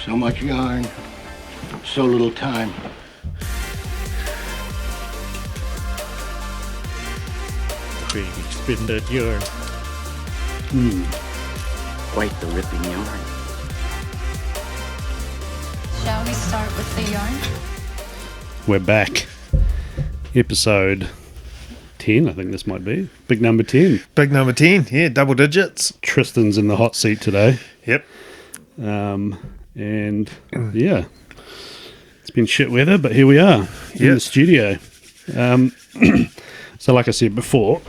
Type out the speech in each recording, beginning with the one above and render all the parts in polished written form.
So much yarn, so little time. Big extended yarn. Quite the ripping yarn. Shall we start with the yarn? We're back. Episode 10, I think this might be. Big number 10. Big number 10, yeah, double digits. Tristan's in the hot seat today. Yep. And yeah, it's been shit weather, but here we are in the studio. So like I said before,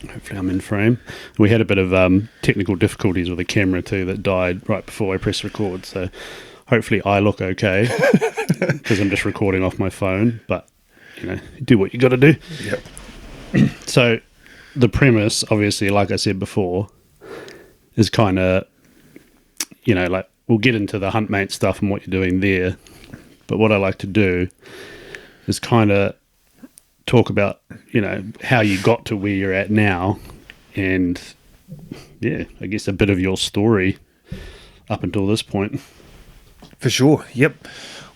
hopefully I'm in frame. We had a bit of technical difficulties with the camera too that died right before I pressed record. So hopefully I look okay because I'm just recording off my phone. But you know, do what you got to do. Yep. So the premise, obviously, like I said before, is kind of, you know, like we'll get into the hunt mate stuff and what you're doing there. But what I like to do is kind of talk about, you know, how you got to where you're at now, and yeah, I guess a bit of your story up until this point. For sure, yep.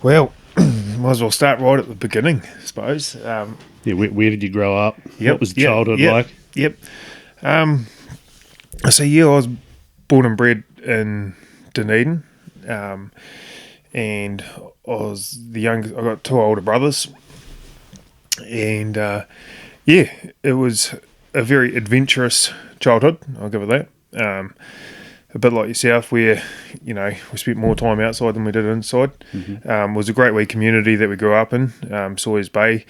Well, might as well start right at the beginning, I suppose. Yeah, where did you grow up? Yep, What was childhood like? Yep. So yeah, I was born and bred in Dunedin, and I was the youngest. I got two older brothers, and yeah, it was a very adventurous childhood. I'll give it that. A bit like yourself, where you know we spent more time outside than we did inside. It was a great wee community that we grew up in, Sawyers Bay.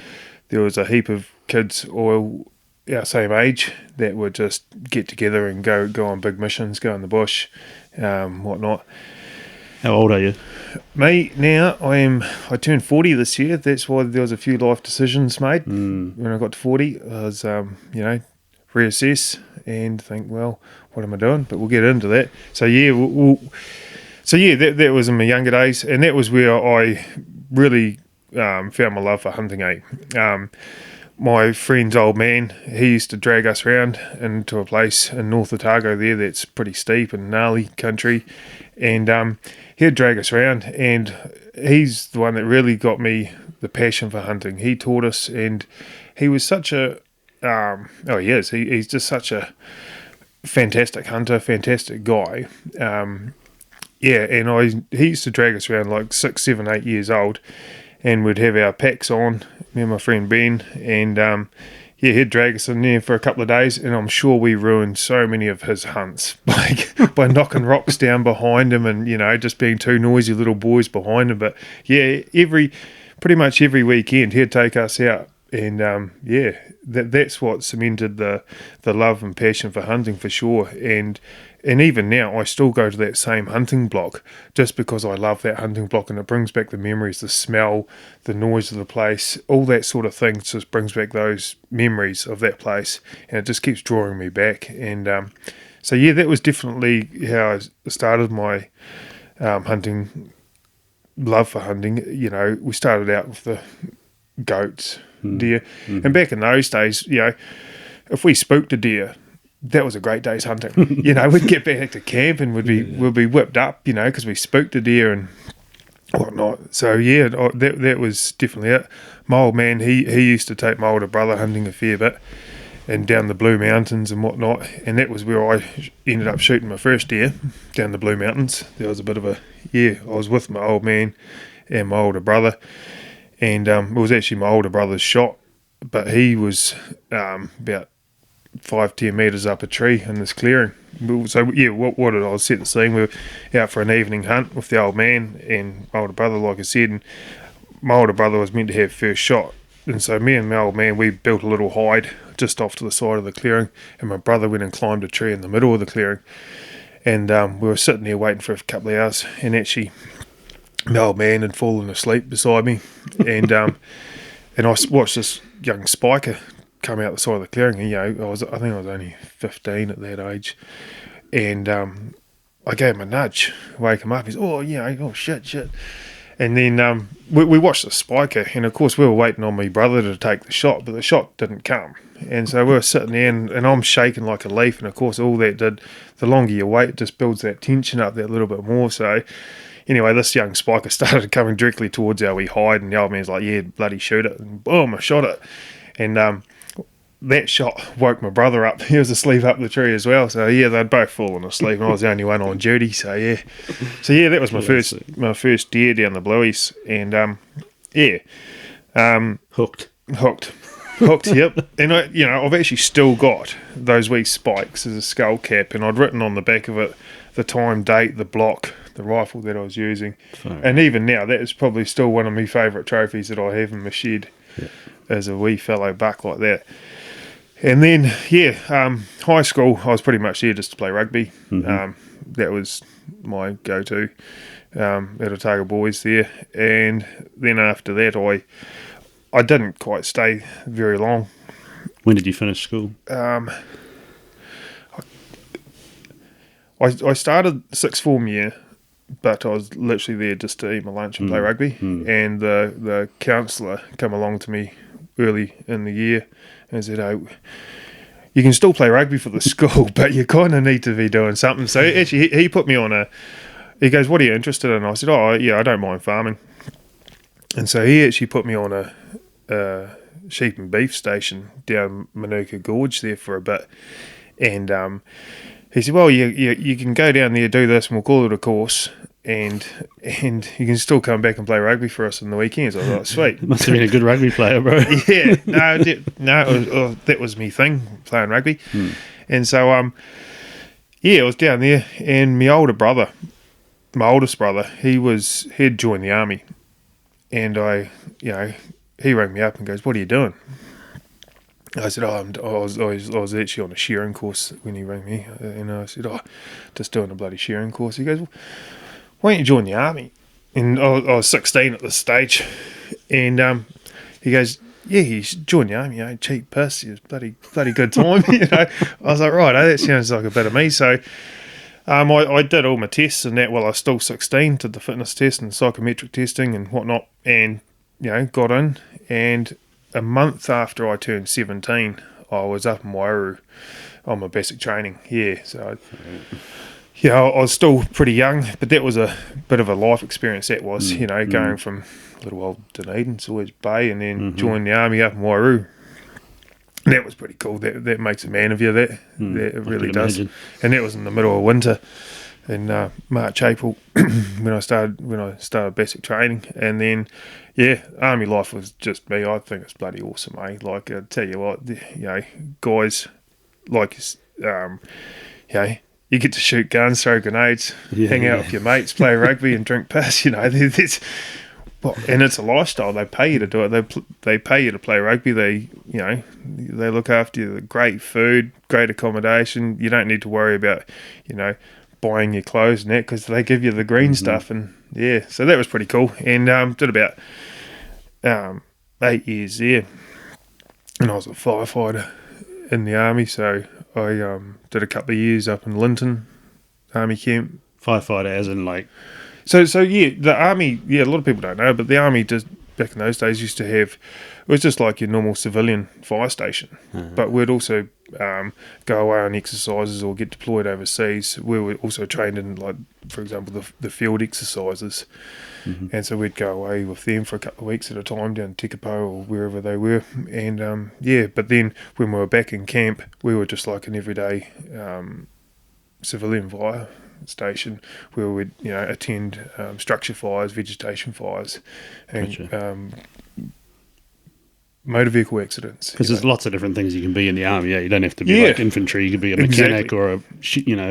There was a heap of kids all our same age that would just get together and go on big missions, go in the bush, whatnot. How old are you? Me now, I turned 40 this year. That's why there was a few life decisions made. When I got to 40, I was you know, reassess and think, well, what am I doing? But we'll get into that. So yeah, that was in my younger days, and that was where I really found my love for hunting. My friend's old man, he used to drag us around into a place in North Otago there that's pretty steep and gnarly country, and he'd drag us around, and he's the one that really got me the passion for hunting. He taught us, and he was such a he's just such a fantastic hunter, fantastic guy. He used to drag us around like 6, 7, 8 years old, and we'd have our packs on, me and my friend Ben, and he'd drag us in there for a couple of days, and I'm sure we ruined so many of his hunts, like by knocking rocks down behind him, and you know, just being two noisy little boys behind him. But yeah, pretty much every weekend he'd take us out, and that's what cemented the love and passion for hunting for sure. And even now, I still go to that same hunting block just because I love that hunting block, and it brings back the memories, the smell, the noise of the place, all that sort of thing. Just brings back those memories of that place, and it just keeps drawing me back. And so yeah, that was definitely how I started my hunting love for hunting. You know, we started out with the goats, deer, and back in those days, you know, if we spooked a deer, that was a great day's hunting. You know, we'd get back to camp and we'd be whipped up, you know, because we spooked a deer and whatnot. So yeah, that was definitely it. My old man, he used to take my older brother hunting a fair bit, and down the Blue Mountains and whatnot, and that was where I ended up shooting my first deer, down the Blue Mountains. There was a bit of I was with my old man and my older brother, and it was actually my older brother's shot, but he was about 5-10 metres up a tree in this clearing. So yeah, what did I set the scene? We were out for an evening hunt with the old man and my older brother, like I said, and my older brother was meant to have first shot, and so me and my old man, we built a little hide just off to the side of the clearing, and my brother went and climbed a tree in the middle of the clearing, and we were sitting there waiting for a couple of hours, and actually my old man had fallen asleep beside me, and and I watched this young spiker come out the side of the clearing, and you know, I think I was only 15 at that age, and I gave him a nudge, wake him up. He's, oh shit, And then we watched the spiker, and of course we were waiting on my brother to take the shot, but the shot didn't come. And so we were sitting there, and I'm shaking like a leaf. And of course, all that did, the longer you wait, it just builds that tension up that little bit more. So anyway, this young spiker started coming directly towards our wee hide, and the old man's like, "Yeah, bloody shoot it!" And boom, I shot it, and that shot woke my brother up. He was asleep up the tree as well. So yeah, they'd both fallen asleep, and I was the only one on duty. So yeah, that was my first deer down the Blueies, and hooked. Yep. And I've actually still got those wee spikes as a skull cap, and I'd written on the back of it the time, date, the block, the rifle that I was using, and even now that is probably still one of my favourite trophies that I have in my shed, as a wee fellow buck like that. And then, high school, I was pretty much there just to play rugby. That was my go-to at Otago Boys there. And then after that, I didn't quite stay very long. When did you finish school? I started sixth form year, but I was literally there just to eat my lunch and play rugby. And the counsellor come along to me early in the year and said, "Oh, you can still play rugby for the school, but you kind of need to be doing something." So actually, he put me on he goes, "What are you interested in?" I said, "Oh, yeah, I don't mind farming." And so he actually put me on a sheep and beef station down Manuka Gorge there for a bit. And he said, "Well, you can go down there, do this, and we'll call it a course. And you can still come back and play rugby for us on the weekends." I was like, "Sweet." Must have been a good rugby player, bro. Yeah, that was me thing, playing rugby. And so, I was down there, and my oldest brother, he'd joined the army, and he rang me up and goes, "What are you doing?" I said, I was actually on a shearing course when he rang me, and I said, just doing a bloody shearing course. He goes, "Well, why don't you join the army?" And I was 16 at this stage, and he goes, "Yeah, you should join the army, cheap piss, it's bloody good time." I was like, right, that sounds like a bit of me. So I did all my tests and that while I was still 16, did the fitness test and psychometric testing and whatnot, and got in. And a month after I turned 17, I was up in Wairau on my basic training. Yeah, so I was still pretty young, but that was a bit of a life experience. That was, going from little old Dunedin, Sewage Bay, and then joining the army up in Wairau. That was pretty cool. That makes a man of you. That it really does. Imagine. And that was in the middle of winter, in March, April, when I started basic training. And then, army life was just me. I think it's bloody awesome, eh? Like, I tell you what, guys, like, you get to shoot guns, throw grenades, hang out with your mates, play rugby and drink piss, and it's a lifestyle. They pay you to do it. They pay you to play rugby. They look after you. Great food, great accommodation. You don't need to worry about, buying your clothes and that, because they give you the green stuff. And so that was pretty cool. And did about 8 years there. And I was a firefighter in the army, so I did a couple of years up in Linton Army Camp. Firefighter as in like... So the army, a lot of people don't know, but the army just back in those days used to have, it was just like your normal civilian fire station, but we'd also go away on exercises or get deployed overseas. We were also trained in, like, for example, the field exercises, and so we'd go away with them for a couple of weeks at a time down Tekapo or wherever they were, and but then when we were back in camp, we were just like an everyday civilian fire station where we'd attend structure fires, vegetation fires, and motor vehicle accidents. Because there's lots of different things you can be in the army. Yeah, you don't have to be like infantry. You could be a mechanic or a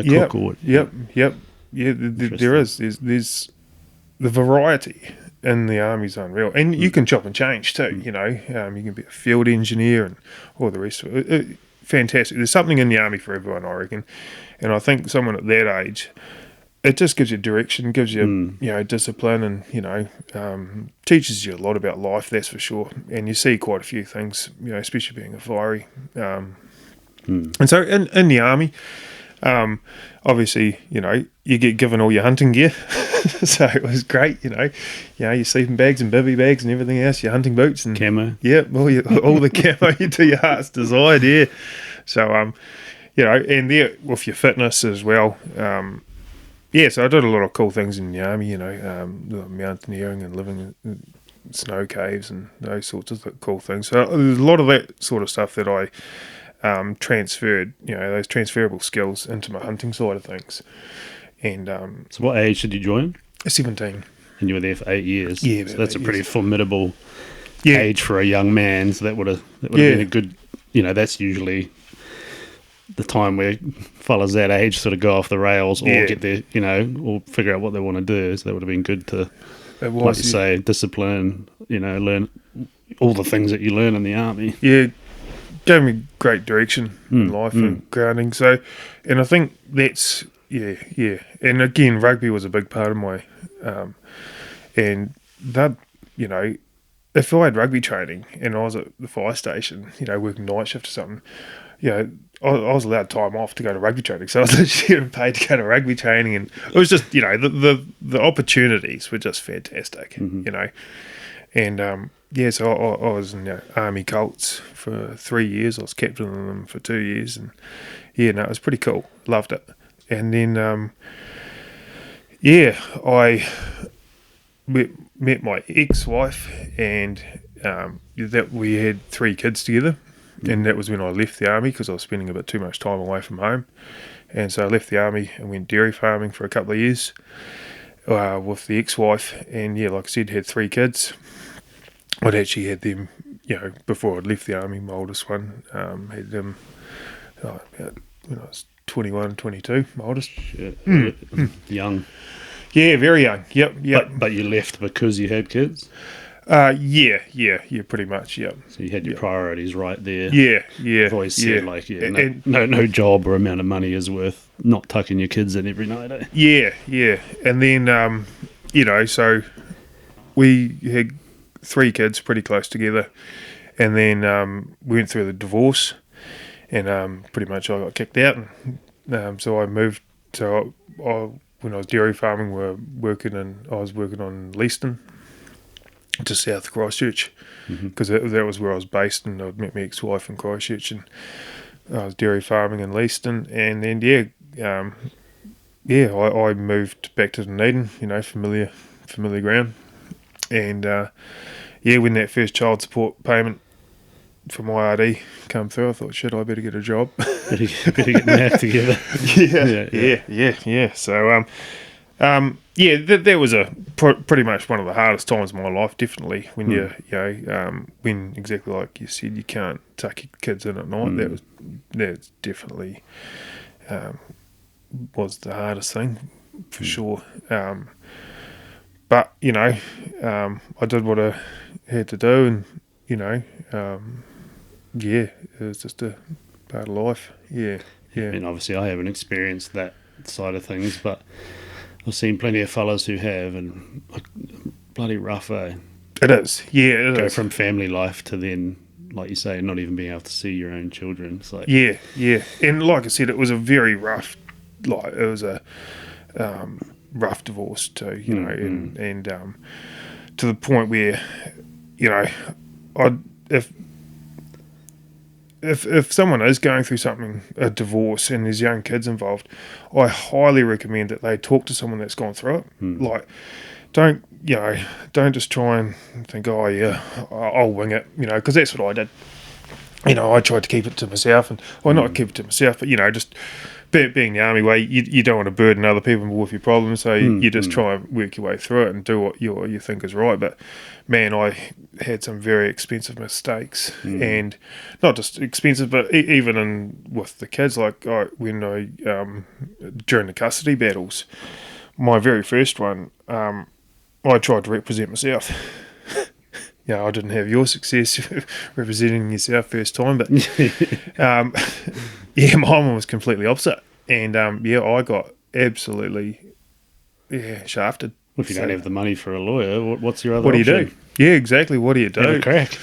cook or Yep. Yeah, there is. There's the variety in the army's unreal, and you can chop and change too. You can be a field engineer and all the rest of it. Fantastic. There's something in the army for everyone, I reckon. And I think someone at that age, it just gives you direction, gives you discipline, and teaches you a lot about life. That's for sure. And you see quite a few things, especially being a fiery. And so in the army, obviously, you get given all your hunting gear. So it was great, your sleeping bags and bivvy bags and everything else, your hunting boots and Camo. yeah, all the camo to your heart's desired. Yeah. So and there with your fitness as well. So I did a lot of cool things in the army. Mountaineering and living in snow caves and those sorts of cool things. So there's a lot of that sort of stuff that I transferred, those transferable skills into my hunting side of things. And So what age did you join? 17. And you were there for 8 years. Yeah, So that's a 8 pretty years. formidable Yeah. age for a young man. So that would have Yeah. been a good, that's usually the time where fellas that age sort of go off the rails or Yeah. get their, or figure out what they want to do. So that would have been good to, It like was, you say, discipline, learn all the things that you learn in the army. Yeah, gave me great direction in life and grounding. So, and I think that's, yeah. And again, rugby was a big part of my, and that, if I had rugby training and I was at the fire station, working night shift or something, I was allowed time off to go to rugby training. So I was literally getting paid to go to rugby training, and it was just, the opportunities were just fantastic, And so I was in the Army Colts for 3 years. I was captain of them for 2 years, and it was pretty cool. Loved it. And then I met my ex-wife, and that we had 3 kids together. And that was when I left the army because I was spending a bit too much time away from home. And so I left the army and went dairy farming for a couple of years with the ex-wife. And like I said, had 3 kids. I'd actually had them, before I'd left the army. My oldest one had them about when I was 21, 22, my oldest. Young. Yeah, very young. Yep. But you left because you had kids? Yeah, pretty much, yeah. So you had your priorities right there. Yeah. I've always said, no job or amount of money is worth not tucking your kids in every night, eh? Yeah. And then, so we had 3 kids pretty close together. And then we went through the divorce, and pretty much I got kicked out. And so I moved. So when I was dairy farming, I was working on Leaston, just south of Christchurch, because that was where I was based, and I'd met my ex-wife in Christchurch, and I was dairy farming in Leaston. And then I moved back to Dunedin, familiar ground. And when that first child support payment for my RD come through, I thought, shit, I better get a job. Better get my act together. Yeah. So that was pretty much one of the hardest times of my life. Definitely when when exactly like you said, you can't tuck your kids in at night. That's definitely was the hardest thing for sure. But I did what I had to do, and it was just a part of life. Yeah. And obviously I haven't experienced that side of things, but I've seen plenty of fellas who have, and bloody rough, eh? It is. Yeah, it Go is. from family life to then, like you say, not even being able to see your own children. It's like, Yeah. And like I said, it was a very rough, it was a rough divorce too, and to the point where, if someone is going through something, a divorce, and there's young kids involved, I highly recommend that they talk to someone that's gone through it. Like, don't just try and think, oh yeah, I'll wing it, because that's what I did. I tried to keep it to myself, and not keep it to myself, but just being the army way, you don't want to burden other people with your problems, so you just try and work your way through it and do what you think is right. But man, I had some very expensive mistakes, and not just expensive, but even with the kids. Like when I during the custody battles, my very first one, I tried to represent myself. I didn't have your success representing yourself first time, but my one was completely opposite, and I got absolutely shafted. Well, if you don't have the money for a lawyer, what's your other What do you option? do? Yeah, exactly. What do you do? Have a crack.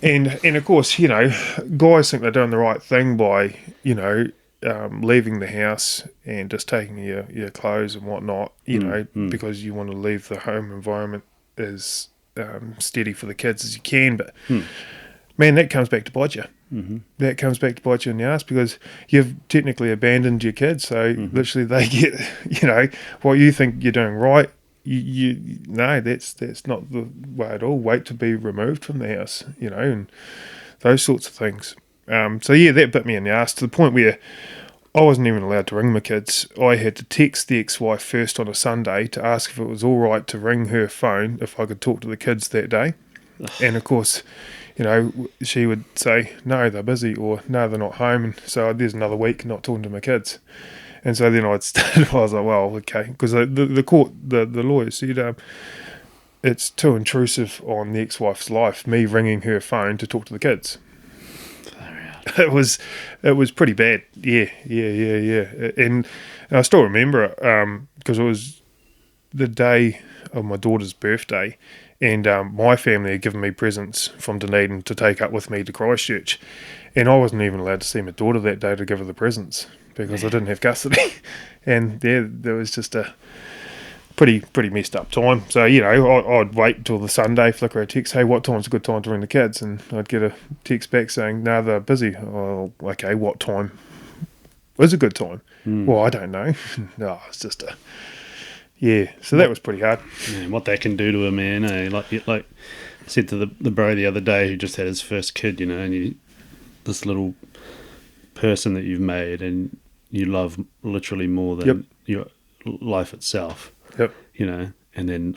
And of course, guys think they're doing the right thing by leaving the house and just taking your clothes and whatnot, because you want to leave the home environment as steady for the kids as you can. But man, that comes back to bite you. That comes back to bite you in the ass, because you've technically abandoned your kids. So literally, they get what you think you're doing right. No, that's not the way at all. Wait to be removed from the house, and those sorts of things. So yeah, that bit me in the ass to the point where I wasn't even allowed to ring my kids. I had to text the ex-wife first on a Sunday to ask if it was all right to ring her phone if I could talk to the kids that day. And of course, she would say, no, they're busy, or no, they're not home. And so there's another week not talking to my kids. And so then I was like, well, okay. Because the court, the lawyer said, it's too intrusive on the ex-wife's life, me ringing her phone to talk to the kids. It was pretty bad. Yeah. And I still remember it because it was the day of my daughter's birthday, and my family had given me presents from Dunedin to take up with me to Christchurch, and I wasn't even allowed to see my daughter that day to give her the presents because I didn't have custody. And there was just a pretty messed up time. So, I'd wait until the Sunday, flicker a text, hey, what time's a good time to ring the kids? And I'd get a text back saying, no, they're busy. Oh, okay, what time was a good time? Well, I don't know. No, it's just so that was pretty hard. Man, what that can do to a man, eh? Like I said to the bro the other day who just had his first kid, and this little person that you've made and you love literally more than your life itself. Yep. And then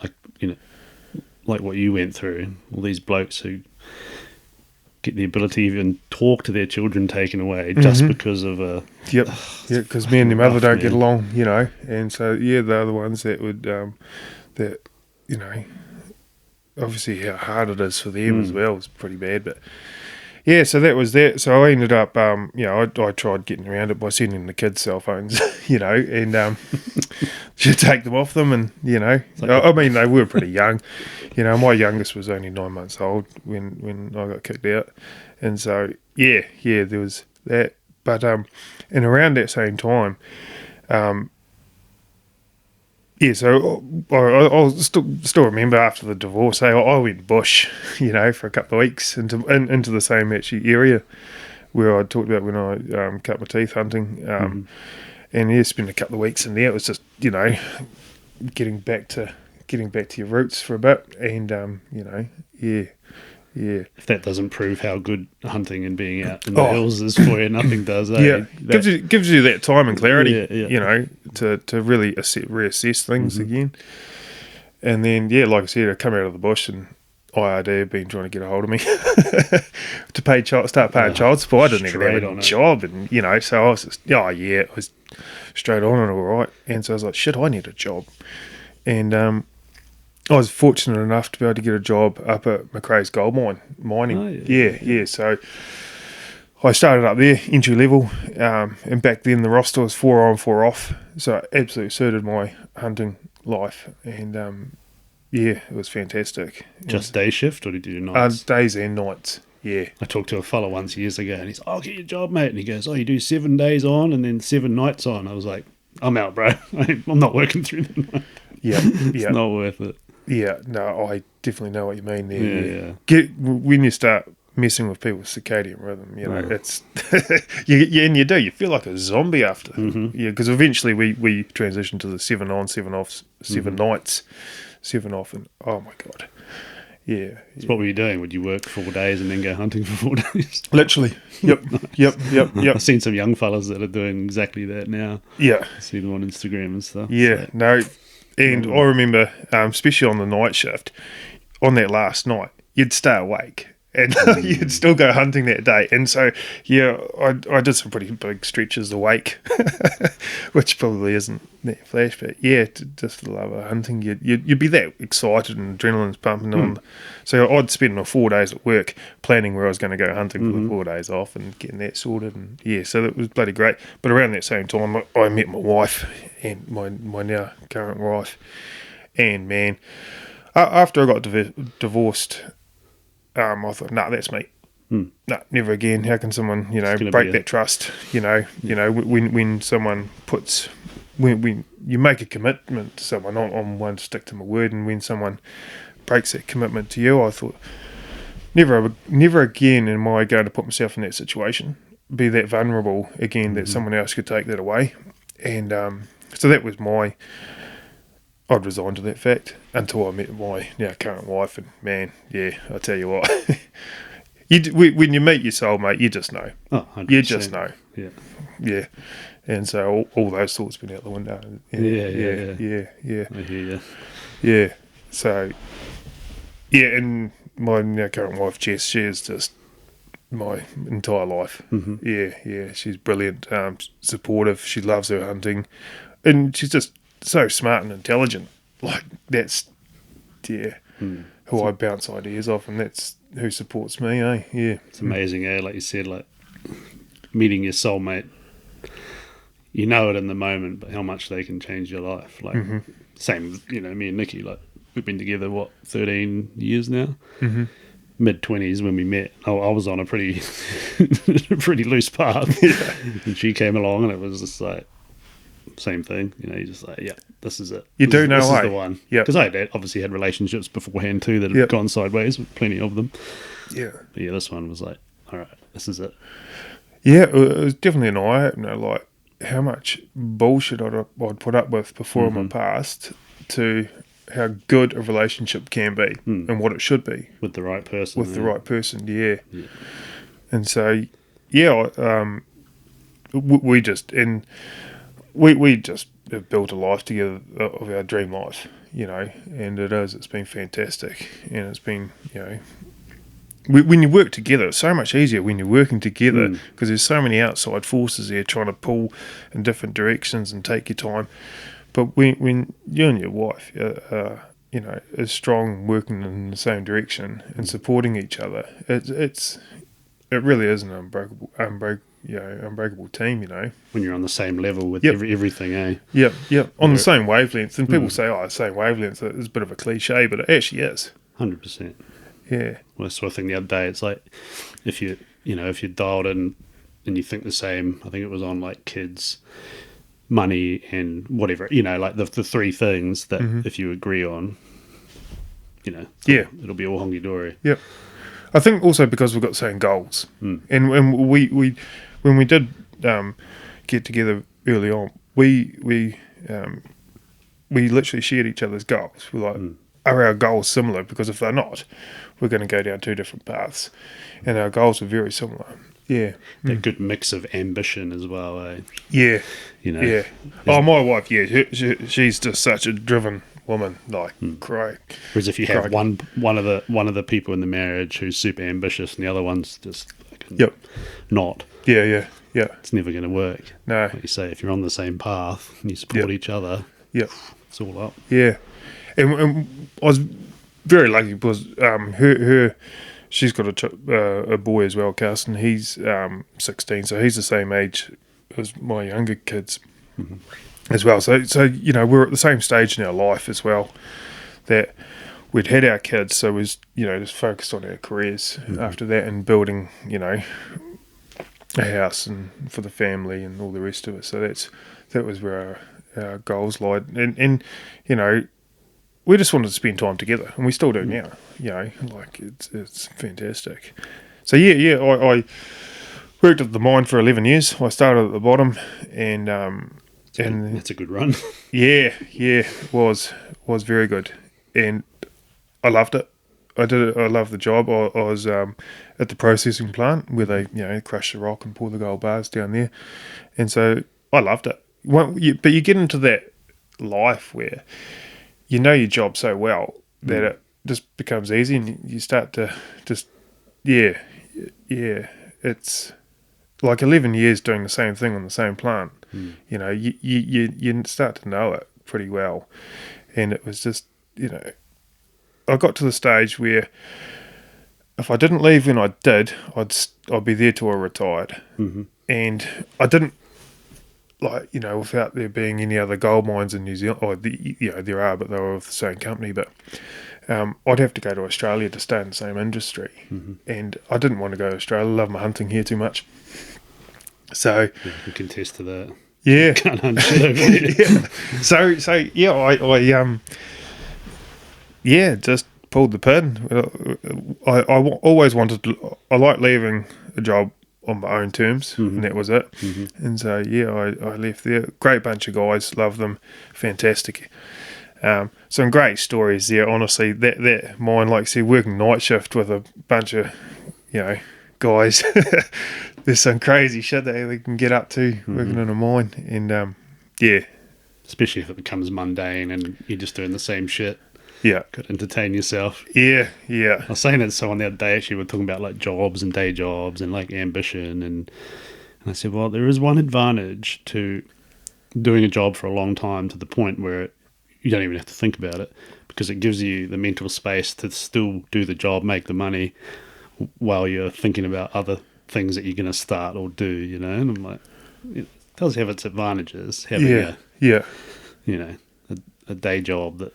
like what you went through, all these blokes who get the ability to even talk to their children taken away just because of a... Yep, because me and their mother don't get along, and so, they're the ones that would, obviously how hard it is for them as well is pretty bad, but... Yeah, so that was that. So I ended up, I tried getting around it by sending the kids cell phones, and to take them off them. And, I mean, they were pretty young. My youngest was only 9 months old when I got kicked out. And so, there was that. But, and around that same time, so I'll still remember after the divorce, I went bush, for a couple of weeks into the same actually area where I talked about when I cut my teeth hunting, and spent a couple of weeks in there. It was just getting back to your roots for a bit, and If that doesn't prove how good hunting and being out in the hills is for you, nothing does. Gives you that time and clarity, to really reassess things again. And then, like I said, I come out of the bush and IRD have been trying to get a hold of me to start paying child support. I didn't even have a job, and so I was just, it was straight on and all right. And so I was like, shit, I need a job, and I was fortunate enough to be able to get a job up at Macrae's gold mining. So I started up there, entry level, and back then the roster was 4 on, 4 off, so it absolutely suited my hunting life, and it was fantastic. Just day shift, or did you do nights? Days and nights. Yeah. I talked to a fella once years ago, and he's like, I'll get you a job, mate. And he goes, you do 7 days on and then 7 nights on. I was like, I'm out, bro. I'm not working through the night. It's not worth it. Yeah, no, I definitely know what you mean there. When you start messing with people's circadian rhythm, it's and you do. You feel like a zombie after. Because eventually we transitioned to the 7 on, 7 off, 7 nights, 7 off, and oh my god, So what were you doing? Would you work 4 days and then go hunting for 4 days? Literally. Yep. I've seen some young fellas that are doing exactly that now. Yeah, I see them on Instagram and stuff. Yeah, so. No. And I remember, especially on the night shift, on that last night, you'd stay awake and you'd still go hunting that day. And so, I did some pretty big stretches awake, which probably isn't that flash, but just for the love of hunting, you'd be that excited and adrenaline's pumping on. So I'd spend 4 days at work planning where I was going to go hunting for the 4 days off and getting that sorted. And so that was bloody great. But around that same time, I met my wife and my now current wife. And man, after I got divorced, I thought, that's me. no, never again. How can someone, gonna break be that trust? When someone when you make a commitment to someone, I'm one to stick to my word, and when someone breaks that commitment to you, I thought, never again am I going to put myself in that situation, be that vulnerable again that someone else could take that away. And so that was I'd resigned to that fact until I met my now current wife, and man, yeah, I tell you what, when you meet your soulmate, you just know. Oh, 100%. You just know. Yeah. And so all those thoughts been out the window. Yeah. I hear you. Yeah. So, yeah, and my now current wife, Jess, she is just my entire life. Yeah. She's brilliant, supportive. She loves her hunting, and she's just so smart and intelligent. Like, that's, who I bounce ideas off, and that's who supports me, eh? Yeah. It's amazing, like you said, like meeting your soulmate. You know it in the moment, but how much they can change your life. Like, same, me and Nikki, like, we've been together, 13 years now? Mid-20s when we met. I was on a pretty pretty loose path. And she came along, and it was just like, same thing. You're just like, yeah, this is it. This is the one. Yeah. Because I obviously had relationships beforehand too that had gone sideways, plenty of them. Yeah. But yeah, this one was like, all right, this is it. Yeah, it was definitely an eye-opener, like how much bullshit I'd put up with before in my past to how good a relationship can be and what it should be. With the right person. With the right person, yeah. And so, yeah, we just have built a life together of our dream life, and it's been fantastic. And it's been, when you work together, it's so much easier when you're working together because there's so many outside forces there trying to pull in different directions and take your time. But when you and your wife, are strong, working in the same direction and supporting each other, it really is an unbreakable team. When you're on the same level with everything, eh? Yep. On the same wavelength, and people say, "Oh, the same wavelength." It's a bit of a cliche, but it actually is. 100%. Yeah. Well, that's what I think the other day. It's like if you're dialed in and you think the same. I think it was on like kids, money, and whatever. Like the three things that if you agree on, it'll be all honky dory. Yep. I think also because we've got the same goals, and we when we did get together early on, we literally shared each other's goals. We're like, are our goals similar? Because if they're not, we're going to go down two different paths, and our goals are very similar. Yeah, that good mix of ambition as well, eh? Yeah, Yeah. Oh, my wife, yeah, she's just such a driven woman, like great. Whereas if you have one of the people in the marriage who's super ambitious and the other one's just not. Yeah. It's never going to work. No. Like you say, if you're on the same path and you support each other, it's all up. Yeah, and I was very lucky because she's got a boy as well, Carson. He's 16, so he's the same age as my younger kids as well. So we're at the same stage in our life as well that we'd had our kids, so we was just focused on our careers after that and building a house and for the family and all the rest of it. So that was where our goals lied, and we just wanted to spend time together, and we still do now. Like it's fantastic. So I worked at the mine for 11 years. I started at the bottom, and that's a good run. Yeah, it was very good, and I loved it. I did it. I loved the job. I was at the processing plant where they crush the rock and pour the gold bars down there, and so I loved it. But you get into that life where you know your job so well that it just becomes easy, and you start to just it's like 11 years doing the same thing on the same plant. You start to know it pretty well, and it was just I got to the stage where if I didn't leave when I did, I'd be there till I retired, and I didn't without there being any other gold mines in New Zealand. There are, but they were of the same company. But I'd have to go to Australia to stay in the same industry. And I didn't want to go to Australia. I love my hunting here too much. So, You can contest to that. yeah. Can't hunt shit over there. Just pulled the pin. I always wanted to. I like leaving a job on my own terms, and that was it. And so I left there. Great bunch of guys, love them, fantastic. Some great stories there. Honestly, that mine, like I said, working night shift with a bunch of guys. There's some crazy shit that they can get up to working in a mine, and Especially if it becomes mundane and you're just doing the same shit. yeah, Got to entertain yourself. yeah. I was saying that to someone the other day, actually, we're talking about like jobs and day jobs and like ambition. And I said, well, there is one advantage to doing a job for a long time to the point where you don't even have to think about it, because it gives you the mental space to still do the job, make the money, while you're thinking about other things that you're going to start or do, And I'm like, it does have its advantages having a day job that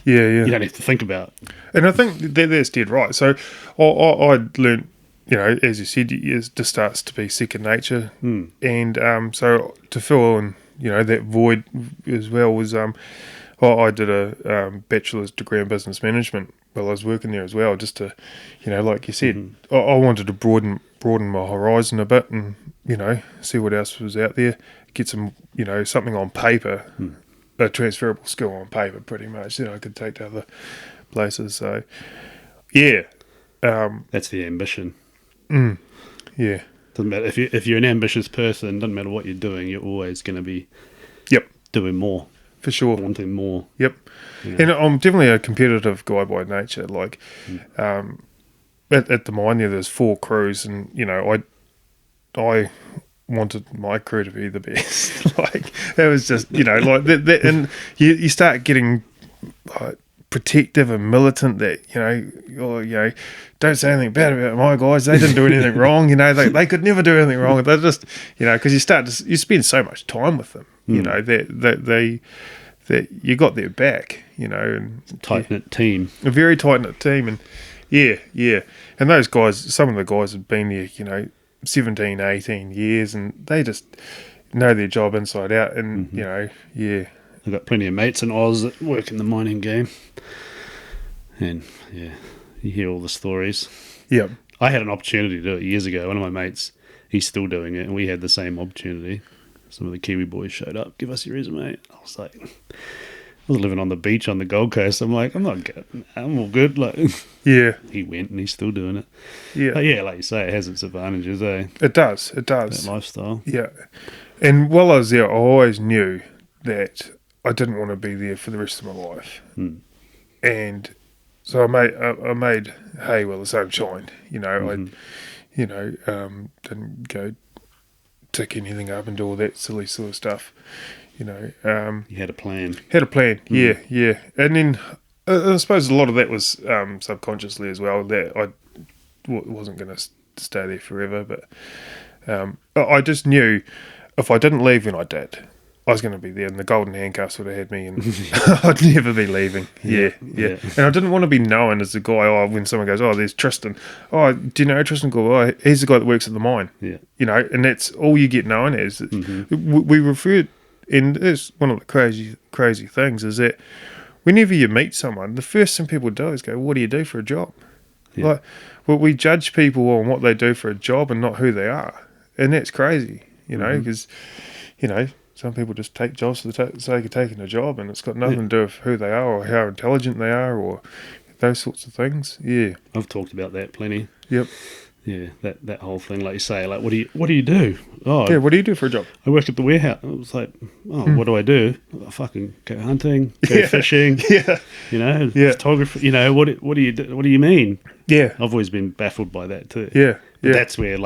you don't have to think about. And I think that's dead right. So I learned, as you said, it just starts to be second nature. And so to fill in, that void as well was I did a bachelor's degree in business management while I was working there as well, just to, like you said, I wanted to broaden my horizon a bit and, see what else was out there, get some, something on paper, a transferable skill on paper pretty much that I could take to other places. So, That's the ambition. Yeah. Doesn't matter if you're an ambitious person, doesn't matter what you're doing, you're always going to be doing more. For sure. Wanting more. Yep. And I'm definitely a competitive guy by nature. Like, at the mine there's 4 crews, and I wanted my crew to be the best. Like, it was just like that, and you start getting protective and militant. That don't say anything bad about my guys. They didn't do anything wrong. They could never do anything wrong. They're just because you spend so much time with them. That you got their back, and Tight knit team. a very tight knit team, and and those guys, some of the guys have been there, 17, 18 years, and they just know their job inside out, and I've got plenty of mates in Oz that work in the mining game, and you hear all the stories. Yep. I had an opportunity to do it years ago. One of my mates, he's still doing it, and we had the same opportunity. Some of the Kiwi boys showed up, give us your resume. I was like, I was living on the beach on the Gold Coast. I'm like, I'm not good. I'm all good. Like, he went and he's still doing it. Yeah. But like you say, it has its advantages, eh? It does. That lifestyle. Yeah. And while I was there, I always knew that I didn't want to be there for the rest of my life. And so I made hay while the sun shined. I didn't go tick anything up and do all that silly sort of stuff. You had a plan. Yeah. And then I suppose a lot of that was subconsciously as well, that I wasn't going to stay there forever, but I just knew if I didn't leave when I did, I was going to be there, and the golden handcuffs would have had me, and I'd never be leaving. Yeah. And I didn't want to be known as the guy, when someone goes, there's Tristan. Do you know Tristan Corbett? He's the guy that works at the mine. Yeah. And that's all you get known as. We refer, and it's one of the crazy things, is that whenever you meet someone, the first thing people do is go, what do you do for a job? Yeah. We judge people on what they do for a job and not who they are. And that's crazy, because, some people just take jobs for the sake of taking a job, and it's got nothing to do with who they are or how intelligent they are or those sorts of things. Yeah. I've talked about that plenty. Yep. Yeah, that whole thing, like you say, like, what do you do? Oh, what do you do for a job? I work at the warehouse. I was like, what do I do? I fucking go hunting, go fishing, photography. What do you do? What do you mean? Yeah, I've always been baffled by that too. Yeah. But that's where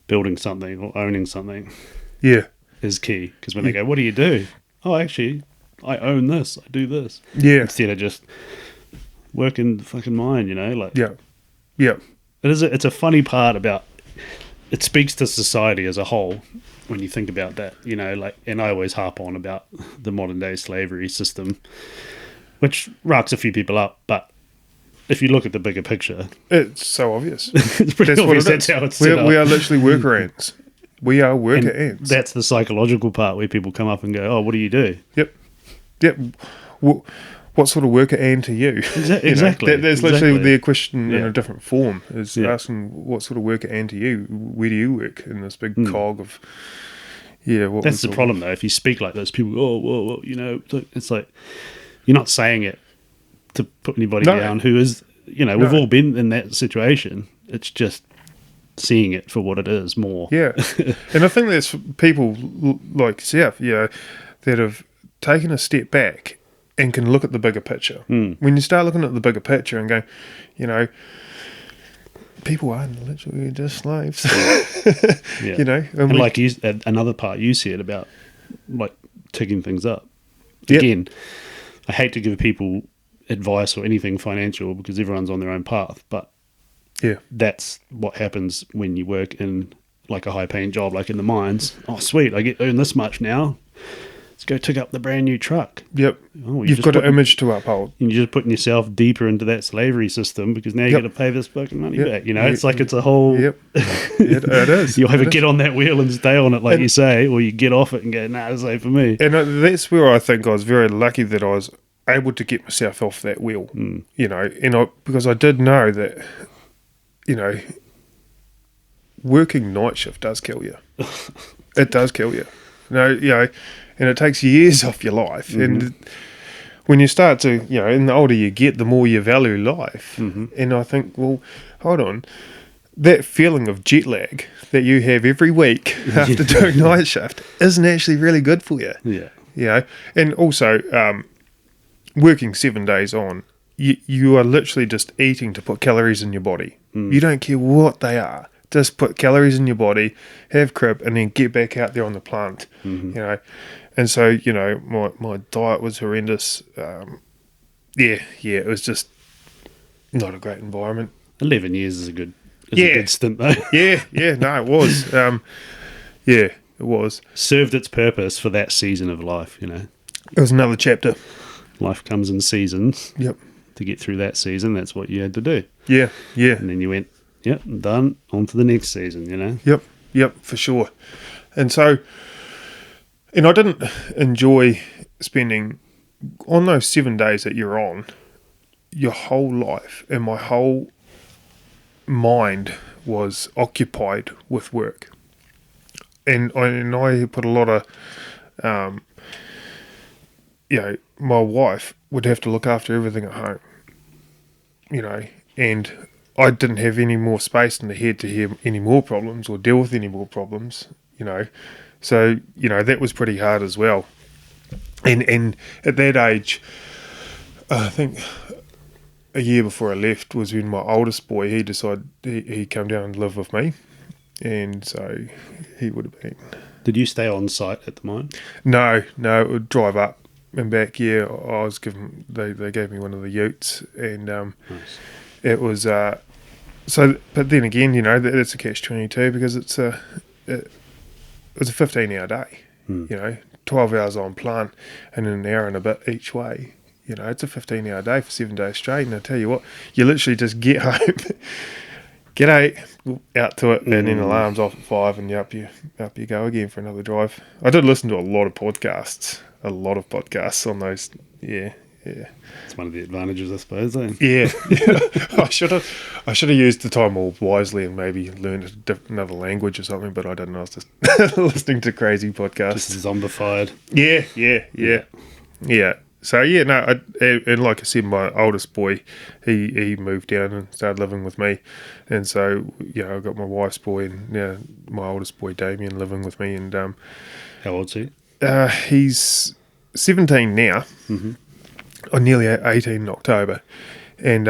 building something or owning something, is key. Because when they go, what do you do? Oh, actually, I own this. I do this. Yeah. Instead of just working the fucking mine, Yeah. It's a funny part about it. Speaks to society as a whole when you think about that, and I always harp on about the modern day slavery system, which rocks a few people up. But if you look at the bigger picture, It's so obvious. it's pretty That's what obvious it that's is. how it's set up. We are literally worker ants. We are worker And ants. that's the psychological part where people come up and go, "Oh, what do you do?" Yep. What sort of worker ant are you? Exactly. That's literally Exactly. their question in Yeah. a different form. Is Yeah. asking what sort of worker ant are you? Where do you work in this big cog of? What That's was the problem, though. If you speak like those people, go, well, it's like you're not saying it to put anybody No. down who is, we've all been in that situation. It's just seeing it for what it is more. Yeah, and I think that's people like yourself, that have taken a step back and can look at the bigger picture. When you start looking at the bigger picture and go, people are literally just slaves. Yeah. And like another part you said about like ticking things up. Yep. Again, I hate to give people advice or anything financial because everyone's on their own path, but yeah, that's what happens when you work in like a high paying job, like in the mines. Oh, sweet, I earn this much now. Let's go tick up the brand new truck. yep. Oh, You've got an image to uphold. You're just putting yourself deeper into that slavery system because now you Yep. got to pay this fucking money Yep. back. It's like it's a whole. Yep, it is. You either It is. get on that wheel and stay on it, like And- you say, or you get off it and go, "Nah, this ain't for me." And that's where I think I was very lucky that I was able to get myself off that wheel, because I did know that, working night shift does kill you. It does kill you. And it takes years off your life. And when you start to, and the older you get, the more you value life. And I think, well, hold on. That feeling of jet lag that you have every week after doing night shift isn't actually really good for you. Yeah. And also, working 7 days on, you are literally just eating to put calories in your body. You don't care what they are. Just put calories in your body, have crib, and then get back out there on the plant. And so, my diet was horrendous. It was just not a great environment. 11 years is a good stint, though. No, it was. It was. Served its purpose for that season of life, It was another chapter. Life comes in seasons. Yep. To get through that season, that's what you had to do. Yeah. And then you went, yep, done, on to the next season, Yep, for sure. And so, and I didn't enjoy spending, on those 7 days that you're on, your whole life and my whole mind was occupied with work. And I put a lot of, my wife would have to look after everything at home, and I didn't have any more space in the head to hear any more problems or deal with any more problems, So, that was pretty hard as well. And at that age, I think a year before I left was when my oldest boy, he decided he'd come down and live with me. And so he would have been... Did you stay on site at the mine? No, it would drive up and back. Yeah, I was given... They gave me one of the utes, and Nice. it was... So, but then again, that's a catch-22 because it was a 15-hour day, 12 hours on plant and an hour and a bit each way. It's a 15-hour day for 7 days straight. And I tell you what, you literally just get home, get out to it, and then alarms off at 5 and up you go again for another drive. I did listen to a lot of podcasts on those. Yeah. It's one of the advantages, I suppose. Eh? Yeah. I should have used the time more wisely and maybe learned another language or something, but I didn't. I was just listening to crazy podcasts. Just zombified. Yeah. So and like I said, my oldest boy, he moved down and started living with me, and so I got my wife's boy and now my oldest boy Damien living with me, and How old's he? he's 17 now. Or nearly 18 in October. And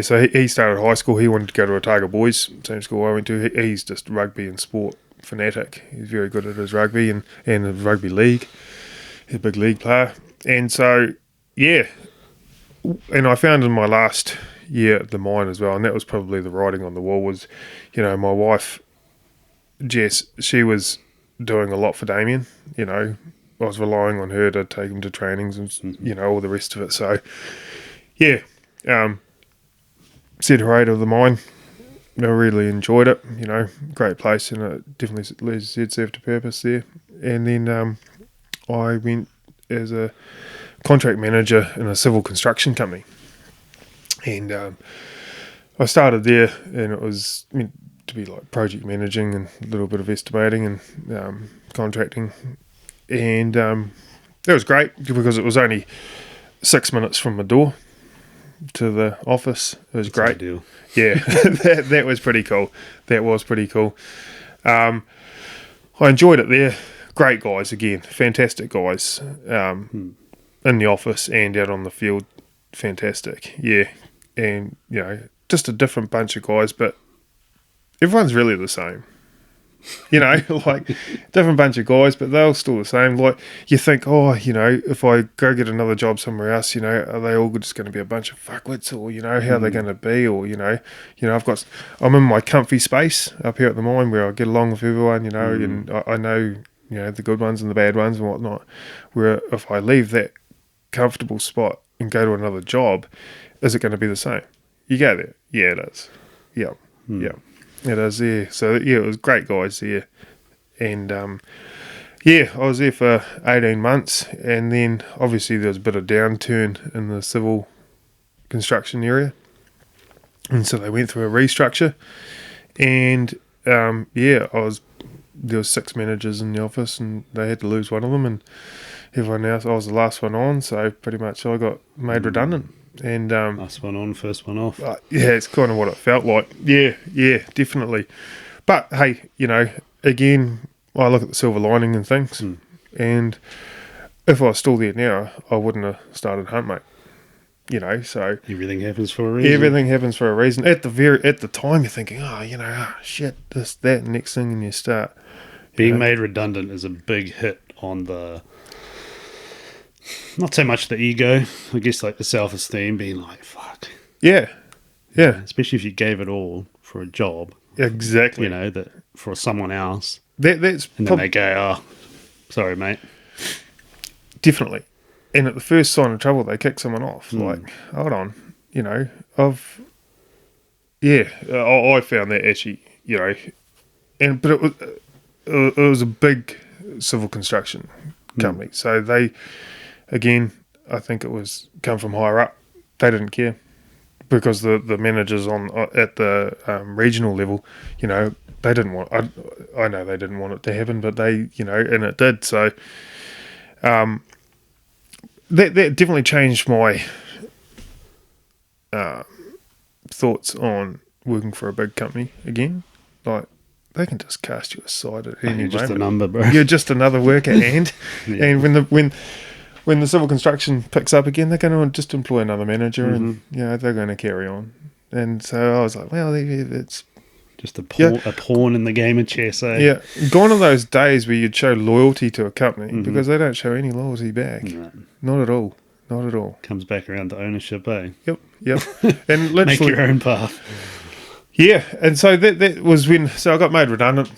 so he started high school. He wanted to go to Otago Boys, same school I went to. He's just rugby and sport fanatic. He's very good at his rugby and the rugby league. He's a big league player. And so, and I found in my last year at the mine as well, and that was probably the writing on the wall, was, my wife, Jess, she was doing a lot for Damien, I was relying on her to take him to trainings and all the rest of it. So yeah, said hooray to the mine. I really enjoyed it. Great place, and it definitely, as I said, served a purpose there. And then I went as a contract manager in a civil construction company, and I started there, and it was meant to be like project managing and a little bit of estimating and contracting, and that was great because it was only 6 minutes from my door to the office. It was great. Ideal. Yeah, that was pretty cool. That was pretty cool. I enjoyed it there. Great guys again, fantastic guys in the office and out on the field. Fantastic, yeah, and just a different bunch of guys, but everyone's really the same. Like different bunch of guys, but they're all still the same. Like you think, if I go get another job somewhere else, are they all just going to be a bunch of fuckwits, or how are they going to be, or I'm in my comfy space up here at the mine where I get along with everyone, and I know the good ones and the bad ones and whatnot. Where if I leave that comfortable spot and go to another job, is it going to be the same? You go there, yeah, it is, yeah. It is, yeah. So, yeah, it was great guys there. And, I was there for 18 months. And then, obviously, there was a bit of downturn in the civil construction area. And so they went through a restructure. And, there was 6 managers in the office, and they had to lose one of them. And everyone else, I was the last one on. So, pretty much, I got made redundant. And last one on, first one off. Yeah, it's kind of what it felt like. Yeah, definitely. But hey, again, I look at the silver lining in things, and if I was still there now, I wouldn't have started Hunt, mate. So everything happens for a reason. Everything happens for a reason. At the time, you're thinking, shit, this, that, and next thing, and you start being made redundant is a big hit on the. Not so much the ego, I guess, like the self-esteem, being like, fuck. Yeah. Especially if you gave it all for a job. Exactly. That for someone else. That's and then they go, oh, sorry, mate. Definitely. And at the first sign of trouble, they kick someone off. Like, hold on, I found that actually, but it was a big civil construction company. So they... Again, I think it was come from higher up. They didn't care because the managers at the regional level, they didn't want. I know they didn't want it to happen, but they, and it did. So that definitely changed my thoughts on working for a big company again. Like they can just cast you aside at any moment. You're just a number, bro. You're just another worker, and and when the civil construction picks up again, they're going to just employ another manager, and they're going to carry on. And so I was like, well, it's just a pawn in the game of chess. Eh? Yeah, gone are those days where you'd show loyalty to a company because they don't show any loyalty back. No. Not at all. Not at all. Comes back around to ownership, eh? Yep. And literally, make your own path. Yeah, and so that was when. So I got made redundant.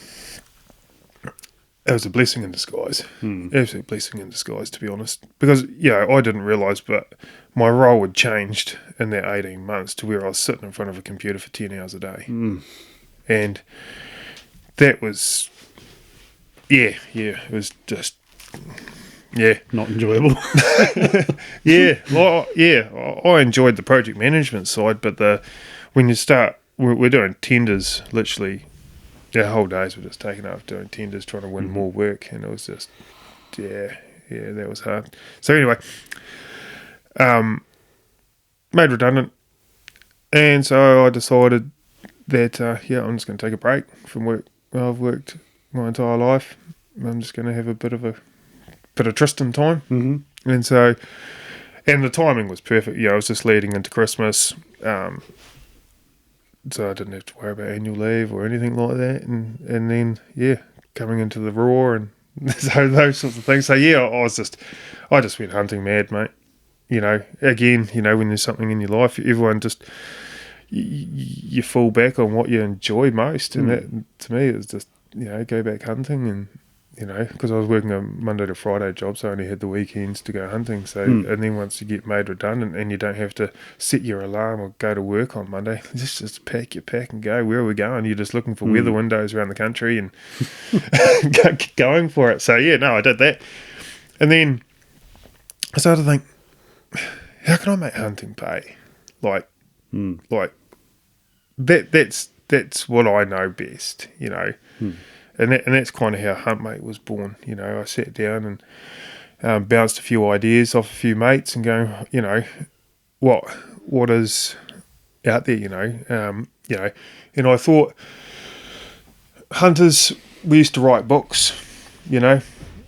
It was a blessing in disguise. Absolute blessing in disguise, to be honest. Because, I didn't realise, but my role had changed in that 18 months to where I was sitting in front of a computer for 10 hours a day. And that was, it was just, not enjoyable. I enjoyed the project management side, but when you start, we're doing tenders, literally. Our whole days were just taken up doing tenders, trying to win more work, and it was just, that was hard. So anyway, made redundant, and so I decided that, I'm just going to take a break from work. Well, I've worked my entire life. I'm just going to have a bit of Tristan time, and so, and the timing was perfect. I was just leading into Christmas. So I didn't have to worry about annual leave or anything like that, and then coming into the raw and so those sorts of things. So I just went hunting mad, mate. Again, when there's something in your life, everyone just you fall back on what you enjoy most, and that to me is just go back hunting and you know, because I was working a Monday to Friday job, so I only had the weekends to go hunting. So, and then once you get made redundant and you don't have to set your alarm or go to work on Monday, just pack your pack and go. Where are we going? You're just looking for weather windows around the country and going for it. So, yeah, no, I did that. And then I started to think, how can I make hunting pay? Like that's what I know best, you know. And that's kind of how Huntmate was born. You know, I sat down and bounced a few ideas off a few mates and go, you know, what is out there, you know, and I thought hunters, we used to write books, you know,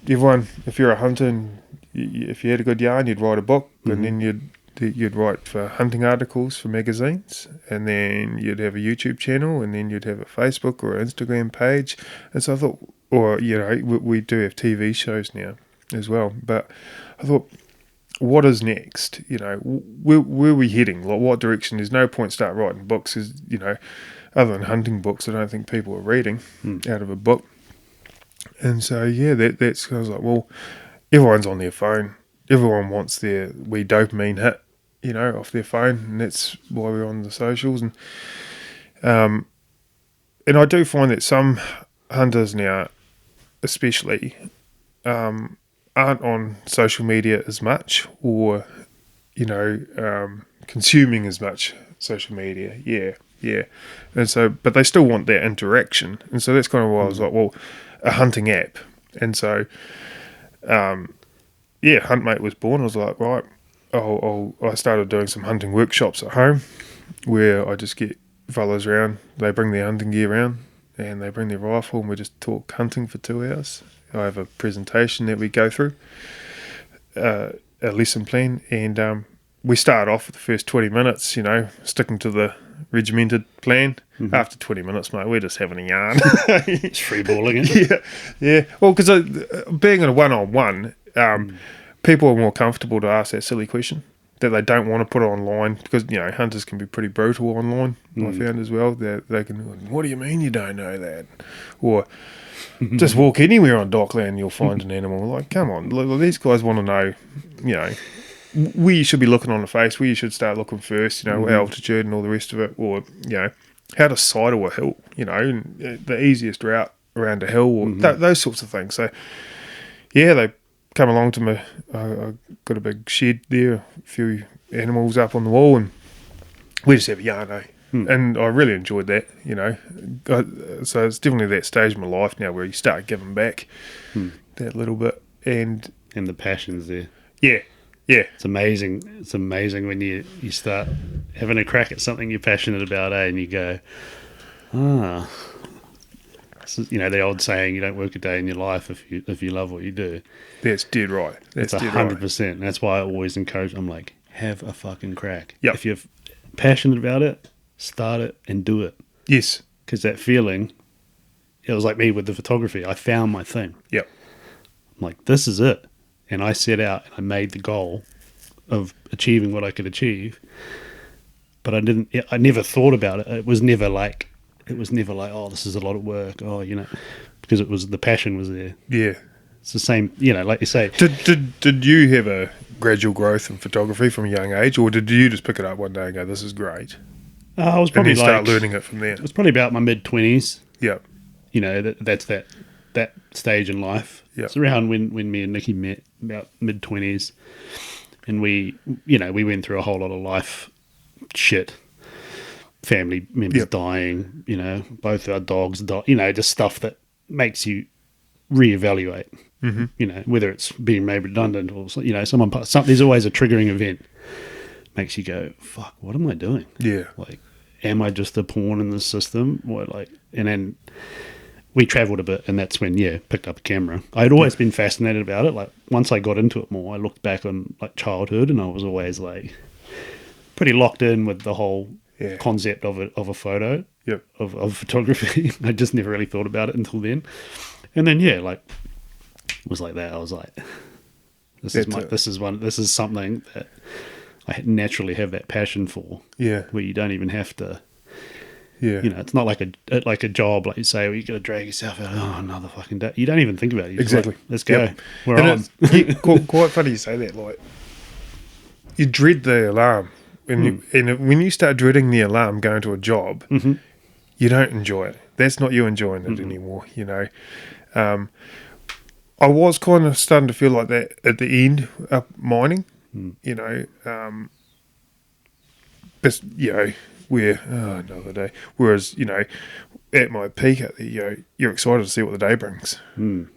everyone, if you're a hunter and if you had a good yarn, you'd write a book, and then you'd write for hunting articles for magazines, and then you'd have a YouTube channel, and then you'd have a Facebook or Instagram page. And so I thought, or, you know, we do have TV shows now as well, but I thought, what is next? You know, where are we heading? Like, what direction? There's no point start writing books, because, you know, other than hunting books, I don't think people are reading out of a book. And so, yeah, that's, I was like, well, everyone's on their phone. Everyone wants their wee dopamine hit, you know, off their phone, and that's why we're on the socials. And I do find that some hunters now, especially, aren't on social media as much, or, you know, consuming as much social media. Yeah. And so, but they still want that interaction. And so that's kind of why I was like, well, a hunting app. And so, Huntmate was born. I was like, right, I started doing some hunting workshops at home, where I just get fellas around, they bring their hunting gear around, and they bring their rifle, and we just talk hunting for 2 hours. I have a presentation that we go through, a lesson plan, and we start off with the first 20 minutes, you know, sticking to the regimented plan. After 20 minutes, mate, we're just having a yarn. It's freeballing it. Yeah. Well, because being in a one-on-one, people are more comfortable to ask that silly question that they don't want to put online, because, you know, hunters can be pretty brutal online, I found as well. They can, what do you mean you don't know that? Or just walk anywhere on dockland, you'll find an animal. Like, come on, these guys want to know, you know, where you should be looking on the face, where you should start looking first, you know, altitude and all the rest of it, or, you know, how to sidle a hill, you know, the easiest route around a hill, or those sorts of things. So, yeah, they come along to me. I got a big shed there, a few animals up on the wall, and we just have a yarn, eh? And I really enjoyed that, you know. So it's definitely that stage of my life now where you start giving back that little bit, and the passion's there. Yeah. It's amazing. It's amazing when you start having a crack at something you're passionate about, and you go, this is, you know, the old saying, you don't work a day in your life if you love what you do. That's dead right. That's it's 100%. Right. And that's why I always encourage, I'm like, have a fucking crack. Yep. If you're passionate about it, start it and do it. Yes. Because that feeling, it was like me with the photography. I found my thing. Yep. I'm like, this is it. And I set out and I made the goal of achieving what I could achieve. But I never thought about it. It was never like, oh, this is a lot of work. Oh, you know, because the passion was there. Yeah. It's the same, you know, like you say. Did you have a gradual growth in photography from a young age, or did you just pick it up one day and go, this is great? I was probably and then start learning it from there. It was probably about my mid-20s. Yep. You know, that's that stage in life. Yep. It's around when me and Nikki met, about mid-20s. And we went through a whole lot of life shit. Family members dying, you know, both our dogs died, you know, just stuff that makes you reevaluate, you know, whether it's being made redundant or, you know, there's always a triggering event. Makes you go, fuck, what am I doing? Yeah. Like, am I just a pawn in the system? Or like, and then we travelled a bit, and that's when, picked up a camera. I had always been fascinated about it. Like, once I got into it more, I looked back on like childhood, and I was always like pretty locked in with the whole concept of a photo, of photography. I just never really thought about it until then. And then, like, it was like that. I was like, this is something that I naturally have that passion for. Yeah. Where you don't even have to, Yeah. You know, it's not like a job, like you say, where you got to drag yourself out. Oh, another fucking day. You don't even think about it. You're just Exactly. like, let's go. Yep. We're And on. it's quite funny you say that. Like, you dread the alarm. And when you start dreading the alarm going to a job, you don't enjoy it. That's not you enjoying it anymore, you know. I was kind of starting to feel like that at the end up mining, you know. But, you know, another day. Whereas, you know, at my peak, you know, you're excited to see what the day brings.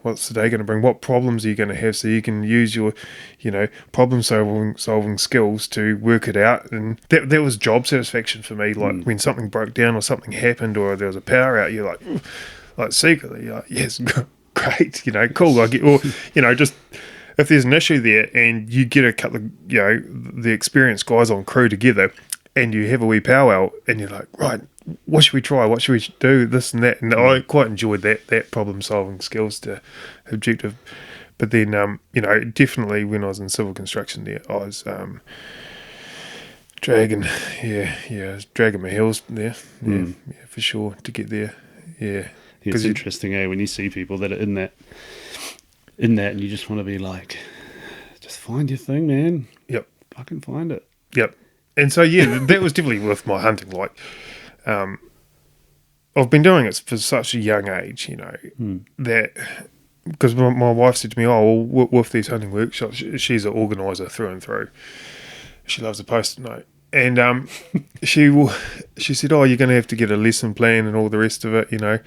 What's the day going to bring? What problems are you going to have so you can use your, you know, problem-solving skills to work it out? And that was job satisfaction for me. Like, when something broke down or something happened or there was a power out, you're like secretly, you're like, yes, great, you know, cool. Or, you know, just if there's an issue there and you get a couple of, you know, the experienced guys on crew together and you have a wee powwow and you're like, right, what should we try? What should we do? This and that. And I quite enjoyed that problem-solving skills to objective. But then, you know, definitely when I was in civil construction there, I was dragging my heels there. Yeah, for sure, to get there. Yeah. It's interesting, when you see people that are in that, and you just want to be like, just find your thing, man. Yep. Fucking find it. Yep. And so, yeah, that was definitely with my hunting. Like, I've been doing it for such a young age, you know, that because my wife said to me, oh, well, with these hunting workshops, she's an organiser through and through. She loves a post-it note. And she said, oh, you're going to have to get a lesson plan and all the rest of it, you know.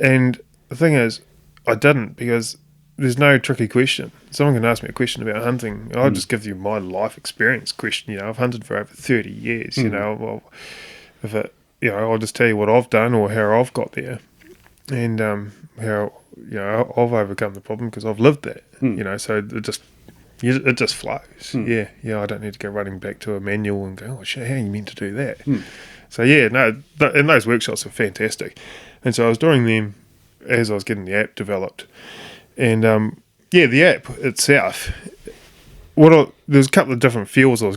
And the thing is, I didn't, because there's no tricky question. Someone can ask me a question about hunting. I'll just give you my life experience question. You know, I've hunted for over 30 years, you know. Well, if it, you know, I'll just tell you what I've done or how I've got there, and how, you know, I've overcome the problem because I've lived that. You know, so it just flows. Yeah, I don't need to go running back to a manual and go, oh shit, how are you meant to do that? So yeah, no, and those workshops are fantastic. And so I was doing them as I was getting the app developed, and the app itself. There's a couple of different feels I'm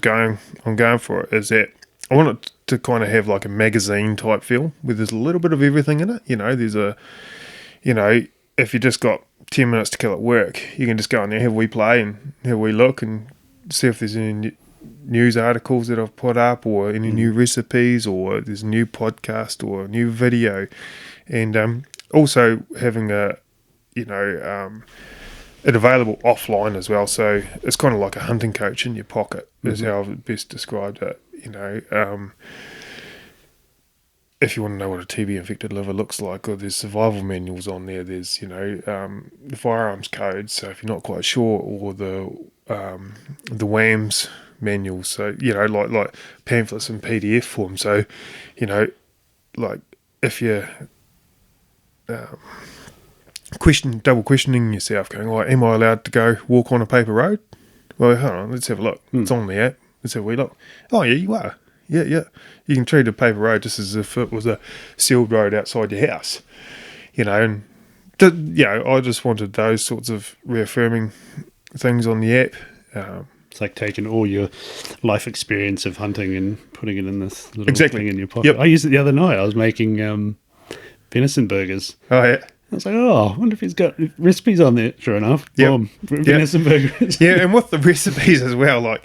going for it. Is that I want it to kind of have like a magazine type feel where there's a little bit of everything in it. You know, there's if you just got 10 minutes to kill at work, you can just go on there, have a wee play and have a wee look and see if there's any news articles that I've put up or any new recipes or there's a new podcast or a new video. And also having it available offline as well. So it's kind of like a hunting coach in your pocket is how I've best described it. You know, if you want to know what a TB infected liver looks like, or there's survival manuals on there. There's, you know, the firearms code. So if you're not quite sure, or the WAMS manuals. So, you know, like pamphlets in PDF form. So, you know, like if you're double questioning yourself, going, oh, am I allowed to go walk on a paper road? Well, hold on, let's have a look. It's on the app. Let's have a wee look. Oh, yeah, you are. Yeah. You can treat a paper road just as if it was a sealed road outside your house. You know, and, you know, I just wanted those sorts of reaffirming things on the app. It's like taking all your life experience of hunting and putting it in this little thing in your pocket. Yep. I used it the other night. I was making venison burgers. Oh, yeah. I was like, I wonder if he's got recipes on there. Sure enough. Boom, venison burgers. Yeah, and with the recipes as well, like,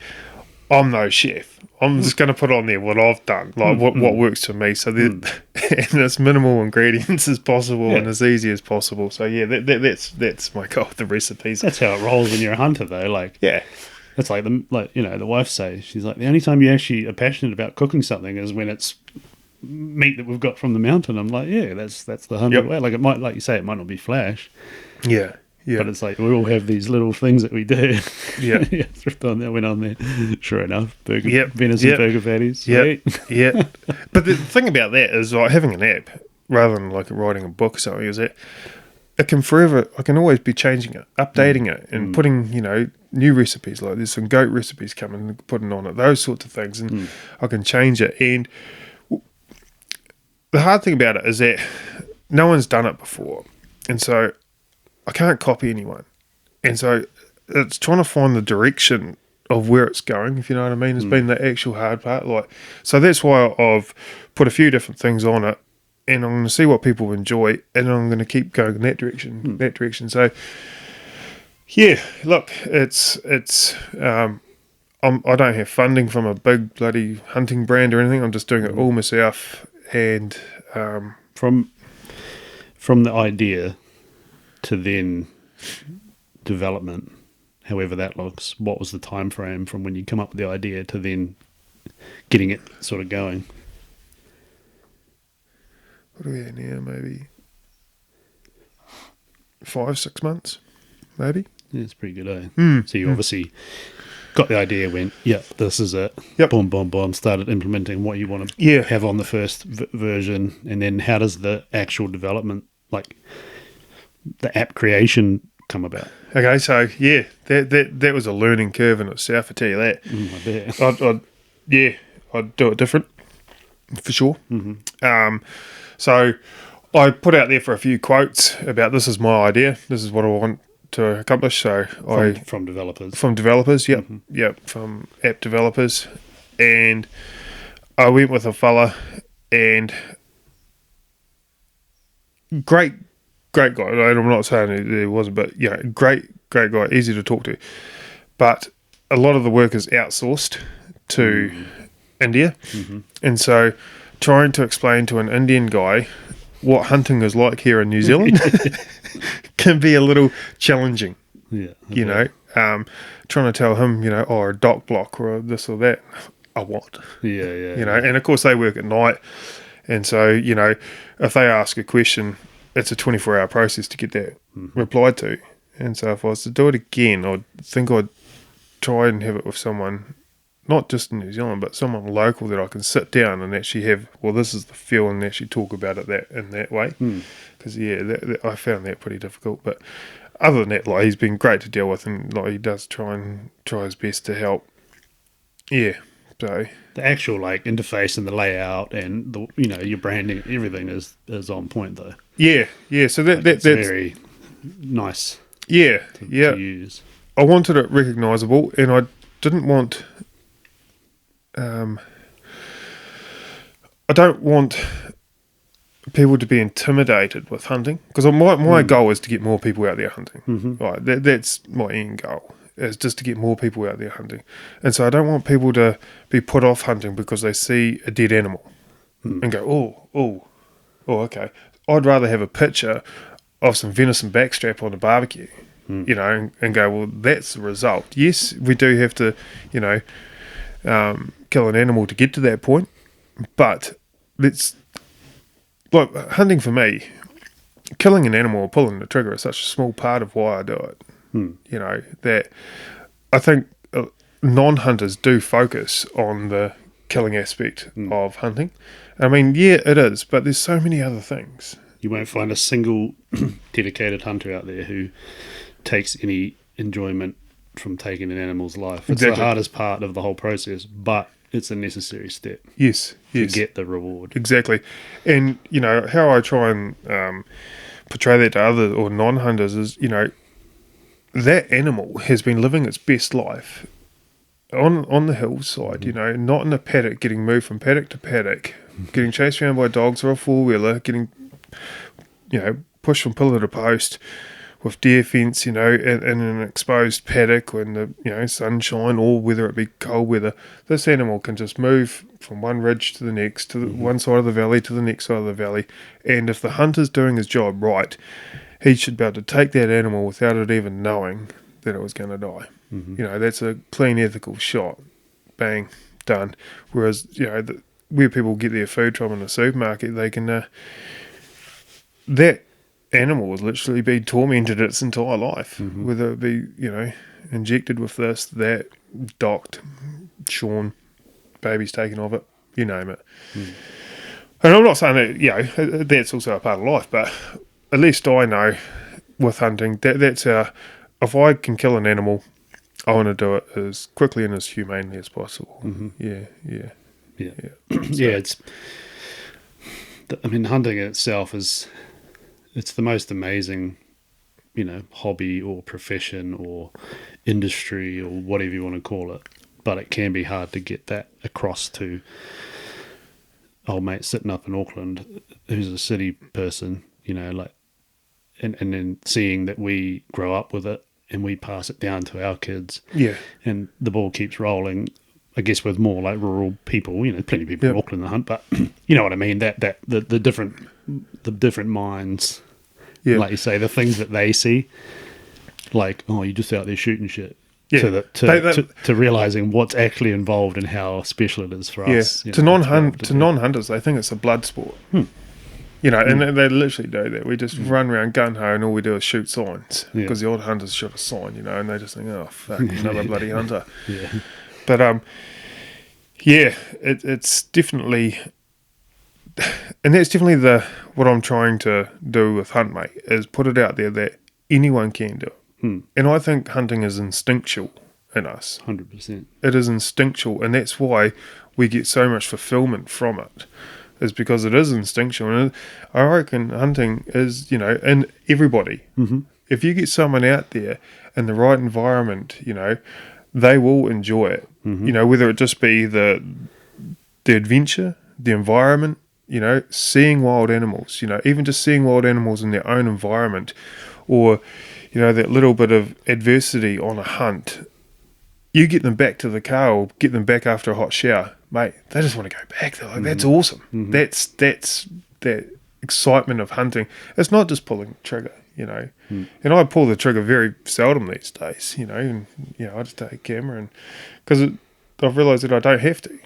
I'm no chef. I'm just going to put on there what I've done, like what works for me. So and as minimal ingredients as possible and as easy as possible. So yeah, that's my goal with the recipes. That's how it rolls when you're a hunter, though. Like, yeah, that's like the wife says. She's like, the only time you actually are passionate about cooking something is when it's meat that we've got from the mountain. I'm like, yeah, that's the hunter way. Like it might, like you say, it might not be flash. Yeah. Yeah. But it's like we all have these little things that we do. Yeah. Thrift on there, went on there. Sure enough. Venison burger patties. Sweet. Yeah. But the thing about that is like having an app rather than like writing a book or something is that it can forever, I can always be changing it, updating it and putting, you know, new recipes. Like there's some goat recipes coming and putting on it, those sorts of things. And I can change it. And the hard thing about it is that no one's done it before. And so I can't copy anyone. And so it's trying to find the direction of where it's going, if you know what I mean, has been the actual hard part. Like, so that's why I've put a few different things on it, and I'm going to see what people enjoy, and I'm going to keep going in that direction. So, yeah, look, I don't have funding from a big bloody hunting brand or anything. I'm just doing it all myself, and From the idea to then development, however that looks, what was the time frame from when you come up with the idea to then getting it sort of going? what are we at now? Maybe 5-6 months, maybe. Yeah, it's pretty good, eh? So you obviously got the idea, went, yeah, this is it. Yep. Boom, boom, boom. Started implementing what you want to Yeah. have on the first version, and then how does the actual development, like the app creation, come about? Okay, so yeah, that was a learning curve in itself. I tell you that. I bet. I'd do it different for sure. So I put out there for a few quotes about this is my idea. This is what I want to accomplish. So From developers. from developers, yep, from app developers, and I went with a fella, and great guy. I'm not saying he wasn't, but yeah, great guy, easy to talk to. But a lot of the work is outsourced to India, and so trying to explain to an Indian guy what hunting is like here in New Zealand can be a little challenging. Yeah. You know, trying to tell him, a dock block or this or that, I want. Yeah. And of course they work at night, and so if they ask a question, it's a 24-hour process to get that replied to. And so if I was to do it again, I'd try and have it with someone, not just in New Zealand, but someone local that I can sit down and actually have, well, this is the feel, and actually talk about it in that way. Because I found that pretty difficult. But other than that, like, he's been great to deal with, and like he does try his best to help. Yeah. So the actual interface and the layout and the your branding, everything is on point though. yeah. So that's very nice. Yeah. To use. I wanted it recognisable, and I didn't want. I don't want people to be intimidated with hunting, because my goal is to get more people out there hunting. Right, that's my end goal, is just to get more people out there hunting. And so I don't want people to be put off hunting because they see a dead animal and go, oh, okay. I'd rather have a picture of some venison backstrap on a barbecue, and go, well, that's the result. Yes, we do have to, kill an animal to get to that point, but hunting for me, killing an animal or pulling the trigger is such a small part of why I do it. That I think non-hunters do focus on the killing aspect of hunting. I mean, yeah, it is, but there's so many other things. You won't find a single dedicated hunter out there who takes any enjoyment from taking an animal's life. It's the hardest part of the whole process, but it's a necessary step. Yes. To get the reward. Exactly. And, how I try and portray that to other or non-hunters is, that animal has been living its best life on the hillside, not in a paddock, getting moved from paddock to paddock, getting chased around by dogs or a four-wheeler, getting, pushed from pillar to post with deer fence, in an exposed paddock when the, sunshine, or whether it be cold weather. This animal can just move from one ridge to the next, to the one side of the valley to the next side of the valley. And if the hunter's doing his job right, he should be able to take that animal without it even knowing that it was going to die. That's a clean, ethical shot. Bang, done. Whereas, where people get their food from in the supermarket, they can... that animal has literally been tormented its entire life, whether it be, injected with this, that, docked, shorn, babies taken of it, you name it. And I'm not saying that, that's also a part of life, but at least I know with hunting that's how, if I can kill an animal, I want to do it as quickly and as humanely as possible. Yeah. It's. I mean, hunting itself it's the most amazing hobby or profession or industry or whatever you want to call it. But it can be hard to get that across to old mate sitting up in Auckland who's a city person, and then seeing that we grow up with it and we pass it down to our kids. Yeah. And the ball keeps rolling, I guess, with more like rural people, plenty of people in Auckland that hunt, but you know what I mean, that the different minds, like you say, the things that they see, like, oh, you're just out there shooting shit. Yeah. To realizing what's actually involved and how special it is for us. To non-hunters, they think it's a blood sport. And they literally do that. We just run around gun ho and all we do is shoot signs because the old hunters shot a sign, and they just think, oh fuck, another bloody hunter. Yeah. But it's definitely, and that's definitely what I'm trying to do with Hunt Mate, is put it out there that anyone can do it. And I think hunting is instinctual in us. 100%. It is instinctual, and that's why we get so much fulfillment from it, is because it is instinctual. And I reckon hunting is, in everybody. Mm-hmm. If you get someone out there in the right environment, they will enjoy it. Mm-hmm. Whether it just be the adventure, the environment, seeing wild animals, even just seeing wild animals in their own environment, or that little bit of adversity on a hunt, you get them back to the car or get them back after a hot shower, mate, they just want to go back. They're like, that's awesome. Mm-hmm. That's that excitement of hunting. It's not just pulling the trigger, And I pull the trigger very seldom these days, and, I just take a camera, and because I've realised that I don't have to,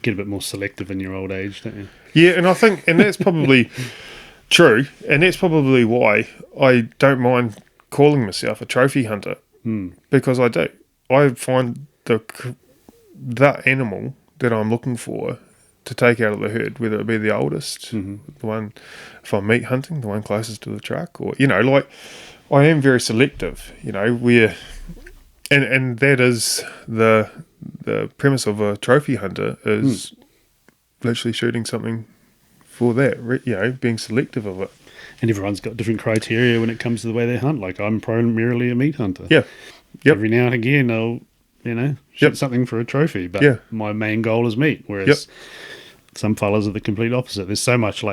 Get a bit more selective in your old age, don't you? Yeah, and I think, and that's probably... True, and that's probably why I don't mind calling myself a trophy hunter, because I do. I find that animal that I'm looking for to take out of the herd, whether it be the oldest, the one, if I'm meat hunting, the one closest to the truck, or, I am very selective, where, and that is the premise of a trophy hunter, is literally shooting something for that, being selective of it. And everyone's got different criteria when it comes to the way they hunt. Like, I'm primarily a meat hunter. Yeah. Yep. Every now and again, I'll, shoot something for a trophy, but my main goal is meat. Whereas some fellas are the complete opposite. There's so much,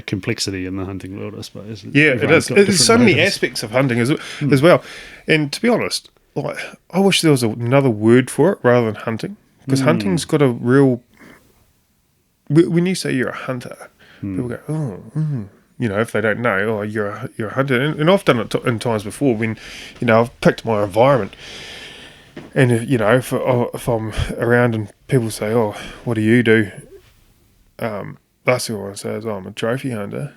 complexity in the hunting world, I suppose. Yeah, it is. There's so many aspects of hunting as well. And to be honest, I wish there was another word for it rather than hunting, because hunting's got a real... When you say you're a hunter, people go, if they don't know, you're a hunter. And I've done it in times before when, I've picked my environment. And, if I'm around and people say, oh, what do you do? Last thing I want to say is, I'm a trophy hunter.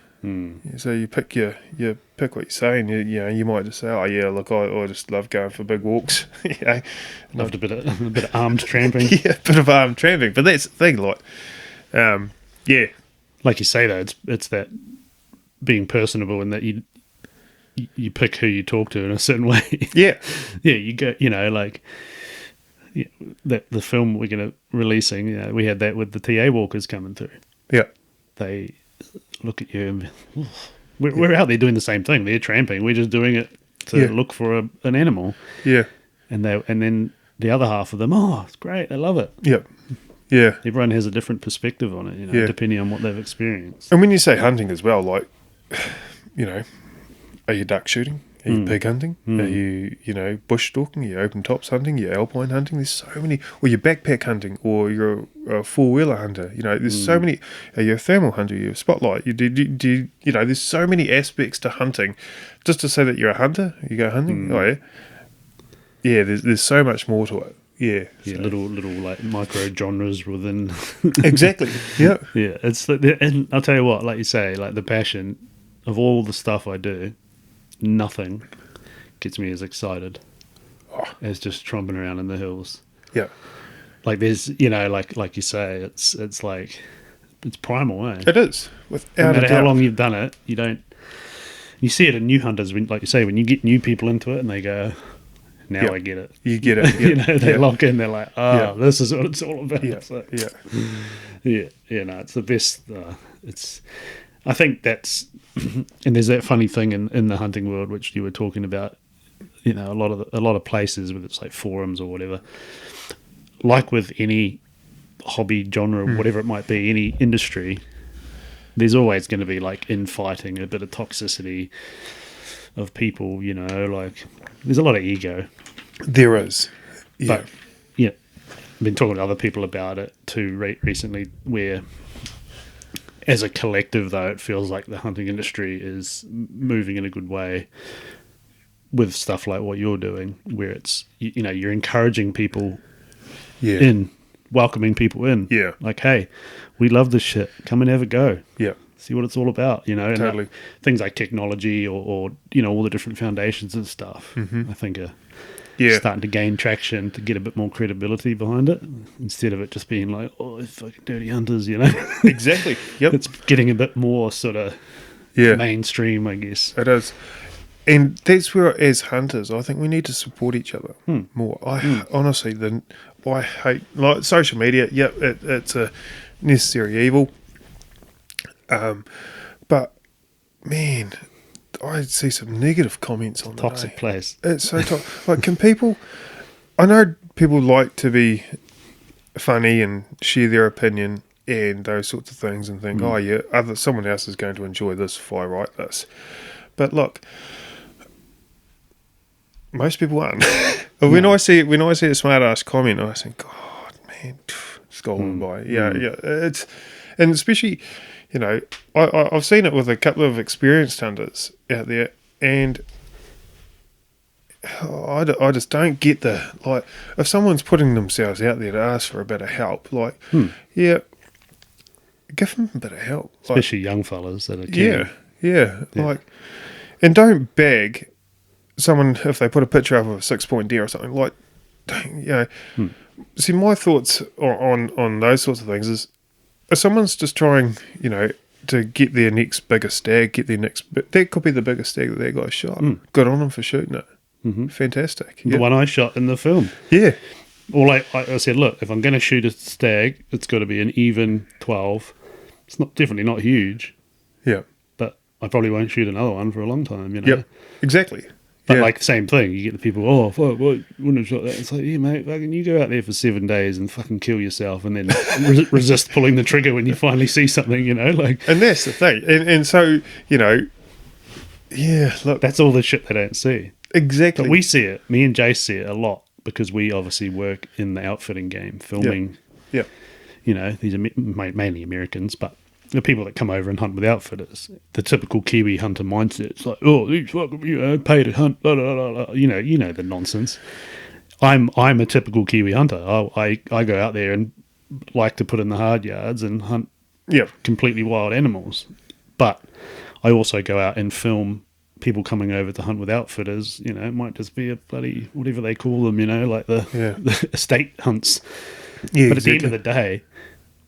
So you pick what you say, and you might just say, oh yeah, look, I just love going for big walks. Loved a bit of armed tramping. Yeah, a bit of armed tramping. But that's the thing, like you say though, it's that being personable, and that you pick who you talk to in a certain way. You go, that the film we're going to releasing, we had that with the TA walkers coming through. They look at you and we're out there doing the same thing. They're tramping, we're just doing it to look for an animal. And then the other half of them, oh, it's great, they love it. Yeah. Everyone has a different perspective on it, depending on what they've experienced. And when you say hunting as well, are you duck shooting? Are you pig hunting? Are you, bush stalking? Are you open tops hunting? Are you alpine hunting? There's so many. Or you're backpack hunting, or you're a four-wheeler hunter. There's so many. Are you a thermal hunter? Are you a spotlight? There's so many aspects to hunting. Just to say that you're a hunter, you go hunting? Oh, yeah. Yeah, there's so much more to it. Yeah, little micro genres within. Exactly. Yeah. Yeah, and I'll tell you what, like you say, the passion of all the stuff I do, nothing gets me as excited as just tromping around in the hills. Yeah. There's, like you say, it's it's primal, eh? It is. No matter how long you've done it, you see it in new hunters, when, like you say, when you get new people into it and they go, now I get it. You get it. They lock in. They're like, this is what it's all about. Yeah. So, it's the best. I think that's, and there's that funny thing in the hunting world, which you were talking about, you know, a lot of places, whether it's like forums or whatever, like with any hobby genre, whatever it might be, any industry, there's always going to be like infighting, a bit of toxicity of people, you know, like there's a lot of ego. There is. Yeah. But yeah, I've been talking to other people about it too recently, where as a collective, though, it feels like the hunting industry is moving in a good way with stuff like what you're doing, where it's, you know, you're encouraging people Yeah. in, welcoming people in. Yeah. Like, hey, we love this shit. Come and have a go. Yeah. See what it's all about, you know. And Totally. things like technology or, you know, all the different foundations and stuff, I think are Yeah. starting to gain traction to get a bit more credibility behind it, instead of it just being like, oh, they're fucking dirty hunters, you know. Exactly. Yep. It's getting a bit more sort of Yeah. mainstream, I guess. It is. And that's where, as hunters, I think we need to support each other more. Honestly, I hate, like, social media. Yep, it's a necessary evil. But man, I see some negative comments on Toxic place. It's so toxic. Like, can people? I know people like to be funny and share their opinion and those sorts of things, and think, oh yeah, someone else is going to enjoy this if I write this. But look, most people aren't. When I see a smart ass comment, I think, God, man, scrolling by. Yeah. It's, and especially, you know, I've seen it with a couple of experienced hunters out there, and I just don't get the, like, if someone's putting themselves out there to ask for a bit of help, like, yeah, give them a bit of help. Like, Especially young fellas that are keen. yeah, like, and don't beg someone if they put a picture up of a 6-point deer or something. Like, you know, see, my thoughts on those sorts of things is, if someone's just trying, you know, to get their next biggest stag, that could be the biggest stag that guy shot. Good on him for shooting it. Fantastic. The one I shot in the film. Yeah. Or like I said, look, if I'm going to shoot a stag, it's got to be an even 12. It's definitely not huge, Yeah. but I probably won't shoot another one for a long time, you know. Yep. Exactly. But Yeah. like the same thing, you get the people, oh, fuck, what, wouldn't have shot that. It's like, yeah, mate, fucking, you go out there for 7 days and fucking kill yourself, and then resist pulling the trigger when you finally see something, you know, like. And that's the thing. And so, you know, yeah, look, That's all the shit they don't see. exactly. But we see it. Me and Jace see it a lot because we obviously work in the outfitting game, filming. Yeah. You know, these are mainly Americans, but the people that come over and hunt with outfitters, the typical Kiwi hunter mindset, it's like, oh, these fucking, you know, pay to hunt, blah, blah, blah, blah. You know the nonsense. I'm a typical Kiwi hunter. I go out there and like to put in the hard yards and hunt Yeah. completely wild animals, but I also go out and film people coming over to hunt with outfitters. You know, it might just be a bloody whatever they call them, you know, like the estate hunts. Yeah. But at the end of the day,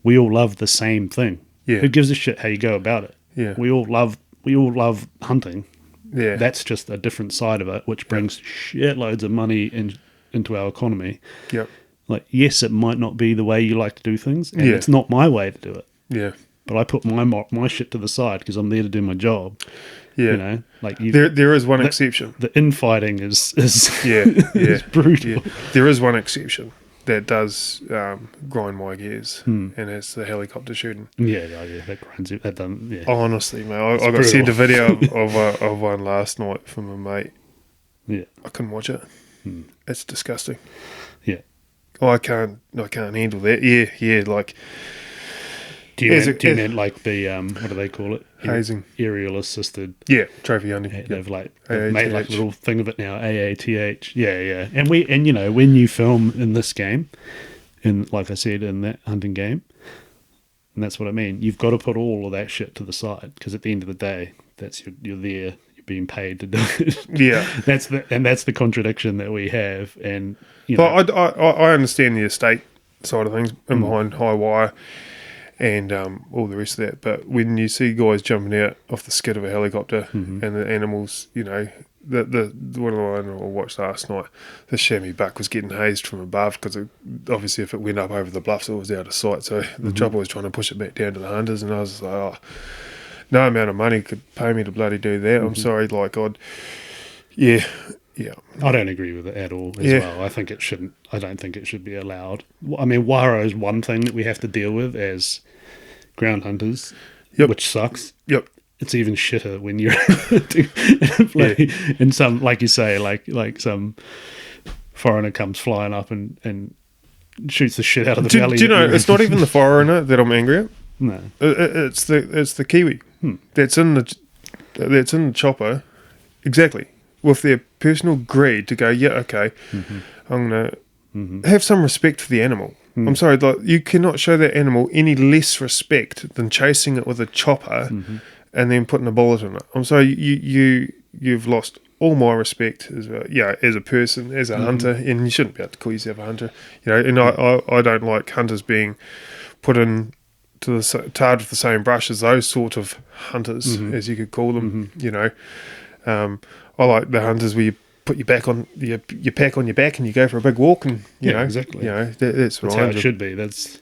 we all love the same thing. Yeah. Who gives a shit how you go about it? Yeah. We all love hunting. Yeah. That's just a different side of it, which brings shitloads of money into our economy. Yep. Like, yes, it might not be the way you like to do things, and Yeah. it's not my way to do it. Yeah. But I put my shit to the side because I'm there to do my job. Yeah. You know, like There is one exception. the infighting is Yeah. is brutal. Yeah. There is one exception that does grind my gears, and it's the helicopter shooting. Yeah, that grinds it. That done. Yeah, Honestly, mate, I got brutal. sent a video of one last night from a mate. yeah, I couldn't watch it. It's disgusting. yeah. I can't handle that. Yeah, like Do you Is mean, it- do you is- mean like the what do they call it? Hazing. Aerial assisted. yeah, trophy hunting. Yeah, Yep. they've made like a AATH. little thing of it now. AATH. Yeah. And you know, when you film in this game, like I said, in that hunting game, and that's what I mean. You've got to put all of that shit to the side because at the end of the day, you're there. You're being paid to do it. Yeah. that's the contradiction that we have. And you know, But I understand the estate side of things and behind high wire and all the rest of that. But when you see guys jumping out off the skid of a helicopter and the animals, you know, the one of the one I watched last night, the chamois buck was getting hazed from above because obviously if it went up over the bluffs, it was out of sight. So the chopper was trying to push it back down to the hunters, and I was like, oh. no amount of money could pay me to bloody do that. I'm sorry, like yeah. I don't agree with it at all as Yeah. well. I think it shouldn't. I don't think it should be allowed. I mean, waro is one thing that we have to deal with as ground hunters, Yep. which sucks. Yep. It's even shitter when you're in some, like you say, like some foreigner comes flying up and shoots the shit out of the Do valley. you know, it's not even the foreigner that I'm angry at. No. It's the Kiwi that's in the chopper, exactly, with their personal greed to go. Yeah, okay, I'm gonna have some respect for the animal. I'm sorry, like you cannot show that animal any less respect than chasing it with a chopper and then putting a bullet in it. I'm sorry, you've lost all my respect as as a person, as a hunter, and you shouldn't be able to call yourself a hunter. You know, and I don't like hunters being put in to tarred with the same brush as those sort of hunters, as you could call them. You know, I like the hunters where you put your pack on your pack on your back and you go for a big walk, and you know exactly. You know that's That's how it should be. That's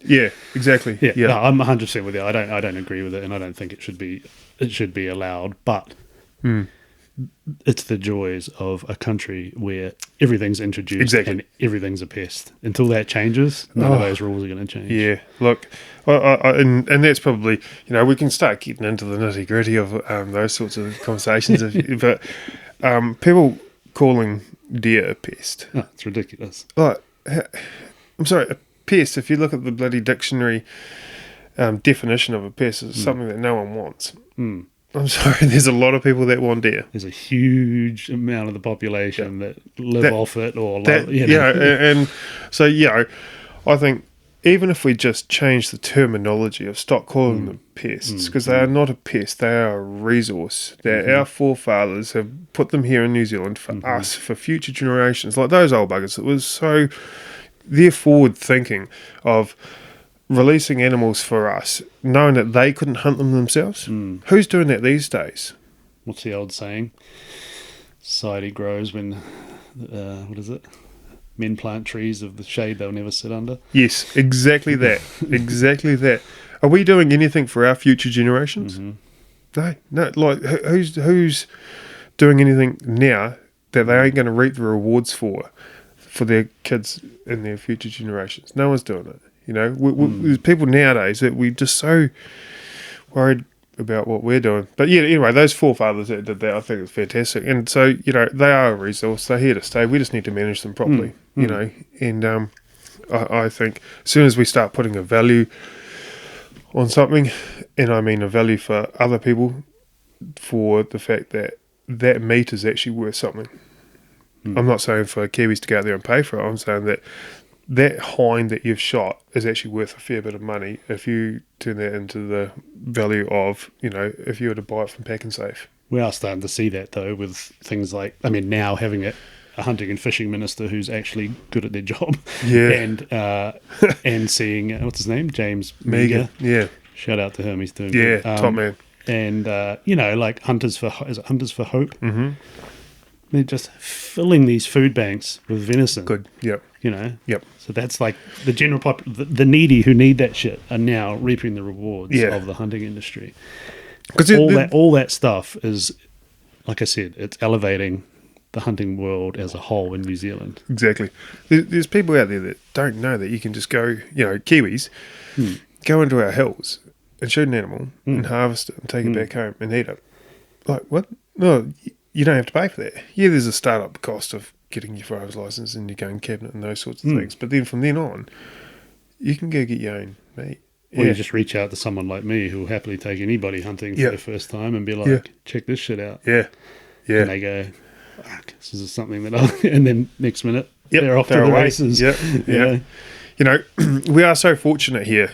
exactly. yeah. No, I'm 100% with you. I don't agree with it, and I don't think it should be allowed. But it's the joys of a country where everything's introduced and everything's a pest. Until that changes, none of those rules are going to change. Yeah, look, and that's probably, you know, we can start getting into the nitty gritty of those sorts of conversations, but people calling deer a pest. Oh, it's ridiculous. Like, I'm sorry, a pest, if you look at the bloody dictionary definition of a pest, is something that no one wants. I'm sorry, there's a lot of people that want deer. There's a huge amount of the population that live off it, or and so I think even if we just change the terminology of stop calling them pests, because they are not a pest, they are a resource that our forefathers have put them here in New Zealand for us, for future generations, like those old buggers. It was so their forward thinking of releasing animals for us, knowing that they couldn't hunt them themselves. Who's doing that these days? What's the old saying? Society grows when, what is it? Men plant trees of the shade they'll never sit under. Yes, exactly that. Exactly that. Are we doing anything for our future generations? No. Like who's doing anything now that they ain't going to reap the rewards for their kids and their future generations? No one's doing it. You know, there's people nowadays that we're just so worried about what we're doing. But yeah, anyway, those forefathers that did that, I think it's fantastic. And so, you know, they are a resource. They're here to stay. We just need to manage them properly, you know. And I think as soon as we start putting a value on something, and I mean a value for other people, for the fact that that meat is actually worth something. I'm not saying for Kiwis to go out there and pay for it. I'm saying that hind that you've shot is actually worth a fair bit of money if you turn that into the value of, you know, if you were to buy it from Pack and Safe. We are starting to see that, though, with things like, I mean, now having a hunting and fishing minister who's actually good at their job. Yeah. And seeing, what's his name? James Meager. Yeah. Shout out to him. He's doing Yeah, good. top man. And, you know, like Hunters for Hope? They're just filling these food banks with venison. Good. Yep. You know? Yep. So that's like the general the needy who need that shit are now reaping the rewards of the hunting industry. Because all that stuff is, like I said, it's elevating the hunting world as a whole in New Zealand. Exactly. There's people out there that don't know that you can just go, you know, Kiwis, go into our hills and shoot an animal and harvest it and take it back home and eat it. Like, what? No, you don't have to pay for that. Yeah, there's a startup cost of getting your driver's license and your gun cabinet and those sorts of things. But then from then on, you can go get your own meat. Or you just reach out to someone like me who will happily take anybody hunting for the first time and be like, check this shit out. Yeah. Yeah. And they go, fuck, this is something that and then next minute, they're off to the races. Yeah. You know, we are so fortunate here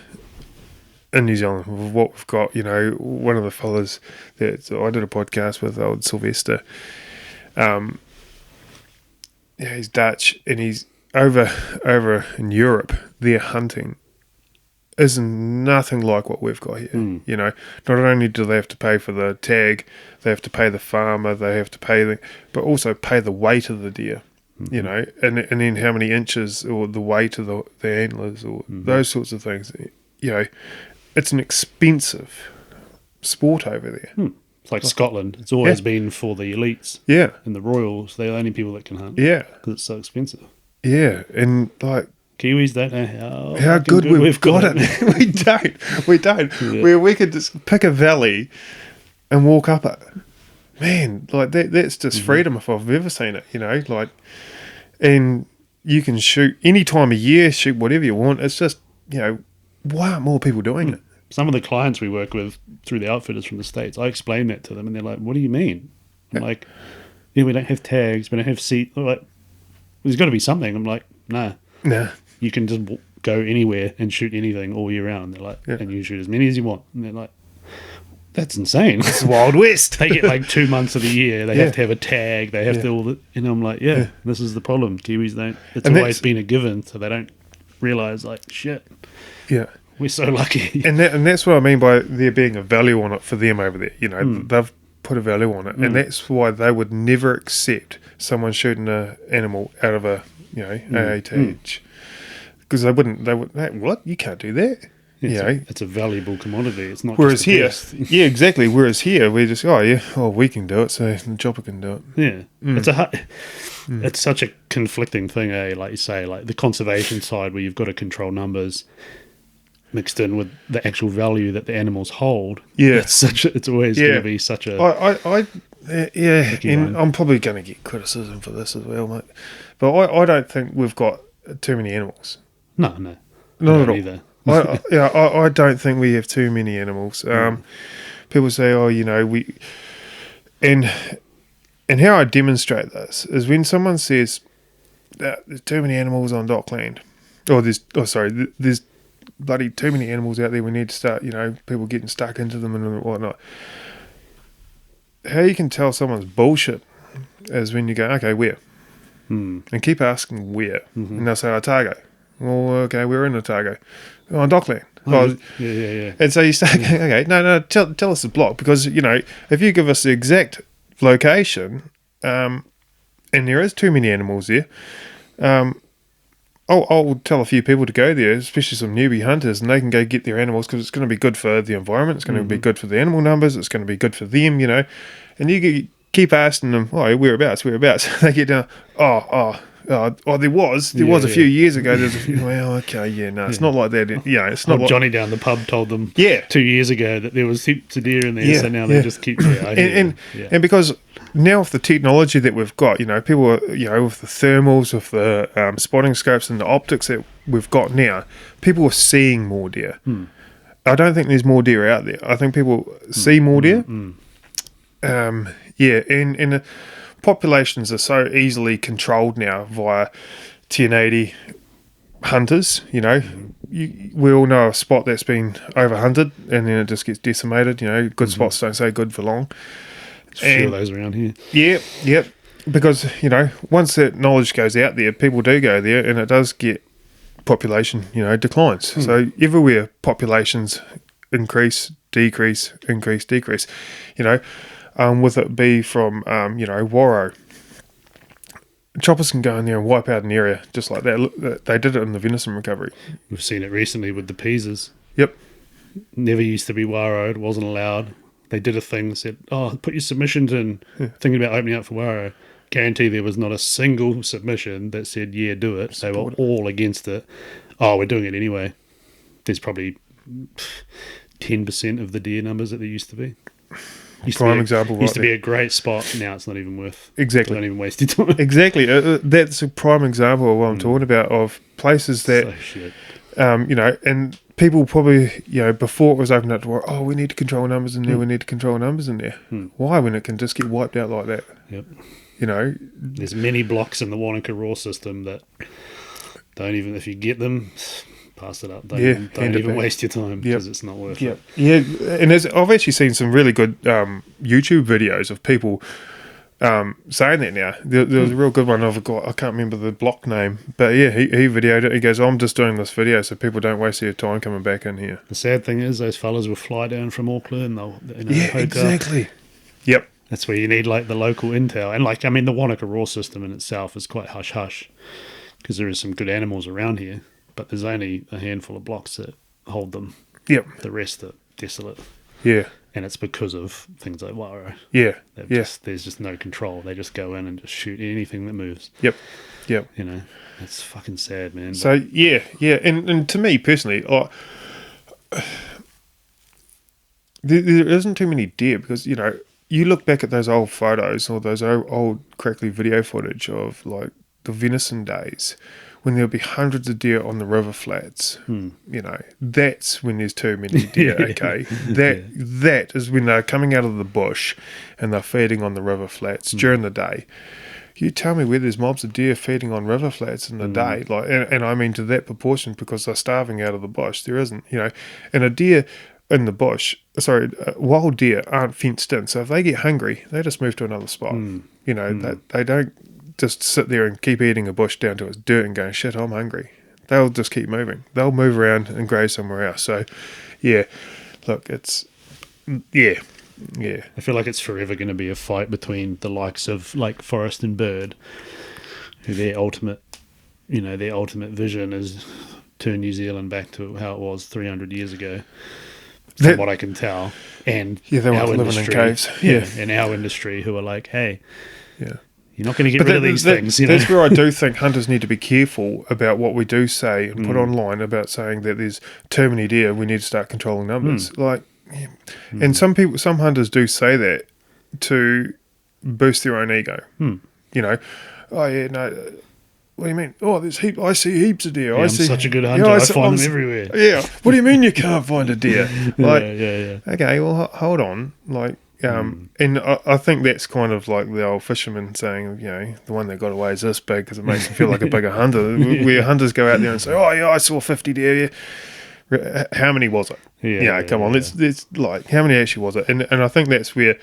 in New Zealand with what we've got. You know, one of the fellas that I did a podcast with, old Sylvester, he's Dutch and he's over in Europe. Their hunting is nothing like what we've got here. You know, not only do they have to pay for the tag, they have to pay the farmer, they have to pay but also pay the weight of the deer. You know, and then how many inches or the weight of the antlers or those sorts of things. You know, it's an expensive sport over there. It's like Scotland. It's always been for the elites Yeah, and the royals. They're the only people that can hunt. yeah, Because it's so expensive. yeah, and like Kiwis don't know how fucking good we've got it. man. we don't. Yeah. Where we could just pick a valley and walk up it. Man, like that's just freedom if I've ever seen it, like, and you can shoot any time of year, shoot whatever you want. It's just, why aren't more people doing it? Some of the clients we work with through the outfitters from the States, I explain that to them and they're like, what do you mean? I'm like, yeah, we don't have tags, we don't have seat. They're like, there's got to be something. I'm like, nah. Nah. You can just go anywhere and shoot anything all year round. They're like, and you can shoot as many as you want. And they're like, that's insane. It's the Wild West. They get like 2 months of the year. They have to have a tag. They have to all the, and I'm like, this is the problem. Kiwis don't. It's And always been a given, so they don't realize like shit. Yeah. We're so lucky. And that's what I mean by there being a value on it for them over there. They've put a value on it, and that's why they would never accept someone shooting an animal out of a AATH, because they would. Hey, what? You can't do that. It's a valuable commodity. It's not. Whereas just the here, best. yeah, exactly. Whereas here, we just we can do it, so the chopper can do it. Yeah, it's such a conflicting thing, like you say, like the conservation side where you've got to control numbers mixed in with the actual value that the animals hold. Yeah, it's always going to be such a. And I'm probably going to get criticism for this as well, mate. But I don't think we've got too many animals. No, not at all. Either. I don't think we have too many animals. People say, we, and how I demonstrate this is when someone says that there's too many animals on Dockland, or there's bloody too many animals out there. We need to start, people getting stuck into them and whatnot. How you can tell someone's bullshit is when you go, okay, where? And keep asking where, and they'll say Otago. Well, okay, we're in Otago. On Dockland. Yeah. And so you start going, okay, no, tell us the block, because, if you give us the exact location, and there is too many animals there, I'll tell a few people to go there, especially some newbie hunters, and they can go get their animals, because it's going to be good for the environment, it's going to be good for the animal numbers, it's going to be good for them, and you keep asking them, whereabouts? They get down, there was a few years ago. There's a few. Well, okay, it's not like that. It's not like Johnny down the pub told them. 2 years ago that there was heaps of deer in there, so now they just keep. And because now with the technology that we've got, people are, with the thermals, with the spotting scopes and the optics that we've got now, people are seeing more deer. I don't think there's more deer out there. I think people see more deer. And the populations are so easily controlled now via 1080 hunters. We all know a spot that's been overhunted and then it just gets decimated. Good spots don't stay good for long. There's a few of those around here. Yep. Because, once that knowledge goes out there, people do go there, and it does get population, declines. So everywhere populations increase, decrease, with it be from, Warrow. Choppers can go in there and wipe out an area just like that. Look, they did it in the venison recovery. We've seen it recently with the Peasers. Yep. Never used to be Warrow. It wasn't allowed. They did a thing, said, put your submissions in, thinking about opening up for Warrow. Guarantee there was not a single submission that said, yeah, do it. They were all against it. We're doing it anyway. There's probably 10% of the deer numbers that there used to be. Used to be a great spot. Now it's not even worth. Exactly. Don't even waste your time. Exactly. That's a prime example of what I'm talking about, of places that, So shit. and people probably, before it was opened up to, we need to control numbers in there, we need to control numbers in there. Why, when it can just get wiped out like that? Yep. There's many blocks in the Wanaka Raw system that don't even, if you get them, pass it up. Don't even waste your time, because it's not worth it. Yeah, and I've actually seen some really good YouTube videos of people saying that now. There was a real good one I can't remember the block name, but he videoed it. He goes, I'm just doing this video so people don't waste their time coming back in here. The sad thing is those fellas will fly down from Auckland and they'll exactly. Yep. That's where you need like the local intel. And the Wanaka Raw system in itself is quite hush-hush, because there is some good animals around here, but there's only a handful of blocks that hold them. Yep. The rest are desolate. Yeah. And it's because of things like wildlife. Yeah, There's just no control. They just go in and just shoot anything that moves. Yep. You know, it's fucking sad, man. So yeah, and to me personally, there isn't too many deer because you look back at those old photos or those old crackly video footage of like the venison days when there'll be hundreds of deer on the river flats. That's when there's too many deer. Okay, that is when they're coming out of the bush and they're feeding on the river flats during the day. You tell me where there's mobs of deer feeding on river flats in the day, like, and I mean to that proportion because they're starving out of the bush. There isn't, and a deer in the bush, wild deer aren't fenced in. So if they get hungry, they just move to another spot. They don't just sit there and keep eating a bush down to its dirt and going, shit, I'm hungry. They'll just keep moving. They'll move around and graze somewhere else. So, yeah, look, it's, yeah. I feel like it's forever going to be a fight between the likes of like Forest and Bird, who their ultimate vision is turn New Zealand back to how it was 300 years ago, from what I can tell. And they want to live in caves. And our industry who are like, hey, yeah, you're not going to get rid of these things. That's where I do think hunters need to be careful about what we do say and put online about saying that there's too many deer. We need to start controlling numbers. And some hunters do say that to boost their own ego. Oh yeah, no. What do you mean? Oh, I see heaps of deer. I'm such a good hunter. I find them everywhere. Yeah. What do you mean you can't find a deer? Like, yeah. Okay, well, hold on. Like, and I think that's kind of like the old fisherman saying, the one that got away is this big because it makes him feel like a bigger hunter. Where hunters go out there and say, oh yeah, I saw 50 deer. Yeah. How many was it? Come on. It's like, how many actually was it? And I think that's where,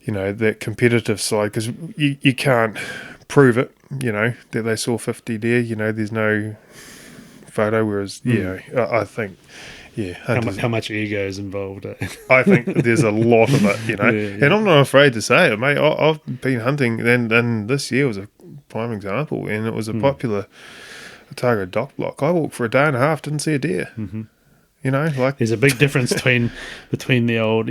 that competitive side, because you can't prove it, that they saw 50 deer, there's no photo, whereas, I think, how much ego is involved? I think there's a lot of it, and I'm not afraid to say it, mate. I've been hunting, and this year was a prime example, and it was a popular Otago dock block. I walked for a day and a half, didn't see a deer. There's a big difference between the old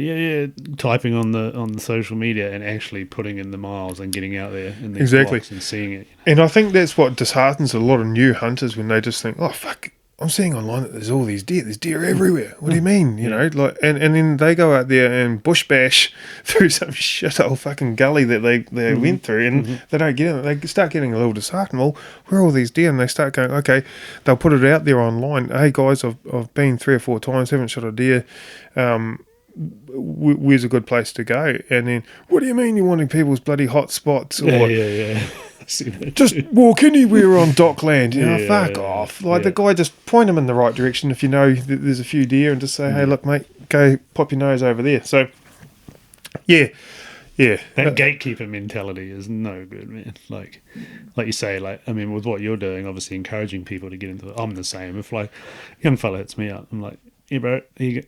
typing on the social media and actually putting in the miles and getting out there in these blocks and seeing it. And I think that's what disheartens a lot of new hunters when they just think, oh fuck, I'm seeing online that there's all these deer. There's deer everywhere. What do you mean? And then they go out there and bush bash through some shithole fucking gully that they went through, and they don't get in it. They start getting a little disheartened. Well, where are all these deer? And they start going, okay, they'll put it out there online. Hey guys, I've been 3 or 4 times, haven't shot a deer. Where's a good place to go? And then, what do you mean you're wanting people's bloody hot spots? Or, just walk anywhere on Dockland, fuck off. Like the guy, just point him in the right direction if you know that there's a few deer and just say, hey, look, mate, go pop your nose over there. So, that gatekeeper mentality is no good, man. Like you say, with what you're doing, obviously encouraging people to get into it. I'm the same. If like a young fella hits me up, I'm like, yeah, bro,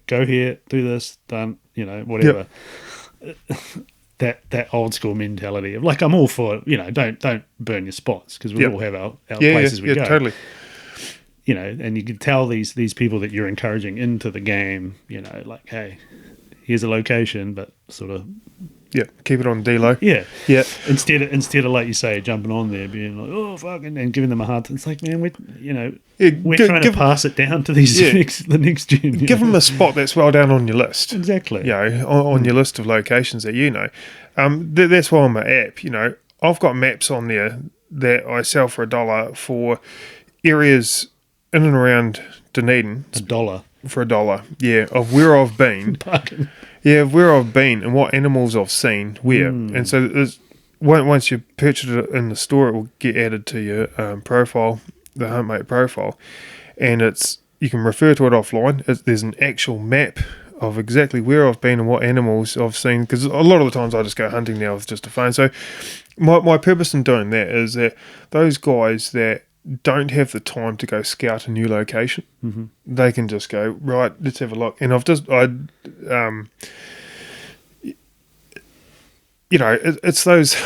go here, do this, done, whatever. Yep. That old school mentality of like, I'm all for, don't burn your spots because we all have our places we go. Totally. And you can tell these people that you're encouraging into the game, like, hey, here's a location, but sort of keep it on D-Lo. Yeah. Instead of like you say, jumping on there, being like, oh fuck, and giving them a hard time. It's like, man, we're trying to pass it down to these the next gen. Give them a spot that's well down on your list. Exactly. On your list of locations that that's why I'm an app. I've got maps on there that I sell for $1 for areas in and around Dunedin. $1 for $1. Of where I've been. Of where I've been and what animals I've seen where. And so once you purchase it in the store, it will get added to your profile, the Huntmate profile, and you can refer to it offline. There's an actual map of exactly where I've been and what animals I've seen, because a lot of the times I just go hunting now with just a phone. So my purpose in doing that is that those guys that don't have the time to go scout a new location, they can just go, right, let's have a look. And it's those,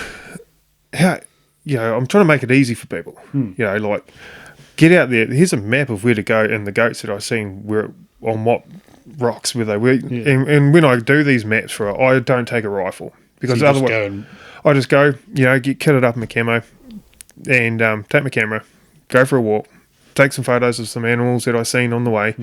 I'm trying to make it easy for people, like get out there. Here's a map of where to go and the goats that I've seen where on what rocks where they were. Yeah. And when I do these maps for it, I don't take a rifle because So you just otherwise go and I just go, get kitted up in my camo and take my camera, go for a walk, take some photos of some animals that I seen on the way,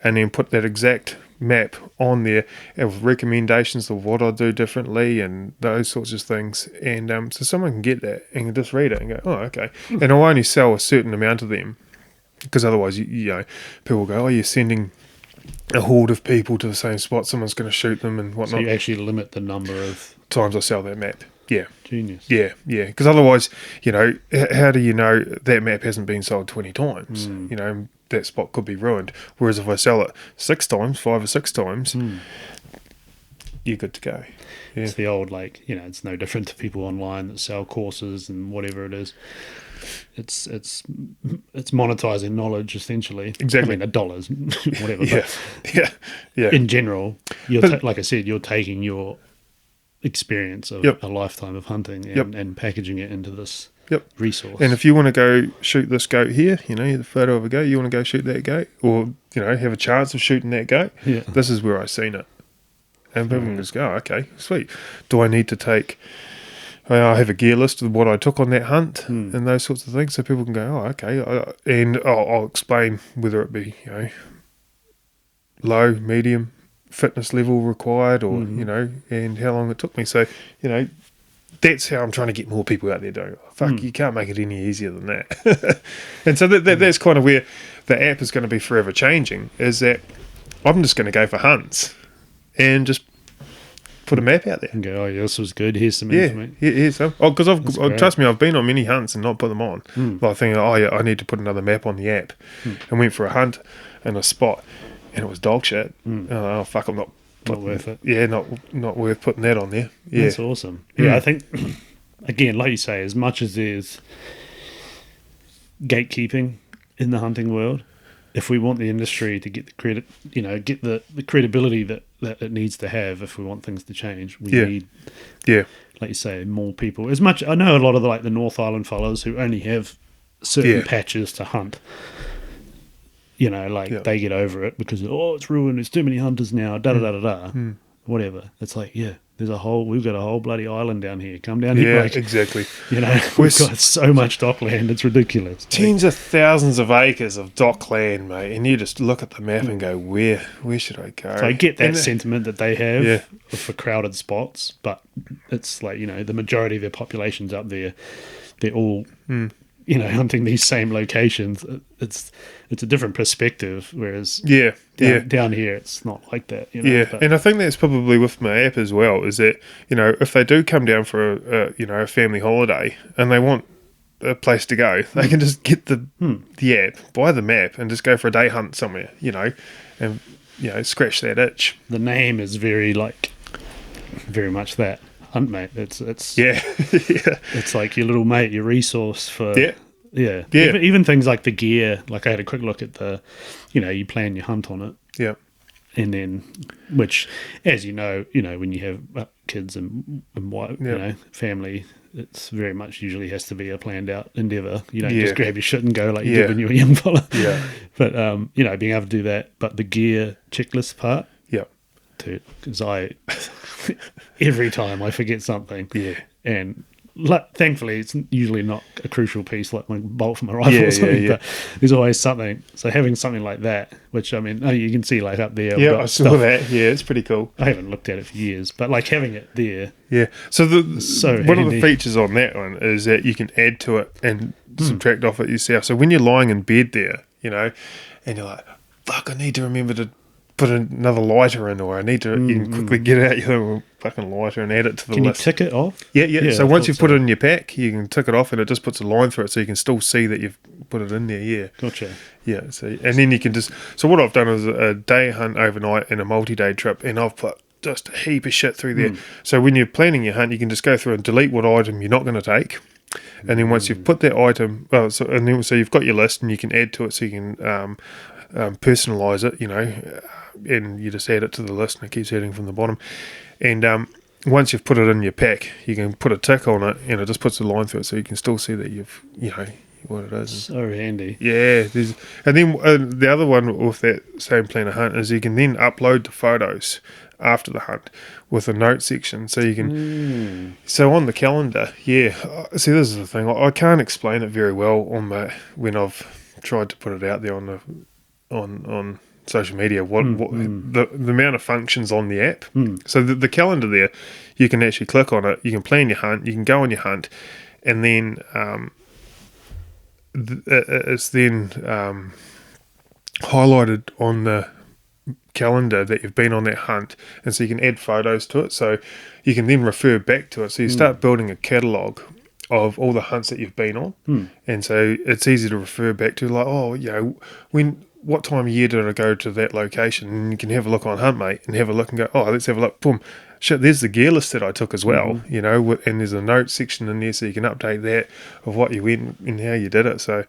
and then put that exact map on there with recommendations of what I do differently and those sorts of things. And so someone can get that and can just read it and go, oh, okay. And I'll only sell a certain amount of them because otherwise, people go, oh, you're sending a horde of people to the same spot. Someone's going to shoot them and so whatnot. you actually limit the number of Times I sell that map. Yeah. genius. Yeah, yeah. Because otherwise, how do you know that map hasn't been sold 20 times? That spot could be ruined. Whereas if I sell it 5 or 6 times, you're good to go. Yeah. It's the old, it's no different to people online that sell courses and whatever it is. It's monetizing knowledge essentially. Exactly. I mean, dollars, whatever. Yeah, But yeah. in general, But- like I said, you're taking your experience of Yep. a lifetime of hunting and, Yep. and packaging it into this Yep. resource. And if you want to go shoot this goat here, the photo of a goat, you want to go shoot that goat, or have a chance of shooting that goat, Yeah. this is where I seen it. And people can just go, okay, sweet. Do I need to take? I have a gear list of what I took on that hunt and those sorts of things, so people can go, oh, okay, and I'll explain whether it be low, medium fitness level required, or and how long it took me. So that's how I'm trying to get more people out there doing it. Fuck, you can't make it any easier than that. And so that's kind of where the app is going to be forever changing, is that I'm just going to go for hunts and just put a map out there. and go, oh, yeah, this was good. Here's some Yeah, information. here's some. Oh, because great. trust me, I've been on many hunts and not put them on. Like thinking, oh yeah, I need to put another map on the app, and went for a hunt and a spot, and it was dog shit. Oh fuck, I'm not worth it. Yeah, not worth putting that on there. Yeah, That's awesome. Yeah, I think, again, like you say, as much as there's gatekeeping in the hunting world, if we want the industry to get the credit, get the credibility that it needs to have, if we want things to change, we need, yeah, like you say, more people. As much, I know a lot of the North Island fellows who only have certain patches to hunt. They get over it because it's ruined. There's too many hunters now. Da da da da da. Whatever. It's like, we've got a whole bloody island down here. Come down here, yeah, like, exactly. we've got so much dockland. It's ridiculous. Tens of thousands of acres of dock land, mate, and you just look at the map and go, where should I go? So I get that And sentiment that they have Yeah. for crowded spots, but it's like, the majority of their population's up there. They're all, hunting these same locations. It's a different perspective, whereas down here it's not like that. But, and I think that's probably with my app as well, is that, if they do come down for a family holiday and they want a place to go, they can just get the app, buy the map, and just go for a day hunt somewhere, and scratch that itch. the name is very much that hunt mate. It's Yeah, yeah, it's like your little mate, your resource for Yeah. yeah. Yeah. Even things like the gear. Like I had a quick look at the, you plan your hunt on it. yeah, And then, which, as you know, when you have kids and wife, family, it's very much usually has to be a planned out endeavor. You don't just grab your shit and go like you did when you were a young fella. Yeah. But being able to do that, but the gear checklist part, yeah, because every time I forget something, Yeah. and thankfully it's usually not a crucial piece like my bolt for my rifle Yeah, or something, yeah. but there's always something. So having something like that, which you can see up there. I've yeah. got I saw stuff. that. Yeah, it's pretty cool. I haven't looked at it for years, but having it there, Yeah. So one of handy. the features on that one is that you can add to it and subtract off it yourself. So when you're lying in bed there, and you're like, fuck, I need to remember to put another lighter in, or I need to you can quickly get out your fucking lighter and add it to the can you list. tick it off? Yeah. So I once thought you've put it in your pack, you can tick it off and it just puts a line through it so you can still see that you've put it in there. Yeah. Gotcha. Yeah. So, and then you can so what I've done is a day hunt overnight and a multi-day trip, and I've put just a heap of shit through there. So when you're planning your hunt, you can just go through and delete what item you're not going to take. And then once you've put that item, so you've got your list and you can add to it, so you can personalize it, and you just add it to the list and it keeps adding from the bottom. And once you've put it in your pack, you can put a tick on it and it just puts a line through it so you can still see that you've, what it is. So handy. Yeah, and then the other one with that same plan of hunt is you can then upload the photos after the hunt with a note section, so you can. So on the calendar, see, this is the thing. I can't explain it very well when I've tried to put it out there on social media. What the amount of functions on the app. So the calendar there, you can actually click on it. You can plan your hunt. You can go on your hunt, and then it's then highlighted on the calendar that you've been on that hunt, and so you can add photos to it, so you can then refer back to it, so you start building a catalogue of all the hunts that you've been on, and so it's easy to refer back to, like, what time of year did I go to that location, and you can have a look on HuntMate and have a look and go, let's have a look, boom, shit, there's the gear list that I took as well, and there's a note section in there, so you can update that of what you went and how you did it. So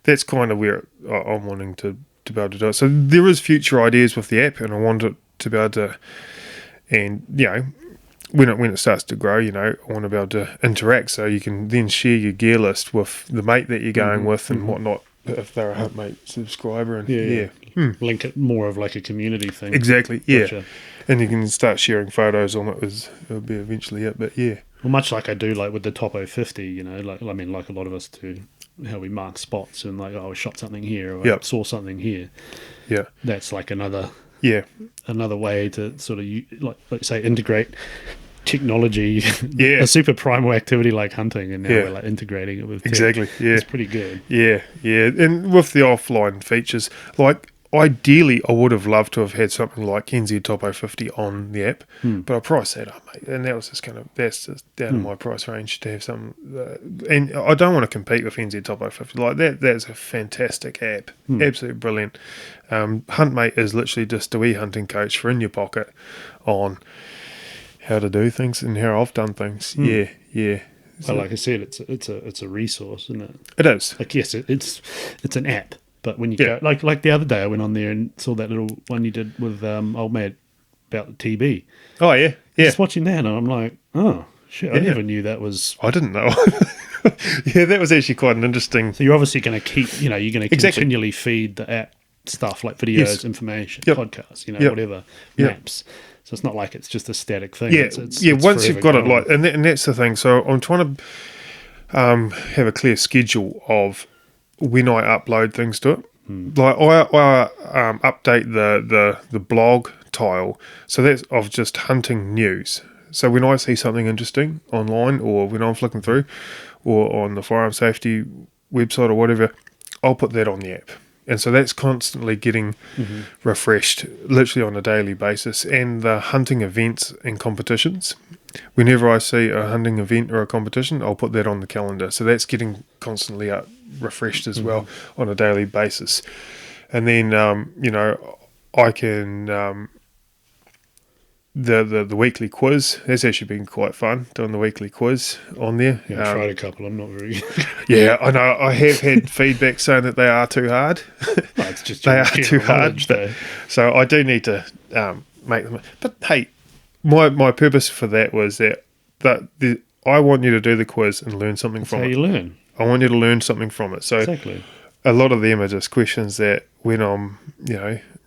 that's kind of where I'm wanting to be able to do it. So there is future ideas with the app, and I want it to be able to, and when it starts to grow, I want to be able to interact, so you can then share your gear list with the mate that you're going with and whatnot, if they're a HuntMate subscriber, and Link it more of like a community thing. Exactly, yeah. Gotcha. And you can start sharing photos on it. It'll be eventually it, but yeah. Well, much like I do, like with the Topo 50, like a lot of us do, how we mark spots and like, I shot something here, or I saw something here. Yeah, that's like another way to sort of like say integrate technology, a super primal activity like hunting, and now we're like integrating it with tech. Exactly. Yeah, it's pretty good. Yeah, and with the offline features, like, ideally, I would have loved to have had something like NZ Topo 50 on the app, but I priced that up, mate, and that was that's just down in my price range to have some. And I don't want to compete with NZ Topo 50 like that. That's a fantastic app, absolutely brilliant. HuntMate is literally just a wee hunting coach for in your pocket on how to do things and how I've done things. Yeah. So, like I said, it's a resource, isn't it? It is. Like, yes, it's an app. But when you go, like the other day, I went on there and saw that little one you did with old mate about the TB. Oh, yeah. Just watching that, and I'm like, oh, shit, I never knew that was... I didn't know. Yeah, that was actually quite an interesting... So you're obviously going to keep, you're going to continually feed the app stuff, like videos, information, podcasts, whatever, maps. So it's not like it's just a static thing. Yeah, it's once you've got it, like, and that's the thing. So I'm trying to have a clear schedule of when I upload things to it. Like I update the blog tile, so that's of just hunting news. So when I see something interesting online, or when I'm flicking through, or on the firearm safety website or whatever, I'll put that on the app. And so that's constantly getting refreshed, literally on a daily basis. And the hunting events and competitions, whenever I see a hunting event or a competition, I'll put that on the calendar. So that's getting constantly refreshed as well on a daily basis. And then, I can... The weekly quiz, that's actually been quite fun, doing the weekly quiz on there. Yeah, I tried a couple, I'm not very... Yeah, I know. I have had feedback saying that they are too hard. Well, it's just they are too hard. So I do need to make them... But hey, my purpose for that was that I want you to do the quiz and learn something from it. That's how you learn. I want you to learn something from it. So exactly. A lot of them are just questions that when I'm,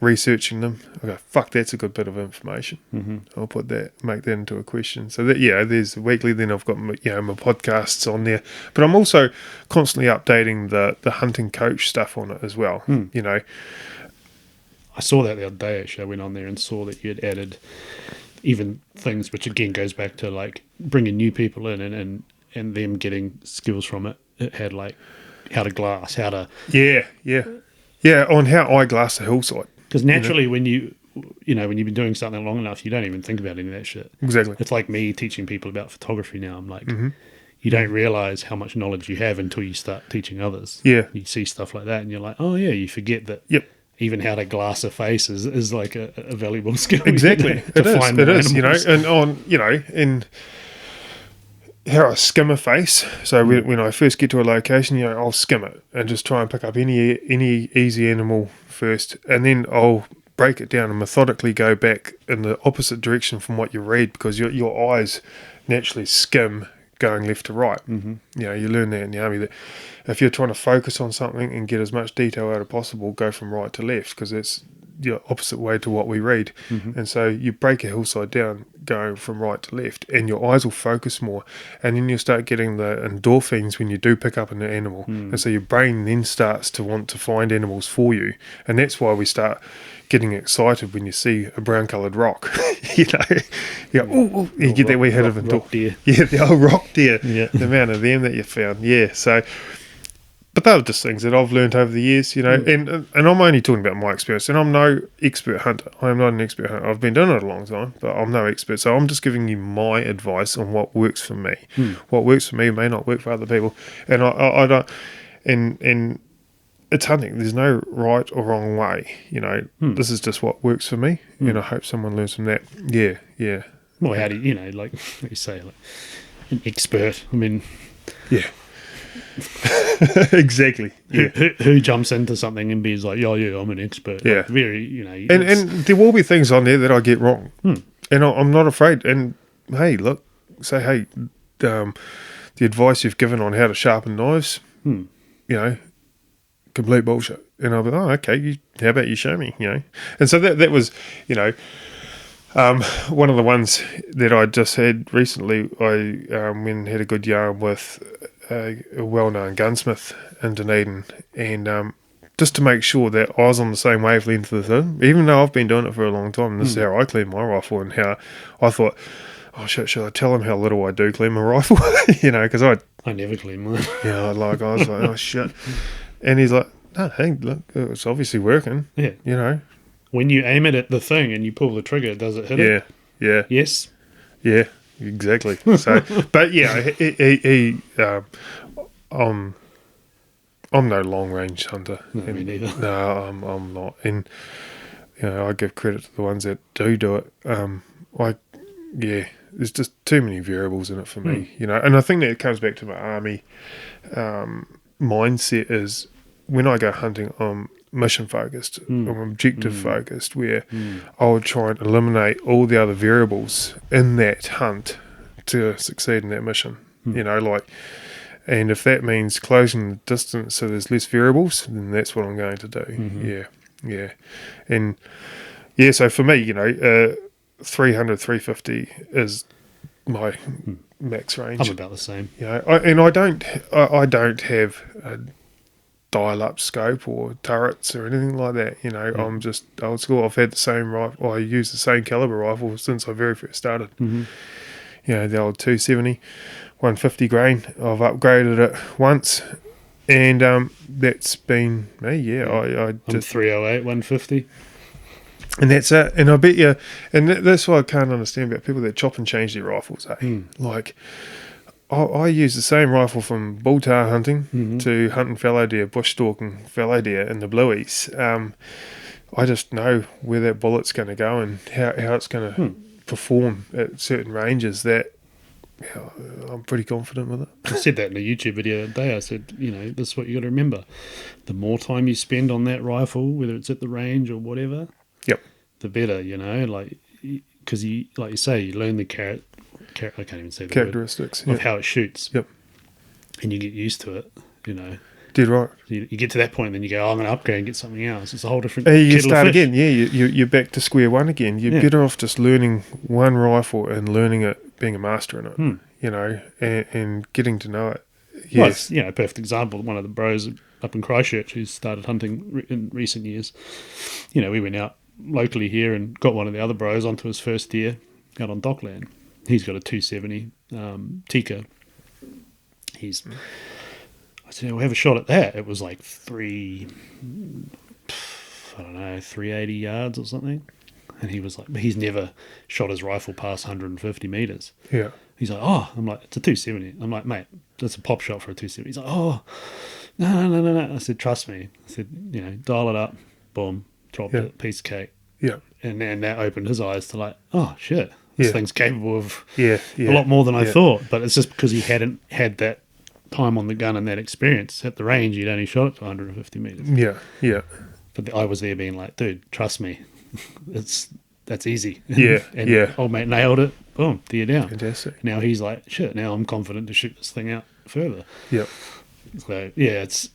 researching them, I go, fuck, that's a good bit of information. I'll make that into a question. So that, there's the weekly, then I've got my podcasts on there. But I'm also constantly updating the hunting coach stuff on it as well, I saw that the other day, actually. I went on there and saw that you had added even things, which again goes back to like bringing new people in and them getting skills from it. It had like how to glass, how to... Yeah, on how I glass the hillside. Because naturally when you've been doing something long enough, you don't even think about any of that shit. Exactly. It's like me teaching people about photography now. I'm like, you don't realise how much knowledge you have until you start teaching others. Yeah. You see stuff like that and you're like, oh yeah, you forget that even how to glass a face is like a valuable skill. Exactly. It is, and on, in how I skim a face. So when I first get to a location, I'll skim it and just try and pick up any easy animal first, and then I'll break it down and methodically go back in the opposite direction from what you read, because your eyes naturally skim going left to right. Mm-hmm. You know, you learn that in the army, that if you're trying to focus on something and get as much detail out as possible, go from right to left, because it's the opposite way to what we read. Mm-hmm. And so you break a hillside down going from right to left, and your eyes will focus more, and then you start getting the endorphins when you do pick up an animal. And so your brain then starts to want to find animals for you, and that's why we start getting excited when you see a brown coloured rock. You know, you go, ooh, you get that wee hit of rock deer. Yeah, the old rock deer. Yeah. The amount of them that you found. Yeah, so, but they were just things that I've learned over the years, you know, and I'm only talking about my experience, and I'm no expert hunter. I am not an expert hunter. I've been doing it a long time, but I'm no expert. So I'm just giving you my advice on what works for me. What works for me may not work for other people, and I don't, and it's hunting. There's no right or wrong way, you know. This is just what works for me, and I hope someone learns from that. Yeah. Well, how do you know, like you say, like an expert? I mean, Yeah. Exactly. Yeah. Who jumps into something and be like, yeah, I'm an expert. Yeah. Like, very, you know. And there will be things on there that I get wrong, and I'm not afraid. And hey, look, say hey, the advice you've given on how to sharpen knives, you know, complete bullshit. And I'll be, oh, okay, how about you show me, you know? And so that was, you know, one of the ones that I just had recently. I went and had a good yarn with a well-known gunsmith in Dunedin, and just to make sure that I was on the same wavelength with him, even though I've been doing it for a long time. And this is how I clean my rifle, and how I thought, oh shit, should I tell him how little I do clean my rifle? You know, because I never clean mine. I was like, oh shit. And he's like, no, hey, look, it's obviously working. Yeah. You know. When you aim it at the thing and you pull the trigger, does it hit it? Yeah. Yes. Yeah, exactly. So, but yeah, I'm no long range hunter. No, me neither. No, I'm not. And, you know, I give credit to the ones that do it. There's just too many variables in it for me, you know. And I think that it comes back to my army mindset is when I go hunting, I'm mission focused, I'm objective focused, where I would try and eliminate all the other variables in that hunt to succeed in that mission. You know, like, and if that means closing the distance so there's less variables, then that's what I'm going to do. Yeah. And yeah, so for me, you know, 300, 350 is my max range. I'm about the same. You know, I don't have a dial-up scope or turrets or anything like that. You know, I'm just old school. I've had the same rifle. I use the same caliber rifle since I very first started. You know, the old 270, 150 grain. I've upgraded it once, and that's been me. Yeah, I just 308, 150. And that's it. And I bet you, and that's why I can't understand about people that chop and change their rifles. Like, I use the same rifle from bull tar hunting to hunting fallow deer, bush stalking fallow deer in the blueies. I just know where that bullet's going to go and how it's going to perform at certain ranges. That I'm pretty confident with it. I said that in a YouTube video the other day. I said, you know, this is what you got to remember. The more time you spend on that rifle, whether it's at the range or whatever, the better, you know, like, because you, like you say, you learn the I can't even say the characteristics word, of how it shoots. And you get used to it, you know. Did right. You get to that point, and then you go, I'm going to upgrade and get something else. It's a whole different. You start again. Yeah, you're back to square one again. You're better off just learning one rifle and learning it, being a master in it. You know, and getting to know it. Yes. Well, it's, you know, a perfect example. One of the bros up in Christchurch who's started hunting in recent years. You know, we went out locally here and got one of the other bros onto his first deer out on Dockland. He's got a 270 Tika. I said, we'll have a shot at that. It was like 380 yards or something. And he was like, he's never shot his rifle past 150 meters. Yeah. He's like, oh, I'm like, it's a 270. I'm like, mate, that's a pop shot for a 270. He's like, oh, no. I said, trust me. I said, you know, dial it up. Boom. Dropped it. Piece of cake. Yeah. And then that opened his eyes to like, oh, shit. This thing's capable of a lot more than I thought. But it's just because he hadn't had that time on the gun and that experience. At the range, he'd only shot it to 150 meters. Yeah. But I was there being like, dude, trust me. That's easy. Yeah. And old mate nailed it. boom, deer down. Fantastic. Now he's like, shit, now I'm confident to shoot this thing out further. Yep. So, yeah, it's...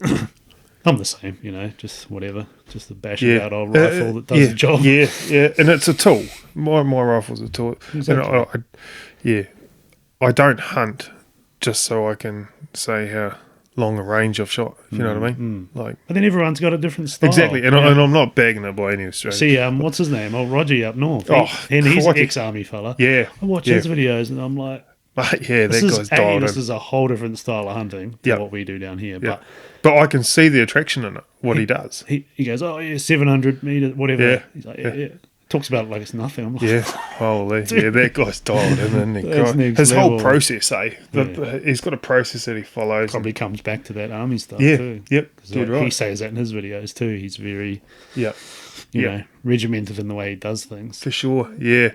I'm the same, just whatever. Just a bash Yeah. about old rifle that does yeah, the job. Yeah, and it's a tool. My rifle's a tool. Exactly. And I don't hunt just so I can say how long a range I've shot, if you know what I mean? Like, But then everyone's got a different style. exactly, and I'm not bagging it by any stretch. See, what's his name? Old Roger up north. Oh, And he's an crikey. ex-army fella. Yeah. I watch yeah. his videos and I'm like, Yeah, that guy's dialed this in. is a whole different style of hunting to Yeah. what we do down here. Yeah. But I can see the attraction in it, what he does. He goes, oh, yeah, 700 meters, whatever. Yeah. He's like, Yeah. yeah. Talks about it like it's nothing. I'm like, Yeah, holy, yeah, that guy's dialed in, isn't he? That's God. next His whole level. process, He's got a process that he follows. probably comes back to that army stuff Yeah, too. yep, 'Cause, dead like, He right. says that in his videos too. He's very, Yeah, you Yeah. know, regimented in the way he does things. for sure. Yeah.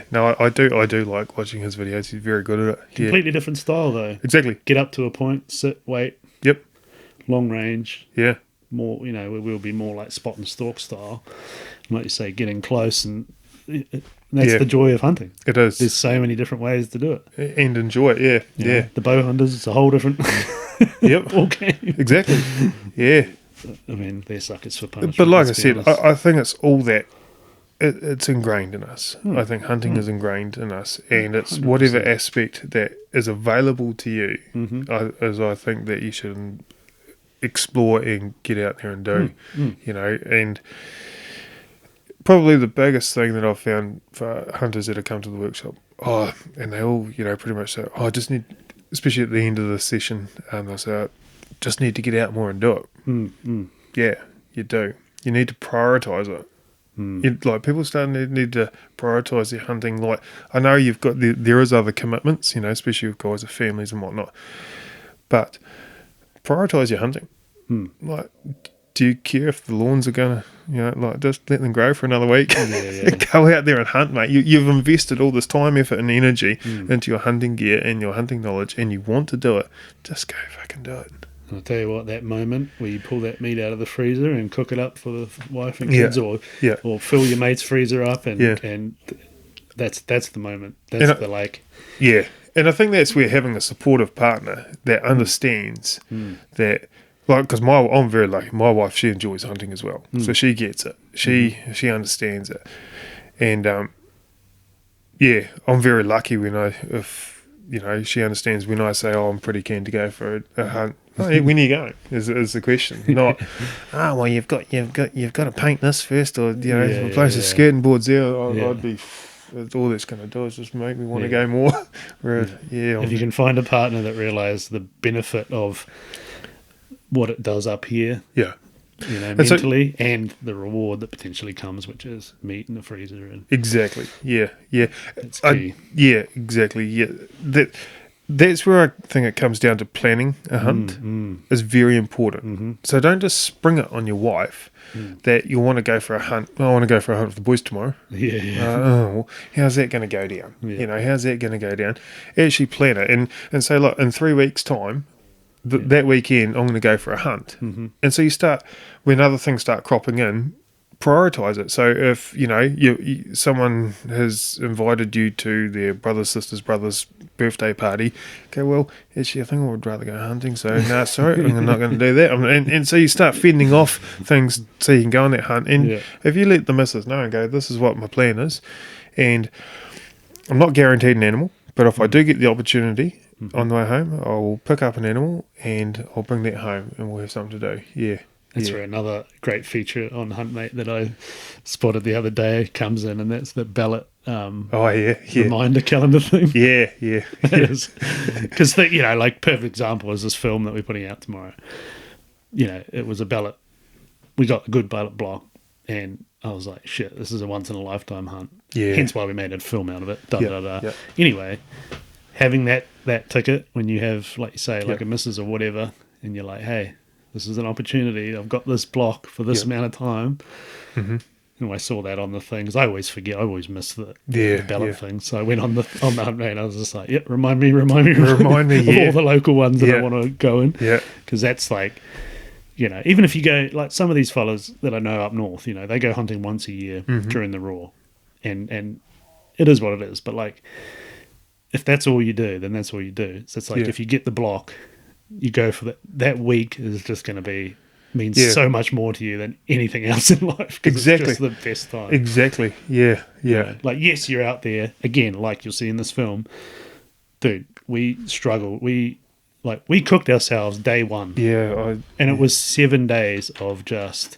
No, I do like watching his videos. He's very good at it. Yeah, Completely different style though. exactly. Get up to a point, sit, wait, Yep. long range. Yeah. More, we'll be more like spot and stalk style. And like you say, getting close, and that's Yeah. the joy of hunting. It is. There's so many different ways to do it. And enjoy it. Yeah. You know, Yeah. the bow hunters, it's a whole different Yep. ball game. Exactly. Yeah. I mean, they're suckers for punishment. But like I let's be said, honest. I think it's all that. It's ingrained in us. I think hunting is ingrained in us, and it's 100%. whatever aspect that is available to you. Mm-hmm. As I think that you should explore and get out there and do. And probably the biggest thing that I've found for hunters that have come to the workshop, and they all, pretty much say, I just need, especially at the end of the session, they'll say, just need to get out more and do it. Yeah, you do. You need to prioritise it. Like people starting to need to prioritise their hunting. Like I know you've got there is other commitments, especially with guys with families and whatnot. But prioritise your hunting. Like, do you care if the lawns are gonna, just let them grow for another week? Yeah. Go out there and hunt, mate. You've invested all this time, effort, and energy into your hunting gear and your hunting knowledge, and you want to do it. Just go fucking do it. I'll tell you what, that moment where you pull that meat out of the freezer and cook it up for the wife and Yeah. kids, or Yeah. fill your mate's freezer up, and Yeah. and that's the moment. That's the like. Yeah, and I think that's where having a supportive partner that understands that, like, because I'm very lucky. My wife, she enjoys hunting as well, so she gets it. She understands it, and I'm very lucky if she understands when I say, I'm pretty keen to go for a hunt. Oh, yeah, when are you going? Is the question. Not, well, you've got to paint this first, or replace the skirting boards there. I'd be. All that's going to do is just make me want to go more. Whereas, If you can find a partner that realises the benefit of what it does up here, yeah, mentally, and the reward that potentially comes, which is meat in the freezer, and exactly, yeah, it's key. yeah, exactly, yeah. That's where I think it comes down to planning a hunt is very important. So don't just spring it on your wife that you want to go for a hunt. I want to go for a hunt with the boys tomorrow. Yeah. How's that going to go down? Yeah. How's that going to go down? Actually plan it and say, look, in 3 weeks' time, that weekend I'm going to go for a hunt. And so you start, when other things start cropping in, prioritize it. So if someone has invited you to their brother's birthday party, okay, well, actually I think I would rather go hunting, so no, sorry, I'm not going to do that. And so you start fending off things so you can go on that hunt. And if you let the missus know and go, this is what my plan is, and I'm not guaranteed an animal, but if I do get the opportunity on the way home, I'll pick up an animal and I'll bring that home and we'll have something to do. Yeah. That's where another great feature on Huntmate that I spotted the other day comes in, and that's the ballot reminder calendar thing. Yeah. Because, like, perfect example is this film that we're putting out tomorrow. It was a ballot. We got a good ballot block, and I was like, shit, this is a once-in-a-lifetime hunt. Yeah. Hence why we made a film out of it. Yeah. Anyway, having that ticket when you have, like you say, like a missus or whatever, and you're like, hey, this is an opportunity. I've got this block for this amount of time. And I saw that on the thing, because I always forget. I always miss the ballot thing. So I went on the hunt, and I was just like, yep, remind me of all the local ones that I want to go in. Yeah. Because that's like, even if you go, like some of these fellas that I know up north, they go hunting once a year during the raw. And it is what it is. But like, if that's all you do, then that's all you do. So it's like, if you get the block, you go for that. That week is just going to means so much more to you than anything else in life. Exactly. It's just the best time. Exactly. Yeah. You know, like, yes, you're out there again, like you'll see in this film, dude. We struggled. We cooked ourselves day one. Yeah. And it was 7 days of just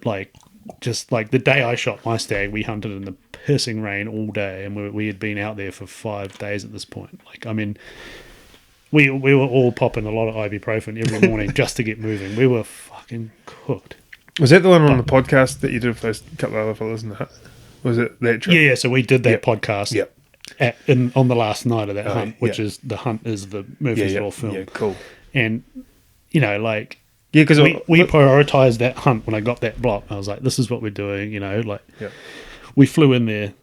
like the day I shot my stag, we hunted in the pissing rain all day, and we had been out there for 5 days at this point. Like, I mean, we were all popping a lot of ibuprofen every morning just to get moving. We were fucking cooked. Was that the one on the podcast that you did with those couple of other fellas in the hut? Was it that trip? Yeah, so we did that podcast on the last night of that hunt, which is the hunt is the Murphy's Law film. Yeah, cool. And, you know, like, because we prioritized that hunt when I got that block. I was like, this is what we're doing, you know, like, we flew in there,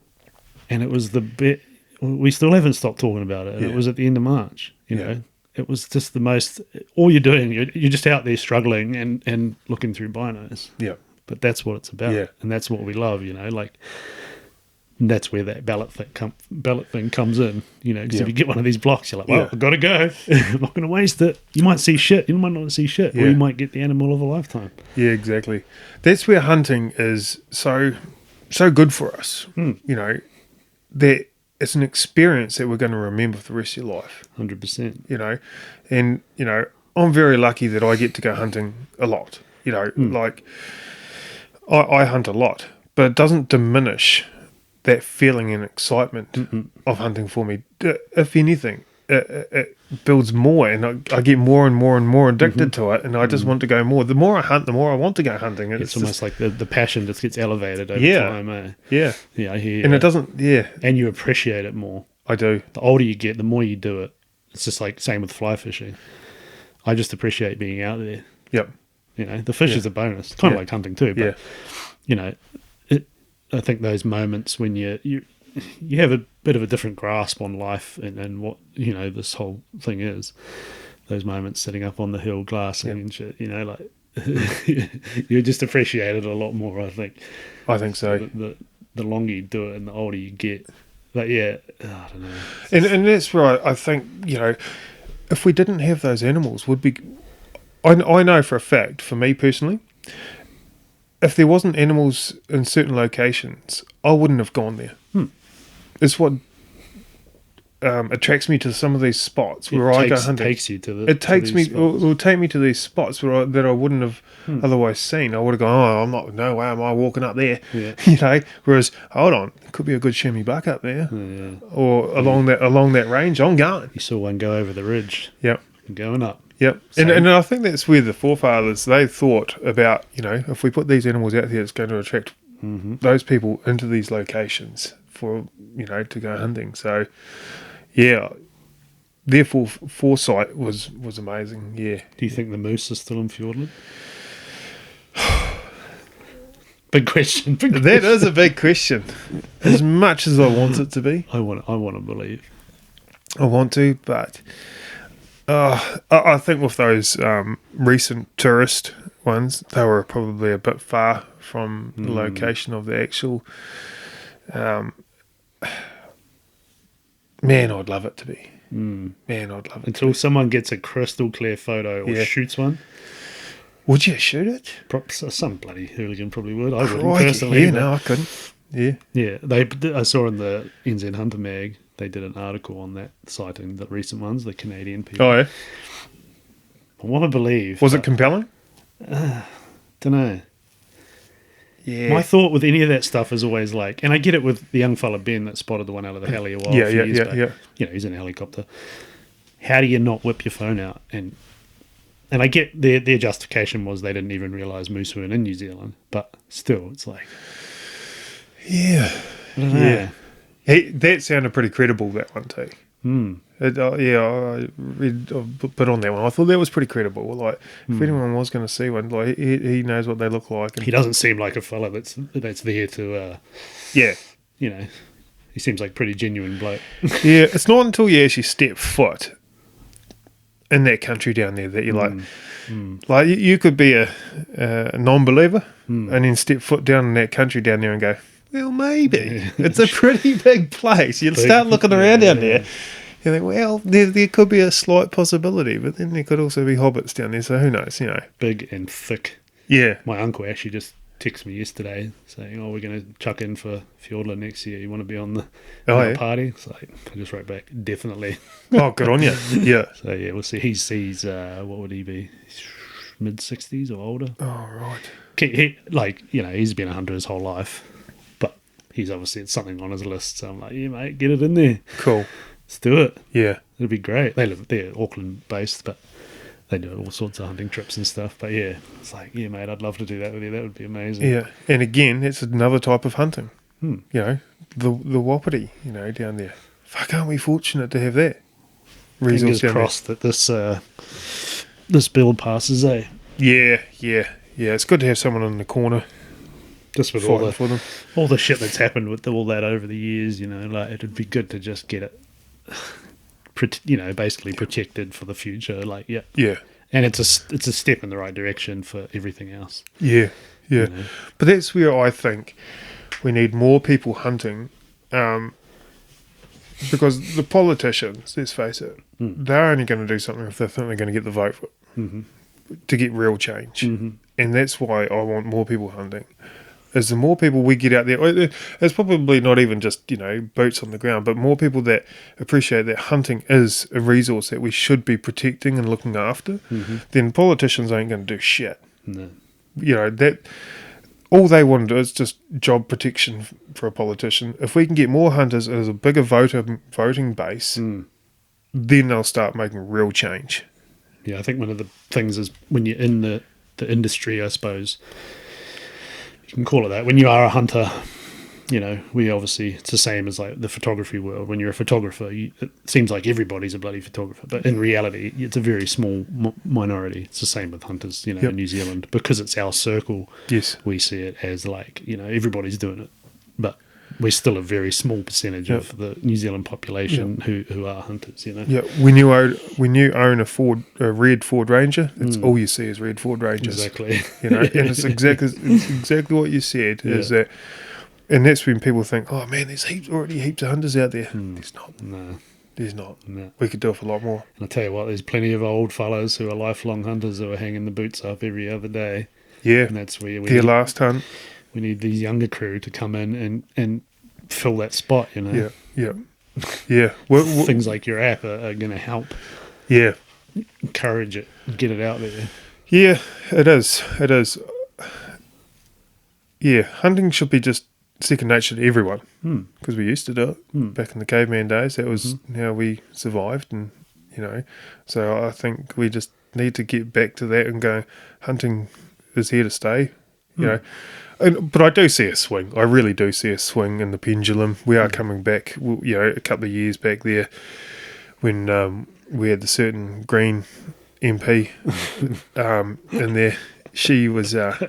and it was the bit. We still haven't stopped talking about it. And it was at the end of March, you know. It was just the most. All you're doing, you're just out there struggling and looking through binos. Yeah. But that's what it's about, and that's what we love, you know. Like, and that's where that ballot thing comes in, you know. Because if you get one of these blocks, you're like, well, I've got to go. I'm not going to waste it. You might see shit. You might not see shit, or you might get the animal of a lifetime. Yeah, exactly. That's where hunting is so good for us. You know, that it's an experience that we're going to remember for the rest of your life. 100%. You know, and, you know, I'm very lucky that I get to go hunting a lot. You know, like, I hunt a lot, but it doesn't diminish that feeling and excitement of hunting for me. If anything, it builds more, and I get more and more and more addicted to it, and I just want to go more. The more I hunt, the more I want to go hunting. It's almost like the passion just gets elevated over time. Yeah, I hear. And it doesn't. Yeah, and you appreciate it more. I do. The older you get, the more you do it. It's just like same with fly fishing. I just appreciate being out there. Yep. You know, the fish is a bonus. It's kind of like hunting too, but you know, I think those moments when you have a bit of a different grasp on life and what, you know, this whole thing is. Those moments sitting up on the hill glassing and shit, you know, like you just appreciate it a lot more, I think. I think so. The longer you do it and the older you get. But I don't know. And that's where I think, you know, if we didn't have those animals, I know for a fact, for me personally, if there wasn't animals in certain locations, I wouldn't have gone there. It's what attracts me to some of these spots where I go hunting. It will take me to these spots that I wouldn't have otherwise seen. I would have gone, no way am I walking up there. Yeah. You know, whereas, hold on, it could be a good shimmy buck up there. Yeah. Or along that range, I'm going. You saw one go over the ridge. Yep. Going up. Yep. And I think that's where the forefathers, they thought about, you know, if we put these animals out there, it's going to attract those people into these locations for, you know, to go hunting. So, yeah, their foresight was amazing. Yeah. Do you think the moose is still in Fiordland? Big question. That is a big question. As much as I want it to be, I want to believe. I want to, but I think with those recent tourist ones, they were probably a bit far from the location of the actual. Man, I'd love it to be. Man, I'd love it. Until someone gets a crystal clear photo or shoots one. Would you shoot it? Some bloody hooligan probably would. I wouldn't personally. Yeah, no, I couldn't. Yeah. Yeah, I saw in the NZ Hunter mag, they did an article on that sighting, the recent ones, the Canadian people. Oh, yeah? I want to believe. Was it compelling? Don't know. Yeah. My thought with any of that stuff is always like, and I get it with the young fella Ben that spotted the one out of the heli a while years back. Yeah. You know, he's in a helicopter. How do you not whip your phone out? And I get their justification was they didn't even realise moose were in New Zealand, but still, it's like, yeah, I don't know. Yeah. That sounded pretty credible, that one too. I read a bit on that one. I thought that was pretty credible. Like, if anyone was going to see one, like he knows what they look like. And he doesn't seem like a fella that's there to, you know, he seems like a pretty genuine bloke. Yeah, it's not until you actually step foot in that country down there that you're like you could be a non-believer and then step foot down in that country down there and go, Well, maybe. It's a pretty big place. You'd start looking around down there. You think, well, there could be a slight possibility, but then there could also be hobbits down there, so who knows, Big and thick. Yeah. My uncle actually just texted me yesterday saying, we're going to chuck in for Fjordler next year. You want to be on the party? So I just wrote back, definitely. Oh, good on you. Yeah. So, yeah, we'll see. He's what would he be? Mid-60s or older? Oh, right. He's been a hunter his whole life, but he's obviously, it's something on his list. So I'm like, yeah, mate, get it in there. Cool. Let's do it. Yeah. It'll be great. They're Auckland based, but they do all sorts of hunting trips and stuff. But yeah, it's like, yeah, mate, I'd love to do that with you. That would be amazing. Yeah. And again, it's another type of hunting. The wapiti, down there. Fuck, aren't we fortunate to have that? Fingers crossed that this build passes, eh? Yeah. It's good to have someone in the corner. Just with all the shit that's happened with all that over the years, it'd be good to just get it, basically protected for the future. Yeah. And it's a step in the right direction for everything else. Yeah. But that's where I think we need more people hunting, because the politicians, let's face it, they're only going to do something if they think they're going to get the vote for it, to get real change. And that's why I want more people hunting. Is the more people we get out there, it's probably not even just, boots on the ground, but more people that appreciate that hunting is a resource that we should be protecting and looking after, then politicians ain't going to do shit. No. That all they want to do is just job protection for a politician. If we can get more hunters as a bigger voting base, then they'll start making real change. Yeah, I think one of the things is when you're in the industry, I suppose, you can call it that. When you are a hunter, we obviously, it's the same as like the photography world. When you're a photographer, it seems like everybody's a bloody photographer, but in reality, it's a very small minority. It's the same with hunters, in New Zealand, because it's our circle. Yes, we see it as like everybody's doing it, but we're still a very small percentage of the New Zealand population who are hunters. Yeah, when you own a red Ford Ranger, it's all you see is red Ford Rangers. Exactly. And it's exactly what you said is that. And that's when people think, oh man, there's already heaps of hunters out there. There's not. No. There's not. No. We could do it for a lot more. And I tell you what, there's plenty of old fellas who are lifelong hunters who are hanging the boots up every other day. Yeah. And that's where last hunt. We need these younger crew to come in and fill that spot, Yeah. Things like your app are going to help. Yeah. Encourage it, get it out there. Yeah, it is. Yeah, hunting should be just second nature to everyone, because we used to do it back in the caveman days. That was how we survived, and so I think we just need to get back to that and go, hunting is here to stay, but I do see a swing. I really do see a swing in the pendulum. We are coming back, a couple of years back there when we had the certain Green MP in there. She was that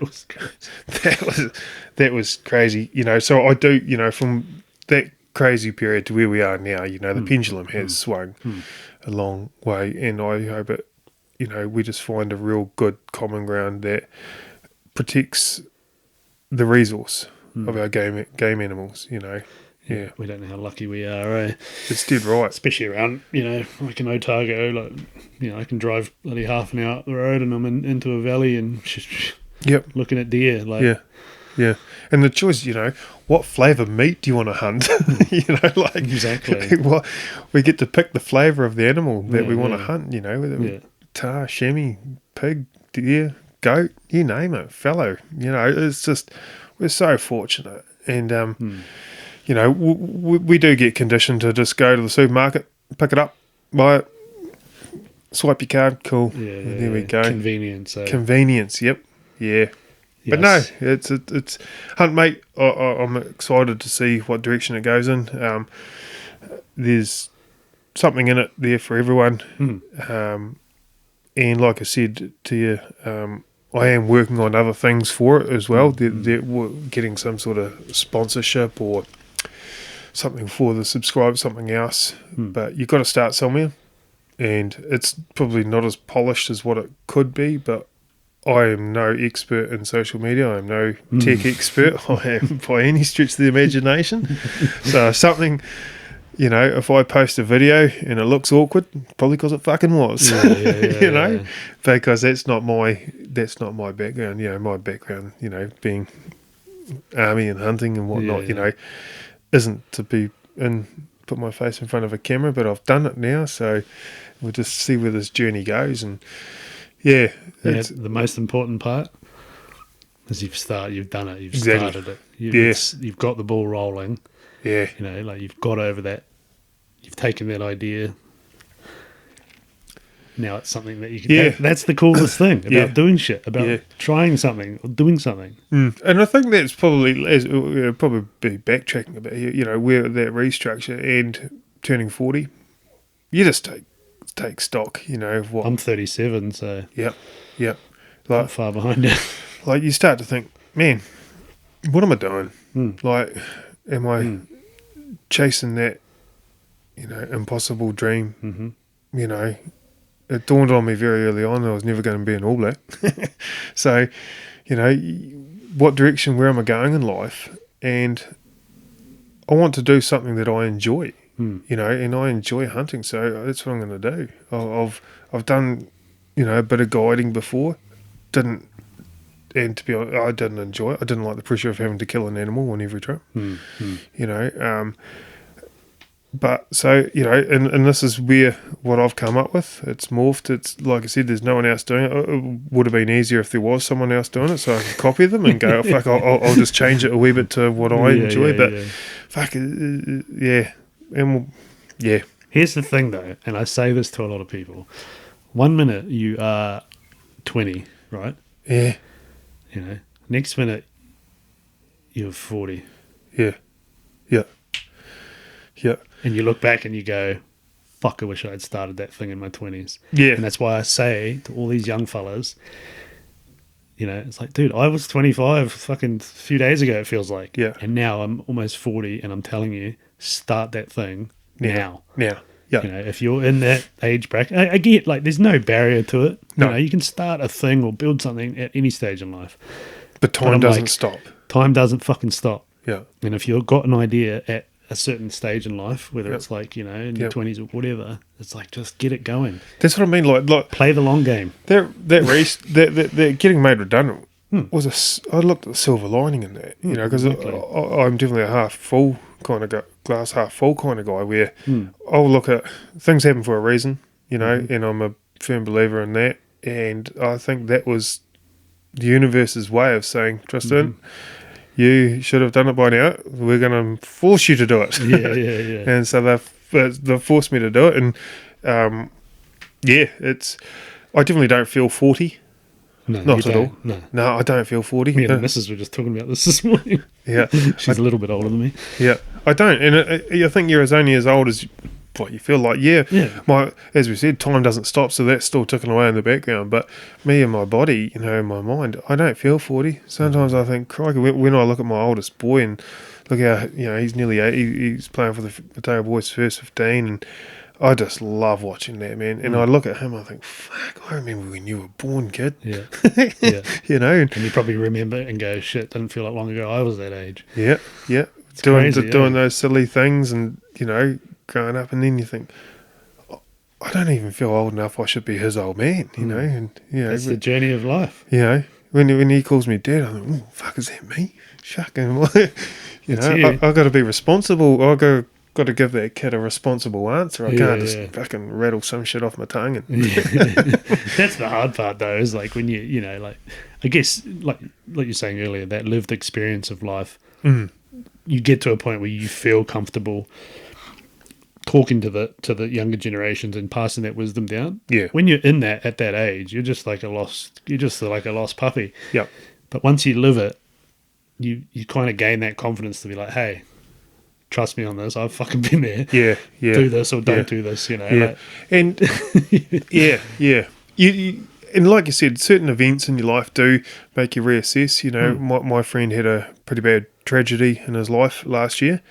was crazy, so I do, from that crazy period to where we are now, the pendulum has swung a long way, and I hope it, we just find a real good common ground that protects the resource of our game animals, Yeah. We don't know how lucky we are, eh? It's dead right. Especially around, like in Otago, I can drive bloody half an hour up the road and I'm into a valley and just looking at deer. Yeah. And the choice, what flavour meat do you want to hunt? Exactly. We get to pick the flavour of the animal that we want to hunt, whether it be tar, chamois, pig, deer, goat, you name it, fallow. It's just, we're so fortunate. And, we do get conditioned to just go to the supermarket, pick it up, buy it, swipe your card, cool. There we go. Convenience. Convenience, yep. Yeah. Yes. But no, it's hunt, mate. I'm excited to see what direction it goes in. There's something in it there for everyone. And like I said to you, I am working on other things for it as well. They're getting some sort of sponsorship or something for the subscribe, something else. But you've got to start somewhere, and it's probably not as polished as what it could be, but I am no expert in social media. I am no tech expert. I am by any stretch of the imagination. So if something, if I post a video and it looks awkward, probably because it fucking was. Because that's not my background. My background, being army and hunting and whatnot. Isn't to be put my face in front of a camera, but I've done it now. So we'll just see where this journey goes. And the most important part is you've done it, you've started it. You've got the ball rolling. Yeah. You've got over that, you've taken that idea. Now it's something that you can, that's the coolest thing about doing shit, about trying something or doing something. And I think that's probably be backtracking a bit, where that restructure and turning 40, you just take stock, of what. I'm 37, so Yep. not far behind you. Like you start to think, man, what am I doing? Like, am I chasing that, impossible dream? It dawned on me very early on that I was never going to be an All Black. So, what direction, where am I going in life? And I want to do something that I enjoy. And I enjoy hunting, so that's what I'm going to do. I've done, a bit of guiding before, and to be honest, I didn't enjoy it. I didn't like the pressure of having to kill an animal on every trip. But so, and this is what I've come up with. It's morphed. It's like I said, there's no one else doing it. It would have been easier if there was someone else doing it, so I could copy them and go, fuck, I'll just change it a wee bit to what I enjoy. Fuck, yeah. And Here's the thing, though, and I say this to a lot of people. 1 minute you are 20, right? Yeah. Next minute you're 40. Yeah. And you look back and you go, fuck, I wish I had started that thing in my 20s. Yeah. And that's why I say to all these young fellas, it's like, dude, I was 25 fucking a few days ago, it feels like. Yeah. And now I'm almost 40 and I'm telling you, start that thing now. Yeah. If you're in that age bracket, I get, like, there's no barrier to it. No. You can start a thing or build something at any stage in life. But time doesn't stop. Time doesn't fucking stop. Yeah. And if you've got an idea at a certain stage in life, whether it's like, in your 20s or whatever, it's like, just get it going. That's what I mean. Like play the long game. That race, that getting made redundant was I looked at the silver lining in that, because I'm definitely a half full kind of glass half full kind of guy where I'll look at things happen for a reason, and I'm a firm believer in that. And I think that was the universe's way of saying, Tristan, you should have done it by now. We're going to force you to do it. Yeah. And so they've forced me to do it. And I definitely don't feel 40. No, Not at all. No, I don't feel 40. Me and the missus were just talking about this morning. Yeah. She's a little bit older than me. Yeah, I don't. And I think you're only as old as what you feel like. Yeah. As we said, time doesn't stop, so that's still ticking away in the background. But me and my body, in my mind, I don't feel 40. Sometimes I think, crikey, when I look at my oldest boy and look how, he's nearly 8, he's playing for the Potato Boys first 15, and I just love watching that, man. And I look at him, I think, fuck, I remember when you were born, kid. Yeah. And you probably remember and go, shit, didn't feel like long ago I was that age. Yeah. It's crazy, doing those silly things and, growing up, and then you think, I don't even feel old enough I should be his old man, and that's the journey of life. When he calls me dad, I think, oh, fuck, is that me? Shucking, I've got to be responsible. I've got to give that kid a responsible answer. I can't just fucking rattle some shit off my tongue. And That's the hard part, though, is like when I guess, like you're saying earlier, that lived experience of life, you get to a point where you feel comfortable talking to the younger generations and passing that wisdom down. Yeah. When you're in that at that age, you're just like a lost puppy. Yep. But once you live it, you kind of gain that confidence to be like, hey, trust me on this. I've fucking been there. Yeah. Do this or don't do this. Yeah. Like, And yeah. You and like you said, certain events in your life do make you reassess. My friend had a pretty bad tragedy in his life last year,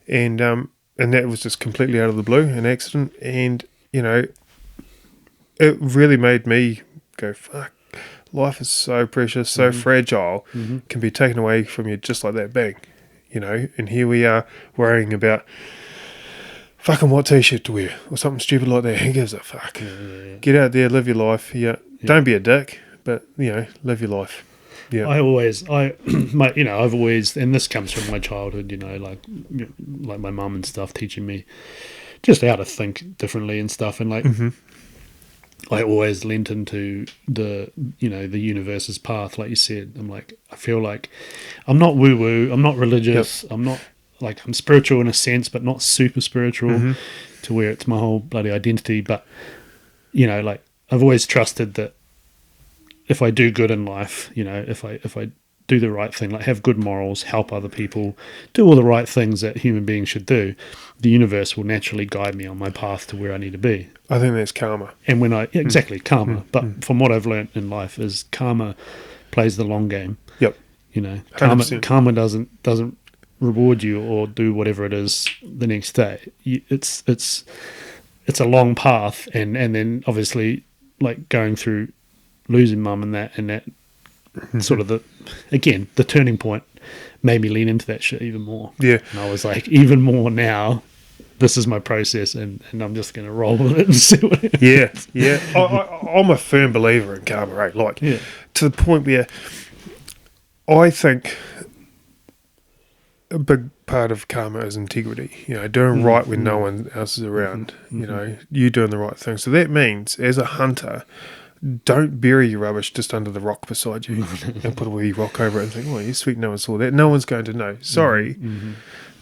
and that was just completely out of the blue, an accident. And, it really made me go, fuck, life is so precious, so fragile, can be taken away from you just like that, bang. You know, and here we are worrying about fucking what t-shirt to wear or something stupid like that. Who gives a fuck? Get out there, live your life. Don't be a dick, but you know, live your life. Yeah. I've always, and this comes from my childhood, you know, like my mum and stuff teaching me just how to think differently and stuff, and like I always leant into the universe's path, like you said. I feel like I'm not woo woo, I'm not religious, I'm not like, I'm spiritual in a sense, but not super spiritual to where it's my whole bloody identity. But you know, like I've always trusted that if I do good in life, you know, if I do the right thing, like have good morals, help other people, do all the right things that human beings should do, the universe will naturally guide me on my path to where I need to be. I think that's karma. And when karma. But from what I've learnt in life is karma plays the long game. Yep. You know, 100%. karma doesn't reward you or do whatever it is the next day. It's a long path, and then obviously like going through losing mum and that sort of the turning point made me lean into that shit even more. Yeah. And I was like, even more now, this is my process, and I'm just going to roll with it and see what happens. Yeah. I'm a firm believer in karma, right? Like, to the point where I think a big part of karma is integrity. You know, doing right when no one else is around. You know, you doing the right thing. So that means, as a hunter, don't bury your rubbish just under the rock beside you and put a wee rock over it and think, oh, you sweet, no one saw that. No one's going to know. Sorry.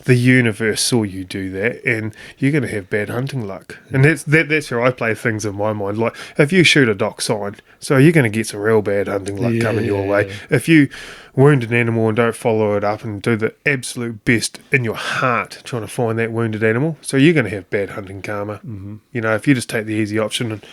The universe saw you do that, and you're going to have bad hunting luck. And that's how I play things in my mind. Like, if you shoot a dock sign, so you're going to get some real bad hunting luck coming your way. If you wound an animal and don't follow it up and do the absolute best in your heart trying to find that wounded animal, so you're going to have bad hunting karma. You know, if you just take the easy option and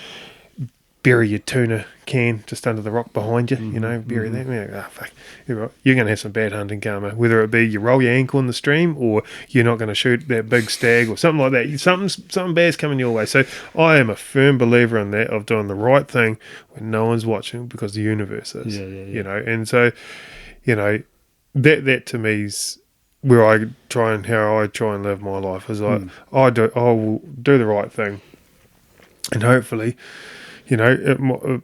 bury your tuna can just under the rock behind you, you know, bury that. You're fuck. You're going to have some bad hunting karma, whether it be you roll your ankle in the stream or you're not going to shoot that big stag or something like that. Something bad's coming your way. So I am a firm believer in that, of doing the right thing when no one's watching, because the universe is, you know. And so, you know, that to me is where I try and live my life, is I will do the right thing, and hopefully, you know,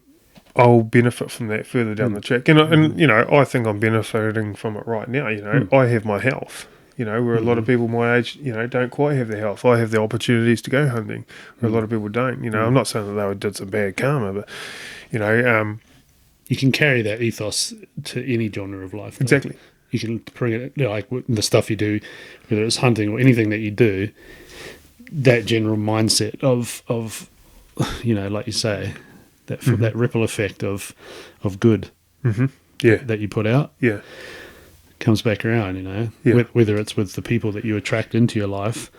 I'll benefit from that further down the track. And you know, I think I'm benefiting from it right now. You know, I have my health, you know, where a lot of people my age, you know, don't quite have the health. I have the opportunities to go hunting, where a lot of people don't. You know, I'm not saying that they did some bad karma, but, you know... you can carry that ethos to any genre of life. Though. Exactly. You can bring it, you know, like the stuff you do, whether it's hunting or anything that you do, that general mindset of you know, like you say, that that ripple effect of good that you put out comes back around, you know, whether it's with the people that you attract into your life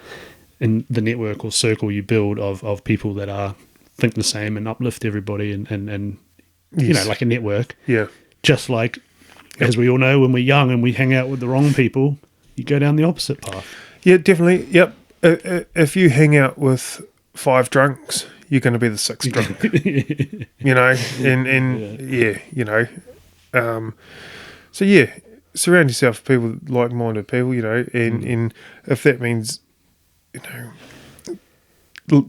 and the network or circle you build of people that think the same and uplift everybody and you know, like a network. Yeah. Just like, as we all know, when we're young and we hang out with the wrong people, you go down the opposite path. Yeah, definitely. Yep. If you hang out with 5 drunks, you're going to be the 6th drunk. You know, and you know. So yeah, surround yourself with people, like-minded people, you know, and if that means, you know,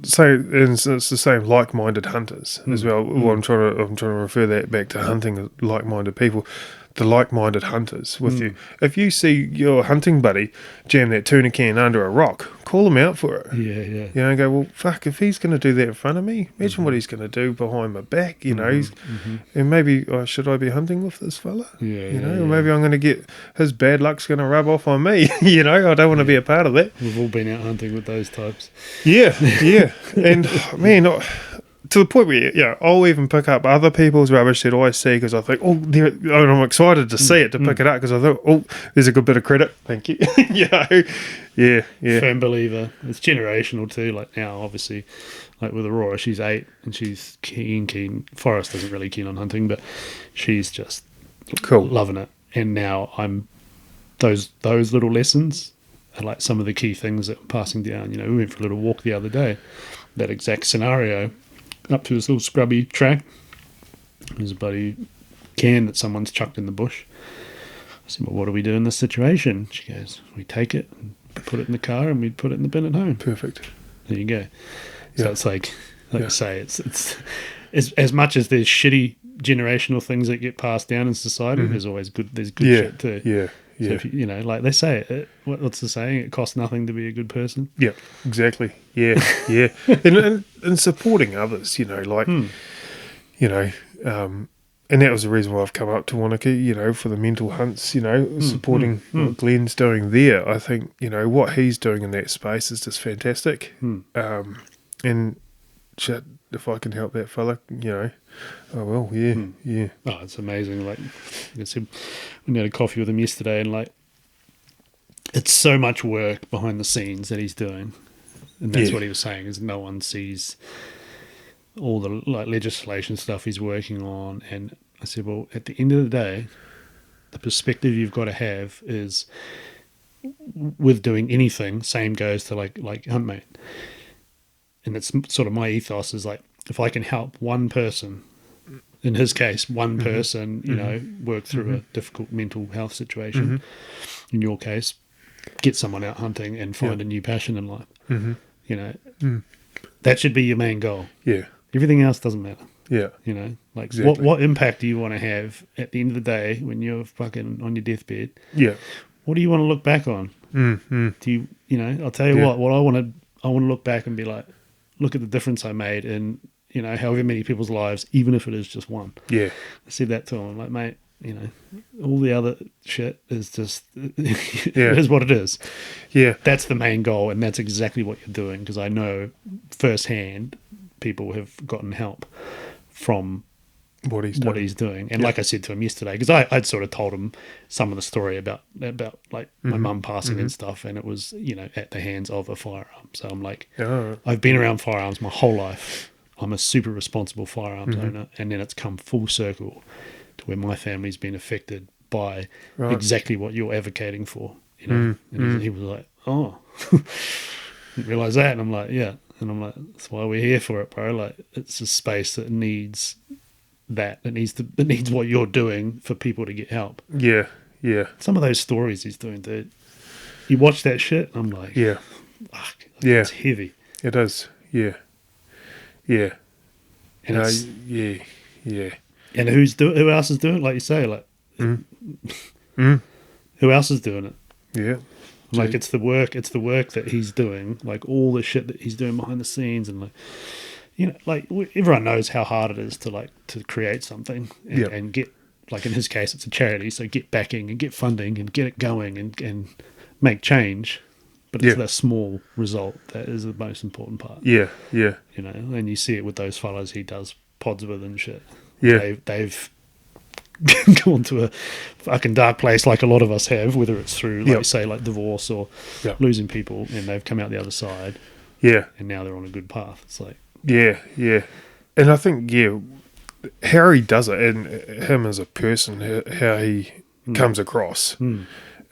so it's the same, like-minded hunters as well. Well, I'm trying to refer that back to hunting, like-minded people. The like-minded hunters with you. If you see your hunting buddy jam that tuna can under a rock, call him out for it. Yeah. You know, go, well, fuck, if he's going to do that in front of me, imagine what he's going to do behind my back, you know. And maybe, should I be hunting with this fella? You know, or maybe I'm going to get, his bad luck's going to rub off on me. You know, I don't want to be a part of that. We've all been out hunting with those types. Yeah. And, man, to the point where, you know, I'll even pick up other people's rubbish that I see because I think, and I'm excited to see it, to pick it up because I thought, there's a good bit of credit. Thank you. You know? Yeah. Firm believer. It's generational too. Like now, obviously, like with Aurora, she's 8 and she's keen. Forrest isn't really keen on hunting, but she's just loving it. And now those little lessons are like some of the key things that I'm passing down. You know, we went for a little walk the other day, that exact scenario, up to this little scrubby track. There's a bloody can that someone's chucked in the bush. I said, well, what do we do in this situation? She goes, we take it and put it in the car and we put it in the bin at home. Perfect. There you go. Yeah. So it's like I say, it's as much as there's shitty generational things that get passed down in society, there's always good shit too. Yeah. So if you know, like they say, what's the saying? It costs nothing to be a good person. Yeah, exactly. Yeah, yeah. And supporting others, like, and that was the reason why I've come up to Wanaka, for the mental hunts, supporting what Glenn's doing there. I think, what he's doing in that space is just fantastic. And shit, if I can help that fella, I will, yeah. Oh, it's amazing. Like I said, we had a coffee with him yesterday, and like, it's so much work behind the scenes that he's doing. And that's what he was saying, is no one sees all the like legislation stuff he's working on. And I said, well, at the end of the day, the perspective you've got to have is, with doing anything, same goes to like Huntmate. And it's sort of my ethos is like, if I can help one person, in his case, one person, work through a difficult mental health situation, in your case, get someone out hunting and find a new passion in life, that should be your main goal. Yeah. Everything else doesn't matter. Yeah. Like Exactly. what impact do you want to have at the end of the day when you're fucking on your deathbed? Yeah. What do you want to look back on? Do you, I'll tell you what I want to look back and be like, look at the difference I made in, however many people's lives, even if it is just one. Yeah. I said that to him, like, mate, all the other shit is just, it is what it is. Yeah. That's the main goal, and that's exactly what you're doing, because I know firsthand people have gotten help from What he's doing. And like I said to him yesterday, because I'd sort of told him some of the story about like my mum passing and stuff, and it was, at the hands of a firearm. So I'm like, I've been around firearms my whole life. I'm a super responsible firearms owner, and then it's come full circle to where my family's been affected by exactly what you're advocating for, And he was like, oh, didn't realize that. And I'm like, yeah. And I'm like, that's why we're here for it, bro. Like, it's a space that needs that. It needs what you're doing for people to get help. Yeah. Yeah. Some of those stories he's doing, dude. You watch that shit, I'm like, fuck, Yeah. it's heavy. It is. Yeah. Yeah. And it's, Yeah. and who else is doing it? Like you say, like, who else is doing it? Yeah. Like, it's the work that he's doing, like all the shit that he's doing behind the scenes, and like, everyone knows how hard it is to create something and get, like in his case, it's a charity, so get backing and get funding and get it going and make change. But it's the small result that is the most important part. Yeah. Yeah. And you see it with those fellows he does pods with and shit. Yeah. They've gone to a fucking dark place, like a lot of us have, whether it's through, like say, like divorce or losing people, and they've come out the other side. Yeah. And now they're on a good path. It's like, yeah. And I think, how he does it, and him as a person, how he comes across,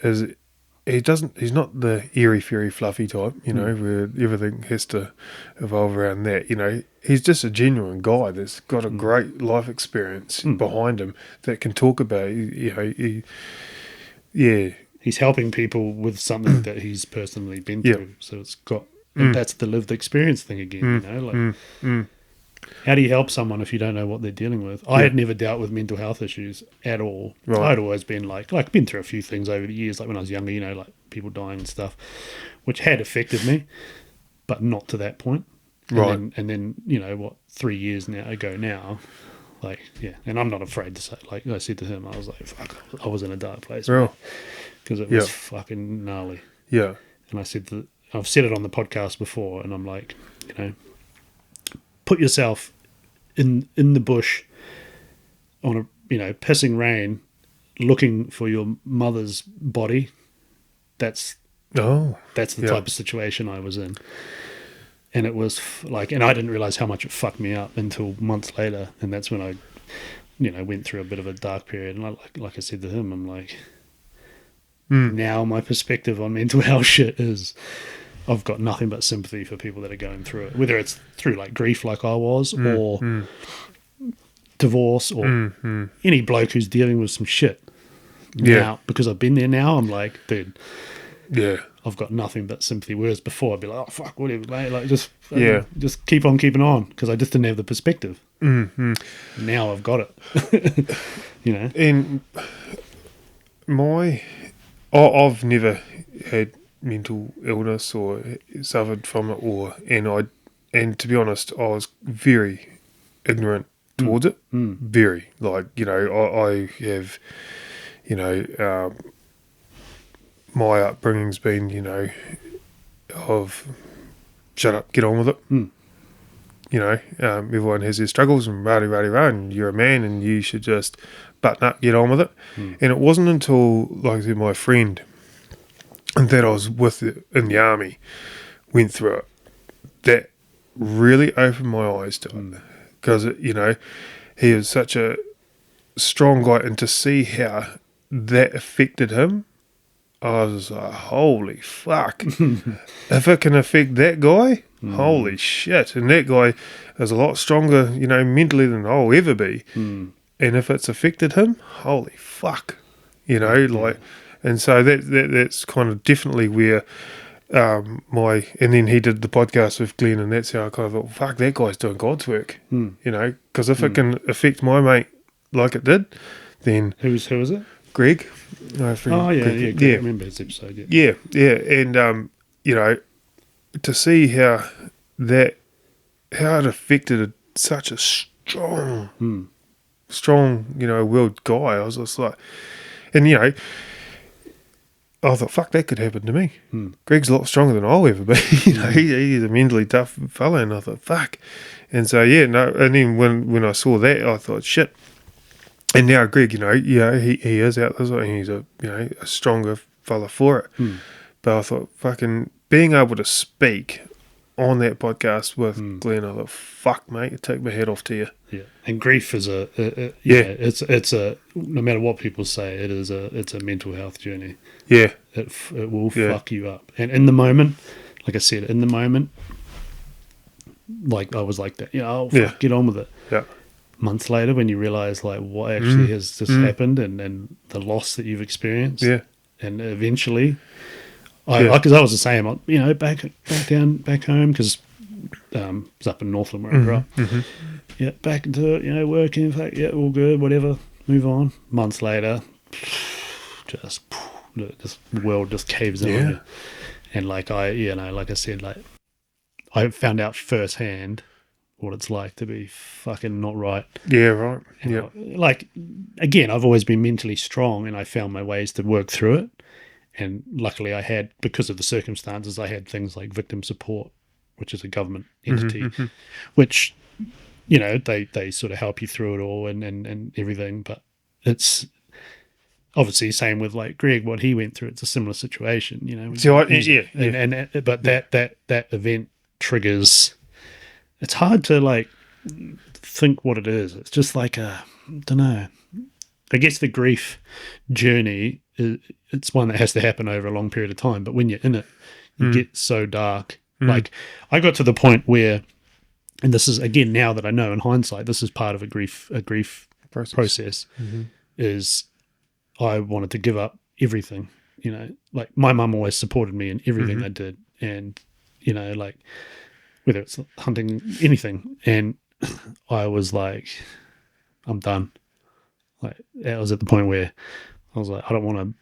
is he's not the airy fairy fluffy type, where everything has to evolve around that. He's just a genuine guy that's got a great life experience behind him that can talk about, he's helping people with something that he's personally been through. So it's got, and that's the lived experience thing again, how do you help someone if you don't know what they're dealing with? I had never dealt with mental health issues at all. Right. I'd always been like been through a few things over the years, like when I was younger, like people dying and stuff, which had affected me, but not to that point. Right. And then 3 years ago now, like, and I'm not afraid to say, like I said to him, I was like, fuck, I was in a dark place, because it was fucking gnarly. Yeah. And I've said it on the podcast before, and I'm like, put yourself in the bush on a pissing rain, looking for your mother's body. That's the type of situation I was in, and it was and I didn't realize how much it fucked me up until months later, and that's when I, went through a bit of a dark period. And like I said to him, I'm like, now my perspective on mental health shit is, I've got nothing but sympathy for people that are going through it, whether it's through like grief like I was, or divorce or any bloke who's dealing with some shit. Yeah. Now, because I've been there now, I'm like, dude, Yeah. I've got nothing but sympathy. Whereas before, I'd be like, oh, fuck, whatever, mate. Like, just keep on keeping on, because I just didn't have the perspective. Now I've got it. You know? And I've never had mental illness or suffered from it, and to be honest, I was very ignorant towards it. Very, like, you know, I have, you know, my upbringing's been, you know, of shut up, get on with it. You know, everyone has their struggles and rah-de-rah-de-rah, and you're a man and you should just button up, get on with it. And it wasn't until, like I said, my friend that I was with in the army went through it that really opened my eyes to it. Because, you know, he was such a strong guy, and to see how that affected him, I was like, holy fuck. If it can affect that guy, holy shit. And that guy is a lot stronger, you know, mentally than I'll ever be. And if it's affected him, holy fuck. You know, like, and so that's kind of definitely where and then he did the podcast with Glenn, and that's how I kind of thought, fuck, that guy's doing God's work. You know, because if it can affect my mate like it did, then... Who was it? Greg. My friend, Oh, yeah, Greg. yeah. I remember his episode, Yeah, and, you know, to see how it affected such a strong, you know, willed guy, I was just like... And, you know, I thought, fuck, that could happen to me. Greg's a lot stronger than I'll ever be. You know, he's a mentally tough fella, and I thought, fuck. And so, yeah, no, and then when I saw that, I thought, shit. And now Greg, you know, he is out there, and he's a stronger fella for it. But I thought, fucking being able to speak on that podcast with Glenn, I thought, fuck, mate, take my hat off to you. Yeah, and grief is it's a no matter what people say, it's a mental health journey. Yeah, it will fuck you up. And in the moment, like I said, like I was like that, you know, fuck, get on with it. Yeah. Months later, when you realize like what actually has just happened and the loss that you've experienced, and eventually, because I was the same, you know, back home, because it was up in Northland where I grew up. Yeah, back into it, you know, working, all good, whatever, move on. Months later, just the world just caves in on you. And like like I said, like I found out firsthand what it's like to be fucking not right. Yeah, right. And like, again, I've always been mentally strong, and I found my ways to work through it. And luckily I had, because of the circumstances, I had things like victim support, which is a government entity, which, you know, they sort of help you through it all and everything. But it's obviously same with like Greg, what he went through. It's a similar situation, you know. But that event triggers. It's hard to like think what it is. It's just like I don't know. I guess the grief journey it's one that has to happen over a long period of time. But when you're in it, you get so dark. Like I got to the point where, and this is again now that I know in hindsight, this is part of a grief process. Is I wanted to give up everything. You know, like my mum always supported me in everything I did, and you know, like whether it's hunting, anything, and I was like, I'm done. Like I was at the point where I was like, I don't want to,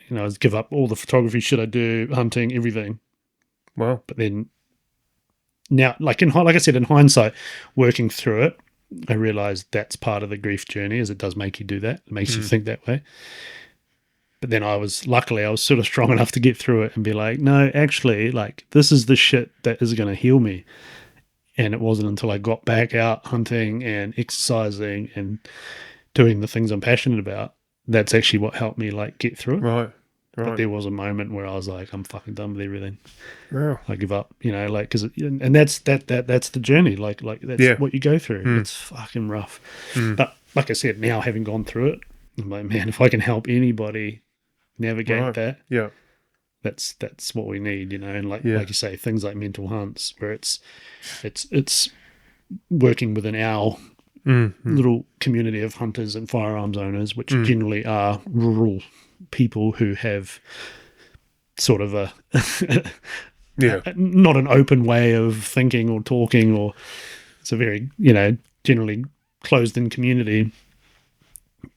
you know, give up all the photography shit I do, hunting, everything. Wow. But then now, like I said, in hindsight, working through it, I realized that's part of the grief journey, is it does make you do that. It makes you think that way. But then luckily I was sort of strong enough to get through it and be like, no, actually, like this is the shit that is going to heal me. And it wasn't until I got back out hunting and exercising and doing the things I'm passionate about, that's actually what helped me like get through it. Right. But there was a moment where I was like, I'm fucking done with everything. Wow. I give up, you know, like, and that's the journey. Like that's what you go through. It's fucking rough. But like I said, now having gone through it, I'm like, man, if I can help anybody navigate that, that's what we need, you know. And like you say, things like mental hunts, where it's working within our little community of hunters and firearms owners, which generally are rural people who have sort of a Yeah. not an open way of thinking or talking, or it's a very, generally closed-in community.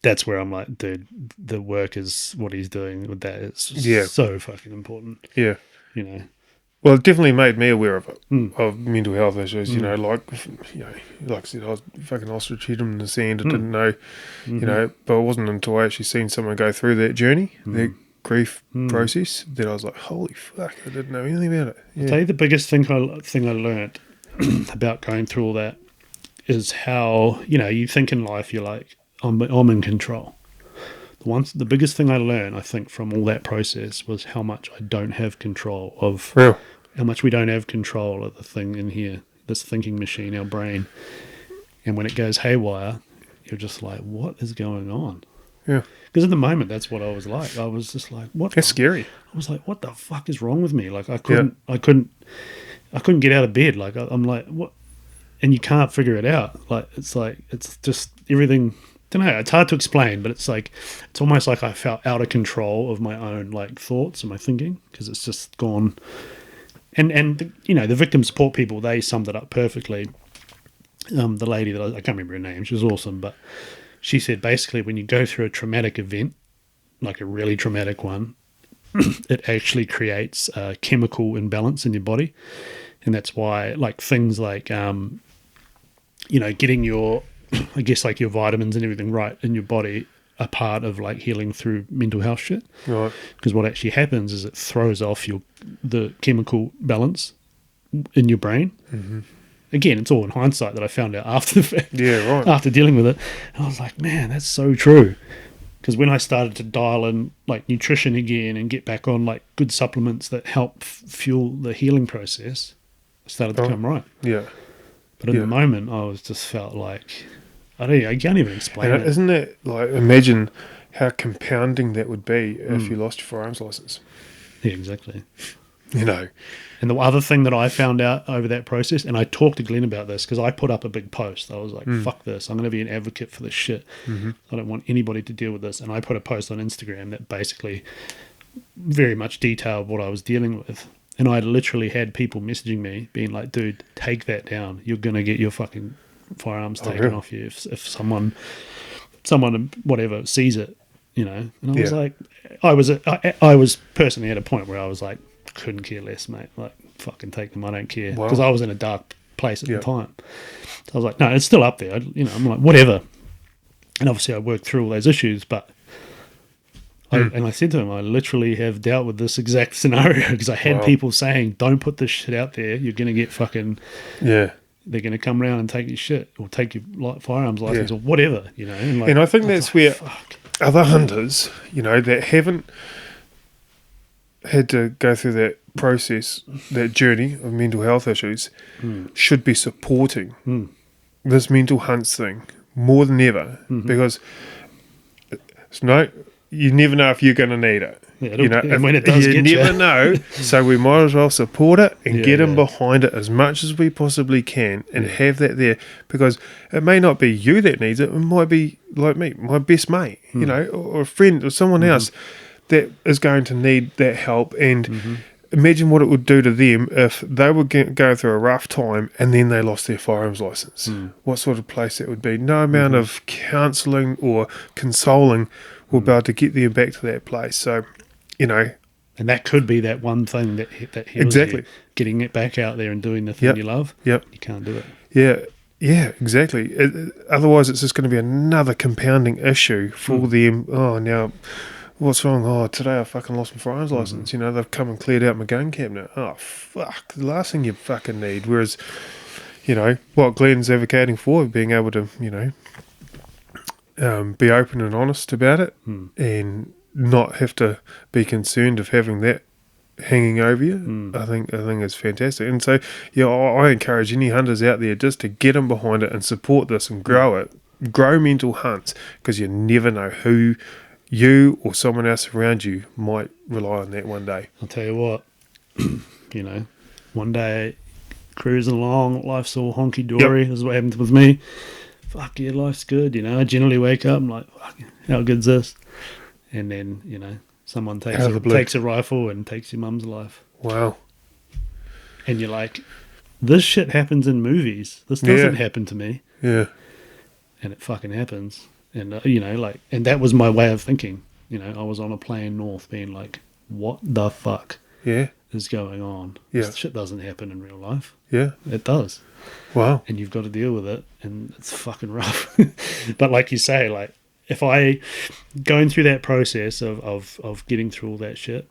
That's where I'm like, dude, the work is what he's doing with that. It's just so fucking important. Yeah. You know. Well, it definitely made me aware of it, of mental health issues. Like I said, I was fucking ostrich head in the sand. I didn't know, but it wasn't until I actually seen someone go through that journey, that grief process, that I was like, holy fuck, I didn't know anything about it. I'll tell you the biggest thing I learned about going through all that is how, you think in life, you're like, I'm in control. The biggest thing I learned, I think, from all that process was how much I don't have control of, how much we don't have control of the thing in here, this thinking machine, our brain. And when it goes haywire, you're just like, what is going on? Yeah. Because at the moment, that's what I was like. I was just like, what? That's scary. I was like, what the fuck is wrong with me? Like, I couldn't get out of bed. Like, I'm like, what? And you can't figure it out. It's just everything. I don't know. It's hard to explain, but it's almost like I felt out of control of my own thoughts and my thinking, because it's just gone. And the victim support people, they summed it up perfectly. The lady that I can't remember her name, she was awesome, but she said basically when you go through a traumatic event, like a really traumatic one, it actually creates a chemical imbalance in your body, and that's why things like getting your your vitamins and everything right in your body are part of healing through mental health shit. Right. Because what actually happens is it throws off the chemical balance in your brain. Mm-hmm. Again, it's all in hindsight that I found out after the fact. Yeah, right. After dealing with it. And I was like, man, that's so true. Because when I started to dial in nutrition again and get back on good supplements that help fuel the healing process, it started to come right. Yeah. But in the moment, I was just felt like, I can't even explain it. Isn't it imagine how compounding that would be if you lost your firearms license? Yeah, exactly. And the other thing that I found out over that process, and I talked to Glenn about this because I put up a big post. I was like, fuck this. I'm going to be an advocate for this shit. Mm-hmm. I don't want anybody to deal with this. And I put a post on Instagram that basically very much detailed what I was dealing with. And I literally had people messaging me being like, dude, take that down. You're going to get your fucking firearms taken off you if someone whatever sees it, And I was like, I was personally at a point where I was like, couldn't care less, mate. Fucking take them. I don't care, because I was in a dark place at the time. So I was like, no, it's still up there. I'm like, whatever. And obviously, I worked through all those issues, but I said to him, I literally have dealt with this exact scenario because I had people saying, don't put this shit out there. You're going to get fucking they're going to come around and take your shit or take your firearms license or whatever, And I think that's where other hunters, that haven't had to go through that process, that journey of mental health issues, should be supporting this mental hunts thing more than ever, because you never know if you're going to need it. And when it does, you never know. So we might as well support it and get in behind it as much as we possibly can, and have that there, because it may not be you that needs it. It might be like me, my best mate, or a friend or someone else that is going to need that help. And imagine what it would do to them if they were going through a rough time and then they lost their firearms license. What sort of place that would be? No amount of counselling or consoling will be able to get them back to that place. So, and that could be that one thing that heals you, getting it back out there and doing the thing you love. You can't do it. Yeah, exactly. Otherwise, it's just going to be another compounding issue for them. Oh, now, what's wrong? Oh, today I fucking lost my firearms license. They've come and cleared out my gun cabinet. Oh, fuck. The last thing you fucking need. Whereas, what Glenn's advocating for, being able to, be open and honest about it and not have to be concerned of having that hanging over you. I think it's fantastic. And so, I encourage any hunters out there just to get in behind it and support this and grow it. Grow mental hunts, because you never know who you or someone else around you might rely on that one day. I'll tell you what, one day cruising along, life's all honky-dory. This is what happened with me. fuck yeah, life's good. You know, I generally wake up, I'm like, fuck, how good's this? And then, you know, someone Out of the blue. takes a rifle and takes your mum's life. Wow. And you're like, this shit happens in movies. This doesn't happen to me. Yeah. And it fucking happens. And, you know, like, and that was my way of thinking. You know, I was on a plane north being like, what the fuck Yeah. is going on? Yeah. This shit doesn't happen in real life. Yeah. It does. Wow. And you've got to deal with it. And it's fucking rough. But like you say, like, if I, going through that process of getting through all that shit,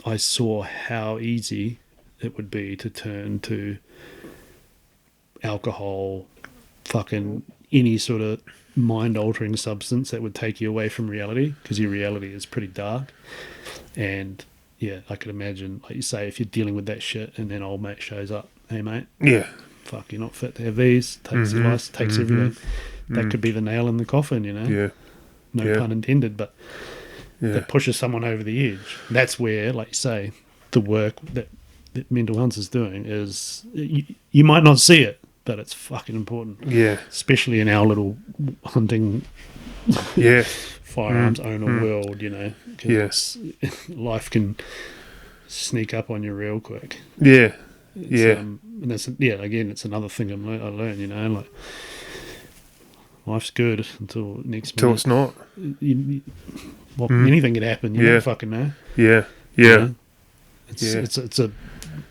I saw how easy it would be to turn to alcohol, fucking any sort of mind-altering substance that would take you away from reality, because your reality is pretty dark. And yeah, I could imagine, like you say, if you're dealing with that shit and then old mate shows up, hey mate, Yeah. fuck, you're not fit to have these, takes your license, takes everything. That could be the nail in the coffin, you know. Yeah. No Yeah. pun intended, but Yeah. that pushes someone over the edge. That's where, like you say, the work that Mental Health is doing is, you might not see it, but it's fucking important. Yeah. Especially in our little hunting Yeah. firearms owner world, you know. 'Cause Yes. life can sneak up on you real quick. Yeah. It's, Yeah. and that's, again, it's another thing I learned, you know, like, life's good until next Till minute. it's not. Anything could happen. You don't fucking know. Yeah. you Yeah. know? It's a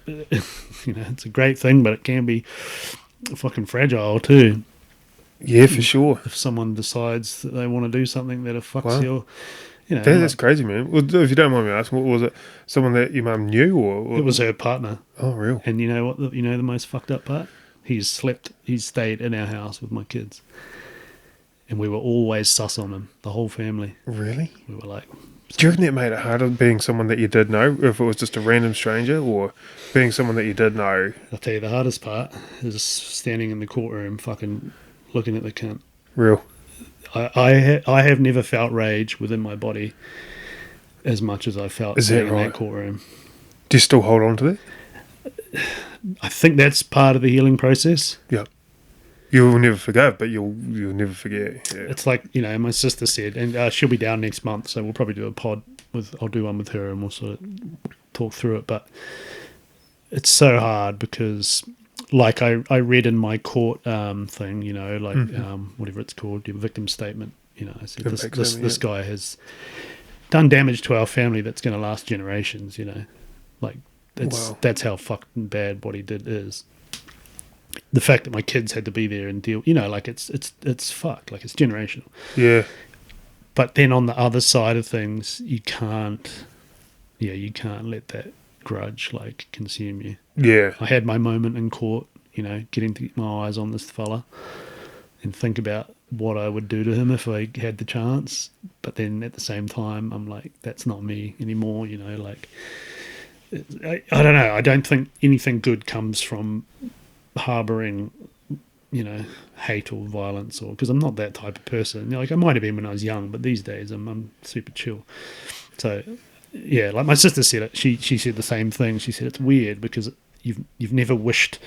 you know, it's a great thing, but it can be fucking fragile too. Yeah, for sure. If someone decides that they want to do something that fucks Wow. your, you know, That's crazy, man. Well, if you don't mind me asking, what was it? Someone that your mum knew, or it was her partner. Oh, real? And you know what? The most fucked up part? He's stayed in our house with my kids, and we were always sus on him. The whole family. Really? We were like, Do you reckon that made it harder being someone that you did know, if it was just a random stranger, or being someone that you did know? I'll tell you, the hardest part is standing in the courtroom, fucking looking at the cunt. Real? I have never felt rage within my body as much as I felt Is that sitting in right? that courtroom. Do you still hold on to that? I think that's part of the healing process. Yeah. You'll never forgive, but you'll never forget. Yeah. It's like, you know, my sister said, and she'll be down next month, so we'll probably do a pod I'll do one with her and we'll sort of talk through it. But it's so hard because, like I read in my court thing, you know, like whatever it's called, your victim statement, you know, I said this guy has done damage to our family that's going to last generations, you know, like that's how fucking bad what he did is. The fact that my kids had to be there and deal, you know, like it's fucked, like it's generational. Yeah. But then on the other side of things, you can't let that grudge like consume you. Yeah. I had my moment in court, you know, getting to get my eyes on this fella and think about what I would do to him if I had the chance. But then at the same time, I'm like, that's not me anymore, you know, like, I don't know. I don't think anything good comes from harboring, you know, hate or violence, or because I'm not that type of person. You know, like I might have been when I was young, but these days I'm super chill. So yeah, like my sister said it. She said the same thing. She said it's weird because you've never wished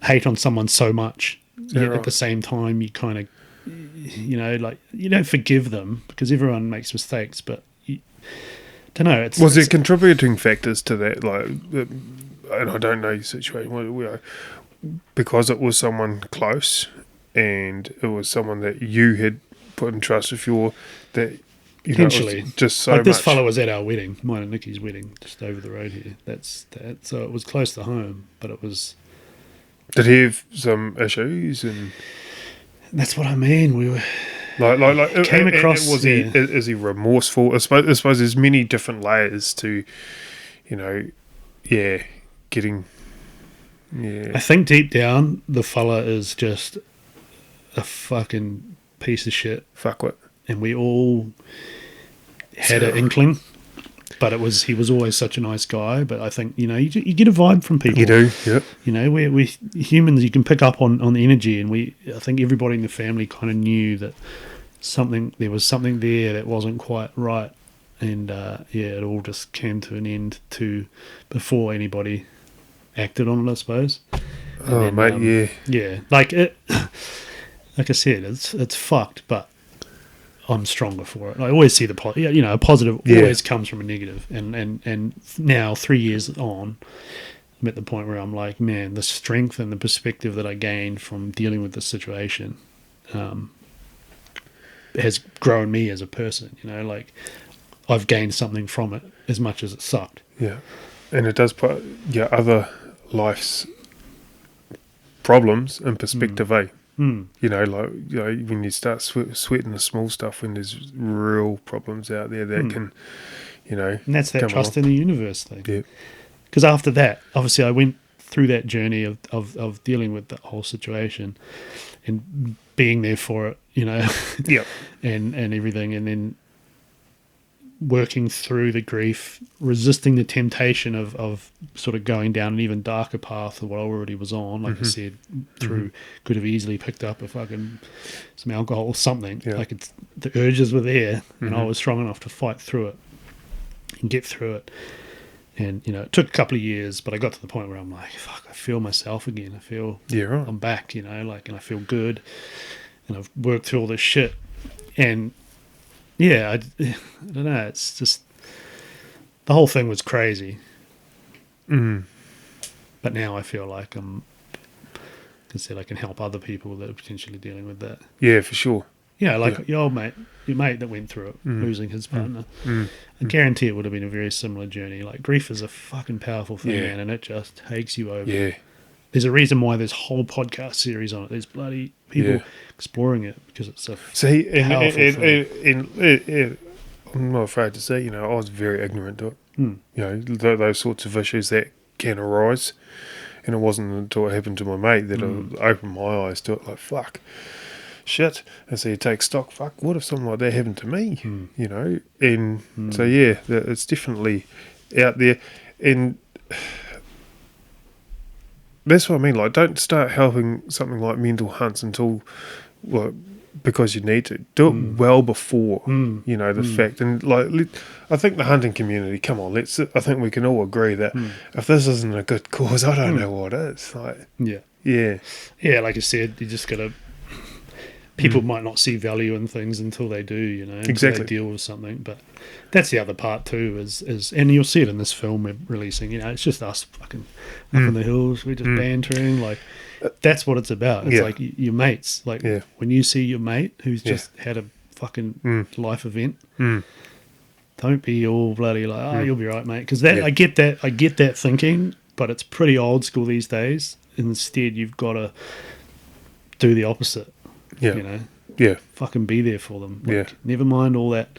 hate on someone so much, yet at the same time you kind of, you know, like you don't forgive them because everyone makes mistakes, but you don't know. Was there contributing factors to that, like? And I don't know your situation, because it was someone close and it was someone that you had put in trust with that potentially just so like this much. fellow was at our wedding, mine and Nikki's wedding, just over the road here. That's that. So it was close to home, but it was. Did he have some issues? And that's what I mean. We were like came across. Was he? Is he remorseful? I suppose there's many different layers to, you know, getting. Yeah. I think deep down, the fella is just a fucking piece of shit. Fuckwit. And we all had an inkling, but he was always such a nice guy. But I think, you know, you get a vibe from people. You do, yep. You know, we humans, you can pick up on the energy, and I think everybody in the family kind of knew that there was something there that wasn't quite right. And it all just came to an end before anybody acted on it, I suppose. And then, mate, yeah, like it. like I said, it's fucked, but I'm stronger for it. I always see a positive always comes from a negative, and now 3 years on, I'm at the point where I'm like, man, the strength and the perspective that I gained from dealing with this situation has grown me as a person. Like I've gained something from it as much as it sucked. Yeah, and it does put your other life's problems in perspective, eh? Like when you start sweating the small stuff, when there's real problems out there that can, And that's that trust along. in the universe thing. Yeah, Because after that, obviously, I went through that journey of dealing with the whole situation and being there for it, yeah, and everything, and then working through the grief, resisting the temptation of sort of going down an even darker path of what I already was on. Like I said, could have easily picked up some alcohol or something. Yeah. Like the urges were there, and I was strong enough to fight through it and get through it. And, it took a couple of years, but I got to the point where I'm like, fuck, I feel myself again. I feel right. I'm back, and I feel good. And I've worked through all this shit. And, yeah, I don't know. It's just, the whole thing was crazy. But now I feel like I can help other people that are potentially dealing with that. Yeah, for sure. Like your mate that went through it, losing his partner. I guarantee it would have been a very similar journey. Like, grief is a fucking powerful thing, man, and it just takes you over. Yeah. There's a reason why there's whole podcast series on it. There's bloody people exploring it because it's a powerful thing. I'm not afraid to say, I was very ignorant to it. Those sorts of issues that can arise. And it wasn't until it happened to my mate that I opened my eyes to it, like, fuck. Shit. And so you take stock, fuck, what if something like that happened to me? And so it's definitely out there. And that's what I mean, like, don't start helping something like mental hunts until, because you need to. Do it well before, the fact. And, like, I think the hunting community, come on, I think we can all agree that if this isn't a good cause, I don't know what is. Like, yeah, like I said, you just got to. People might not see value in things until they do, until Exactly. they deal with something. But that's the other part too, is and you'll see it in this film we're releasing. It's just us fucking up in the hills. We're just bantering. Like, that's what it's about. It's like your mates. Like, when you see your mate who's just had a fucking life event, don't be all bloody like, oh, you'll be right, mate. Because I get that thinking, but it's pretty old school these days. Instead, you've got to do the opposite. Fucking be there for them. Like, never mind all that,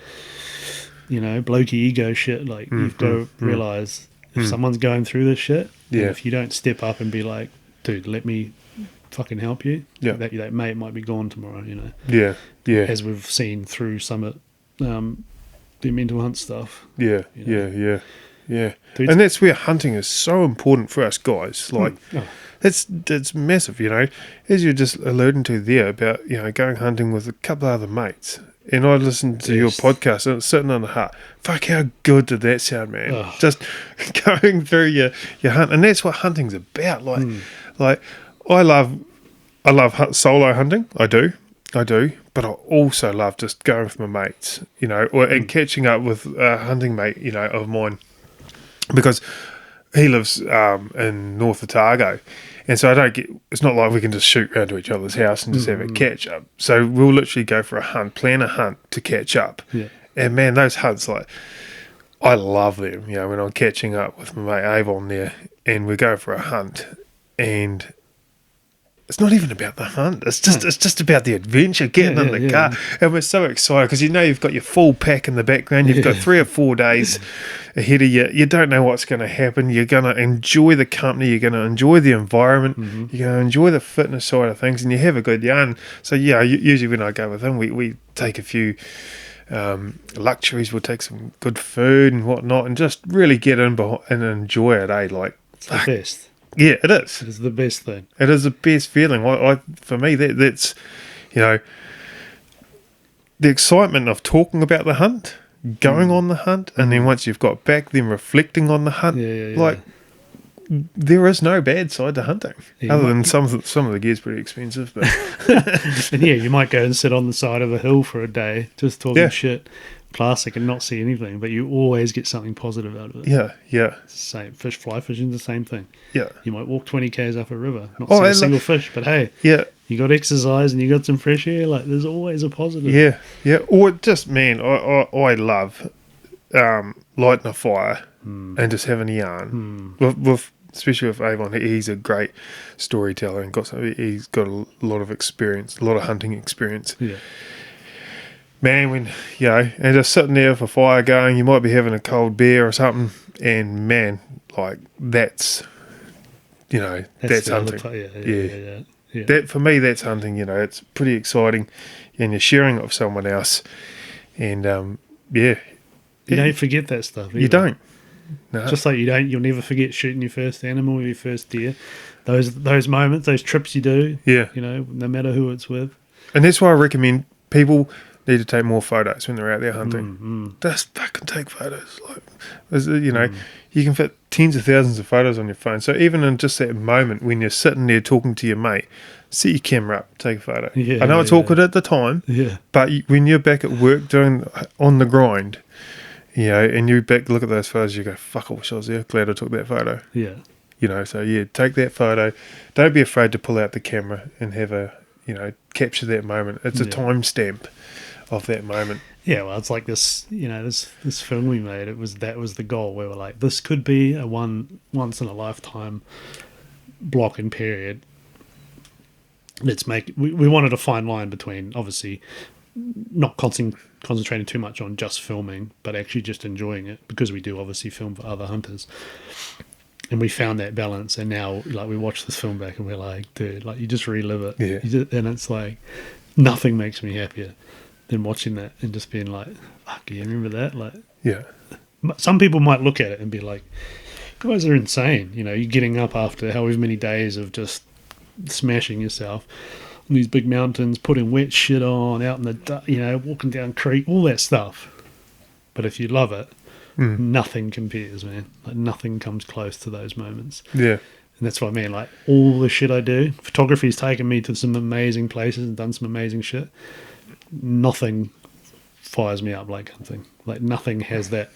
blokey ego shit. Like, you've got to realise if someone's going through this shit, and if you don't step up and be like, dude, let me fucking help you, that mate might be gone tomorrow, as we've seen through some of the mental hunt stuff. Yeah. Dude, and that's where hunting is so important for us guys. Like, it's massive, as you're just alluding to there about, going hunting with a couple of other mates. And I listened to your podcast and it's sitting on the heart. Fuck, how good did that sound, man? Oh. Just going through your hunt. And that's what hunting's about. Like, I love solo hunting. I do. But I also love just going with my mates, and catching up with a hunting mate, of mine. Because he lives in North Otago, and so it's not like we can just shoot round to each other's house and just have a catch up. So we'll literally go for a hunt, plan a hunt to catch up. Yeah. And man, those hunts, like, I love them. When I'm catching up with my mate Avon there, and we go for a hunt, and it's not even about the hunt. It's just about the adventure, getting in the car. And we're so excited because you've got your full pack in the background. You've got 3 or 4 days ahead of you. You don't know what's going to happen. You're going to enjoy the company. You're going to enjoy the environment. You're going to enjoy the fitness side of things, and you have a good yarn. So, usually when I go with him, we take a few luxuries. We'll take some good food and whatnot and just really get in and enjoy it, Like, it's the best. Yeah, it is. It is the best thing. It is the best feeling. For me, that's, the excitement of talking about the hunt, going on the hunt, and then once you've got back, then reflecting on the hunt. Like, there is no bad side to hunting, Yeah, other than some of the gear's pretty expensive. But And yeah, you might go and sit on the side of a hill for a day just talking Yeah. shit, classic, and not see anything, but you always get something positive out of it. yeah, It's the same. Fly fishing's the same thing. yeah, You might walk 20 k's up a river, not Oh, see I a single fish, but hey, yeah. you got exercise and you got some fresh air. Like, there's always a positive. Yeah, yeah. Or just, man, I love lighting a fire and just having a yarn. With especially with Avon, he's a great storyteller and he's got a lot of experience, a lot of hunting experience. Yeah. Man, when, and just sitting there with a fire going, you might be having a cold beer or something, and man, like, that's the other hunting. yeah. That, for me, that's hunting. It's pretty exciting, and you're sharing it with someone else, and You don't forget that stuff either. you don't. No. Just like you'll never forget shooting your first animal or your first deer. Those moments, those trips you do, Yeah. No matter who it's with. And that's why I recommend people need to take more photos when they're out there hunting. Just fucking take photos. You can fit tens of thousands of photos on your phone. So even in just that moment when you're sitting there talking to your mate, set your camera up, take a photo. Yeah, I know it's awkward at the time, Yeah. but when you're back at work on the grind, and you look at those photos, you go, fuck, I wish I was there. Glad I took that photo. Yeah. So take that photo. Don't be afraid to pull out the camera and have capture that moment. It's a timestamp of that moment. Yeah, well, it's like this, this film we made. That was the goal. We were like, this could be a once in a lifetime block and period. We wanted a fine line between obviously not concentrating too much on just filming, but actually just enjoying it, because we do obviously film for other hunters. And we found that balance, and now like we watch this film back and we're like, dude, like you just relive it. Yeah. And it's like nothing makes me happier than watching that and just being like, fuck, you remember that? Like, Yeah. some people might look at it and be like, you guys are insane. You're getting up after however many days of just smashing yourself on these big mountains, putting wet shit on, out in the, walking down creek, all that stuff. But if you love it, nothing compares, man. Like nothing comes close to those moments. Yeah. And that's what I mean. Like all the shit I do, photography's taken me to some amazing places and done some amazing shit. Nothing fires me up like hunting. Like nothing has that,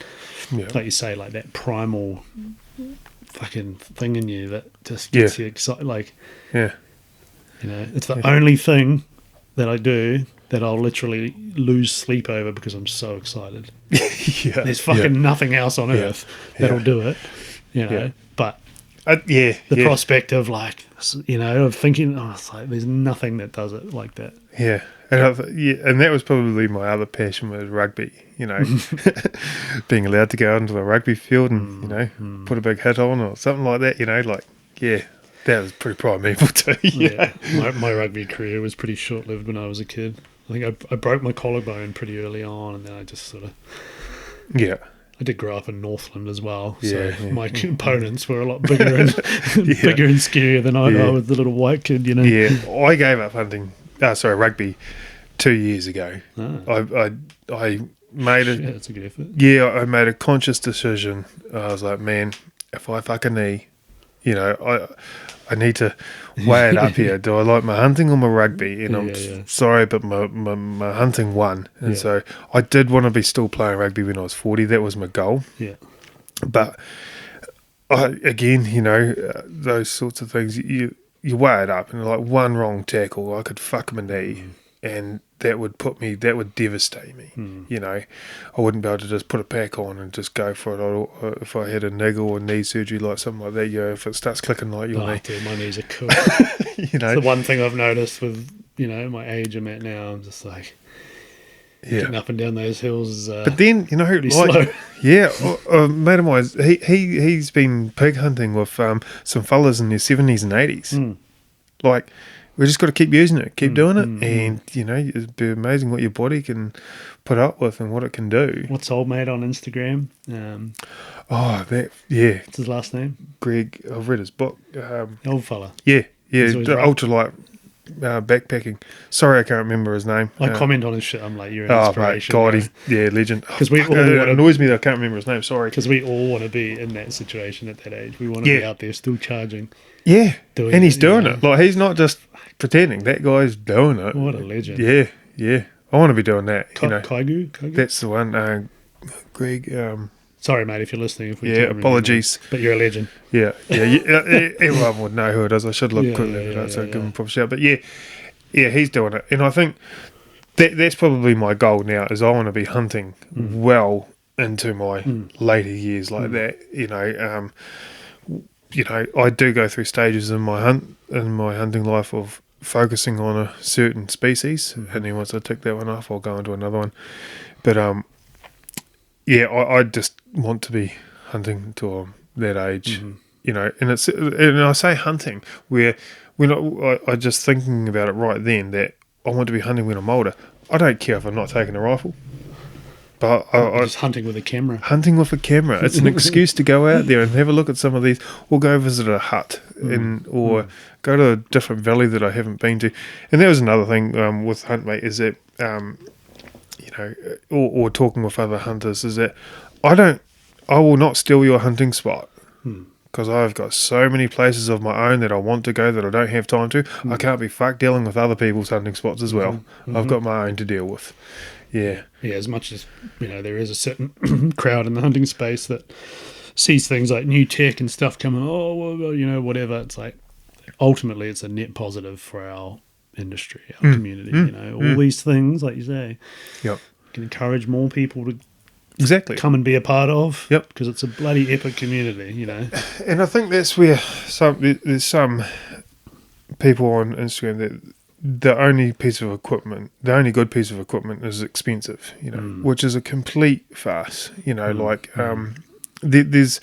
like you say, like that primal fucking thing in you that just gets you excited. Like, it's the only thing that I do that I'll literally lose sleep over because I'm so excited. There's fucking nothing else on earth that'll do it, but the prospect of like, of thinking, it's like there's nothing that does it like that. Yeah. And that was probably my other passion was rugby, being allowed to go onto a rugby field and, put a big hit on or something like that, that was pretty primeval too. My rugby career was pretty short-lived when I was a kid. I think I broke my collarbone pretty early on, and then I just sort of... Yeah. I did grow up in Northland as well, so my opponents were a lot bigger and bigger and scarier than I was, the little white kid, Yeah, I gave up rugby 2 years ago. I made it. That's a good effort. Yeah, I made a conscious decision. I was like, man, if I fuck a knee, I need to weigh it up here. Do I like my hunting or my rugby? And I'm sorry, but my hunting won. And so I did want to be still playing rugby when I was 40. That was my goal. Yeah. But those sorts of things, you weigh it up, and like one wrong tackle, I could fuck my knee, and that would devastate me. I wouldn't be able to just put a pack on and just go for it. If I had a niggle or knee surgery, like something like that, if it starts clicking like your knee. Dude, my knees are cooked. It's the one thing I've noticed with, my age I'm at now. I'm just like, getting up and down those hills is but then, slow. A mate of mine, he's been pig hunting with some fellas in their 70s and 80s. Like, we just got to keep using it, keep doing it, and it'd be amazing what your body can put up with and what it can do. What's old mate on Instagram? What's his last name? Greg. I've read his book. The old fella. Yeah, He's always right. ultralight backpacking. Sorry, I can't remember his name. I comment on his shit. I'm like, you're an Oh, mate, inspiration. God, bro. he's legend. 'Cause we all it wanna- annoys me that I can't remember his name. Sorry. Because we all want to be in that situation at that age. We want to be out there still charging. Yeah, Doing and he's it, doing you know. it. Like, he's not just pretending. That guy's doing it. What a legend. Yeah. I want to be doing that. Kaigu? That's the one. Greg. Sorry, mate, if you're listening. If we Yeah, can't remember apologies. your name. But you're a legend. Yeah. Everyone would know who it is. I should look quickly at it, so give him a proper shout. But yeah, he's doing it, and I think that's probably my goal now. Is I want to be hunting well into my later years like that. I do go through stages in my hunting life of focusing on a certain species, and then once I tick that one off, I'll go into another one. But I just want to be hunting till I'm that age, and I say hunting where I just thinking about it right then that I want to be hunting when I'm older. I don't care if I'm not taking a rifle, but I Just hunting with a camera. hunting with a camera. It's an excuse to go out there and have a look at some of these, or go visit a hut, or go to a different valley that I haven't been to. And that was another thing with Huntmate is that, or talking with other hunters is that I will not steal your hunting spot because I've got so many places of my own that I want to go that I don't have time to. I can't be fucked dealing with other people's hunting spots as well. I've got my own to deal with. Yeah. Yeah, as much as, there is a certain crowd in the hunting space that sees things like new tech and stuff coming, whatever. It's like, ultimately, it's a net positive for our industry, our community, all these things, like you say. Yep. Can encourage more people to Exactly. come and be a part of. Yep. Because it's a bloody epic community, And I think that's where there's some people on Instagram that the only good piece of equipment is expensive, which is a complete farce, there's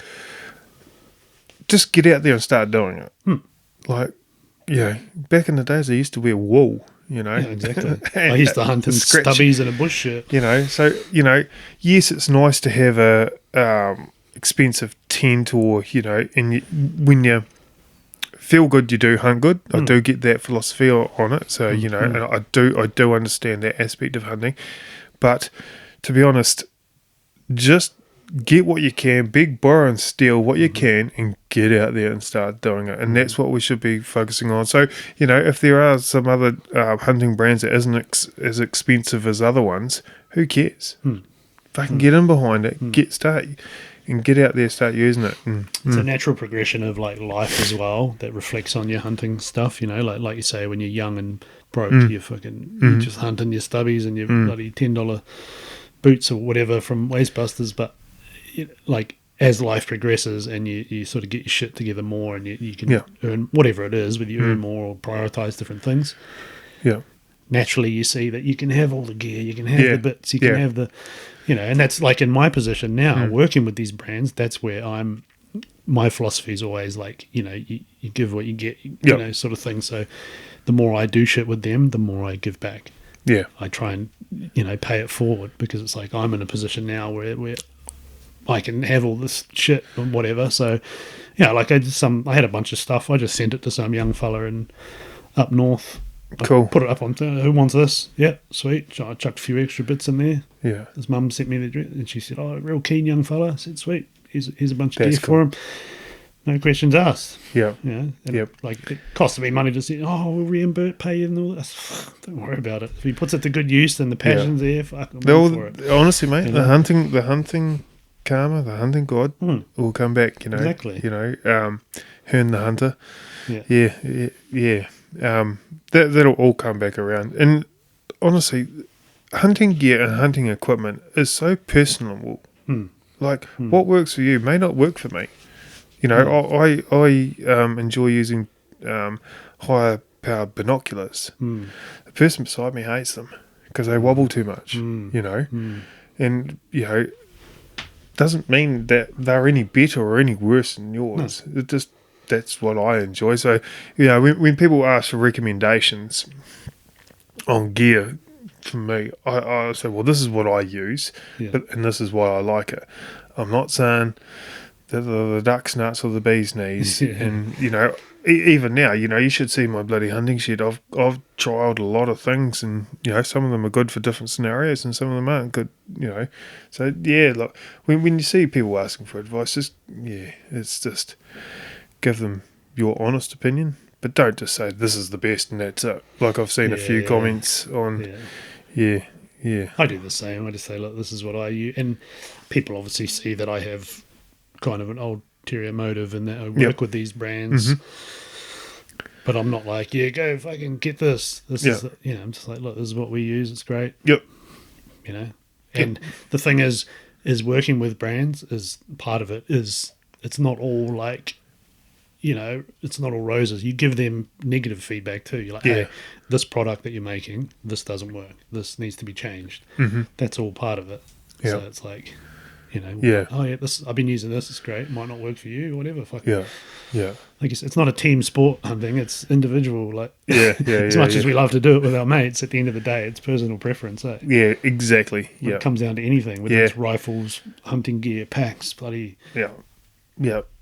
just get out there and start doing it. Like, back in the days I used to wear wool, Yeah, exactly. I used to hunt in Scratch. stubbies and a bush shirt. So, yes, it's nice to have a expensive tent or, when you feel good, you do hunt good. I do get that philosophy on it. So, and I do understand that aspect of hunting. But to be honest, just get what you can, big borrow and steal what you can, and get out there and start doing it. And that's what we should be focusing on. So, if there are some other hunting brands that isn't as expensive as other ones, who cares? Fucking get in behind it, get out there, start using it. It's a natural progression of like life as well that reflects on your hunting stuff. Like you say, when you're young and broke, you just hunting your stubbies and your bloody $10 boots or whatever from Wastebusters. But like as life progresses and you sort of get your shit together more and you can earn whatever it is, whether you earn more or prioritize different things. Yeah. Naturally, you see that you can have all the gear, you can have the bits, you can have the, and that's like in my position now, working with these brands. That's where my philosophy is always like, you give what you get, sort of thing. So the more I do shit with them, the more I give back. Yeah. I try and, pay it forward because it's like I'm in a position now where I can have all this shit and whatever. So, like I had a bunch of stuff. I just sent it to some young fella up north. Cool. I put it up on who wants this? Yeah, sweet. I chucked a few extra bits in there. Yeah. His mum sent me the address and she said, "Oh, real keen young fella." I said, "Sweet. Here's a bunch of That's gear for him. No questions asked." Yeah. And it costed me money to say, "Oh, we'll reimburse, pay you," and all that. Don't worry about it. If he puts it to good use and the passion's there, fuck, I'm all for it. Honestly, mate, the hunting karma, the hunting god will come back. Exactly. Hearn the hunter. Yeah. That'll all come back around. And honestly, hunting gear and hunting equipment is so personal. Like what works for you may not work for me. I enjoy using higher powered binoculars. The person beside me hates them because they wobble too much. And doesn't mean that they're any better or any worse than yours. No. It just that's what I enjoy. So when people ask for recommendations on gear, for me, I say, well, this is what I use, and this is why I like it. I'm not saying the duck's nuts or the bee's knees. Yeah. And, even now, you should see my bloody hunting shed. I've trialed a lot of things, and, some of them are good for different scenarios and some of them aren't good, So, yeah, look, when you see people asking for advice, it's just give them your honest opinion, but don't just say this is the best and that's it. Like I've seen a few comments on, yeah. I do the same. I just say, look, this is what I use. And people obviously see that I have kind of an ulterior motive and that I work with these brands. But I'm not like, go fucking get this. This is, I'm just like, look, this is what we use. It's great. Yep. And the thing is working with brands is part of it is it's not all like, it's not all roses. You give them negative feedback too. You're like, hey, this product that you're making, this doesn't work. This needs to be changed. That's all part of it. Yeah. So it's like, this I've been using this. It's great. It might not work for you or whatever. Yeah. Like it's not a team sport hunting. It's individual. Like as Yeah, much as we love to do it with our mates, at the end of the day, it's personal preference. Eh? Yeah, exactly. When Yeah. it comes down to anything, whether it's rifles, hunting gear, packs, bloody. Yeah.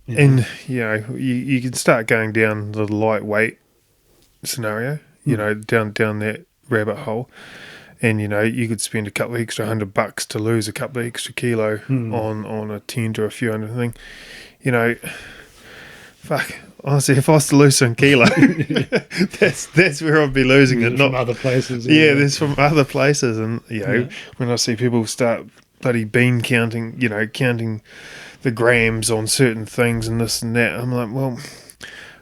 And, you can start going down the lightweight scenario, down that rabbit hole. And, you could spend a couple of extra $100 to lose a couple of extra kilo on a tent or a few hundred thing. Fuck. Honestly, if I was to lose some kilo, that's where I'd be losing it. From Not other places. there's from other places. And, when I see people start bloody bean counting, counting the grams on certain things and this and that, I'm like, well,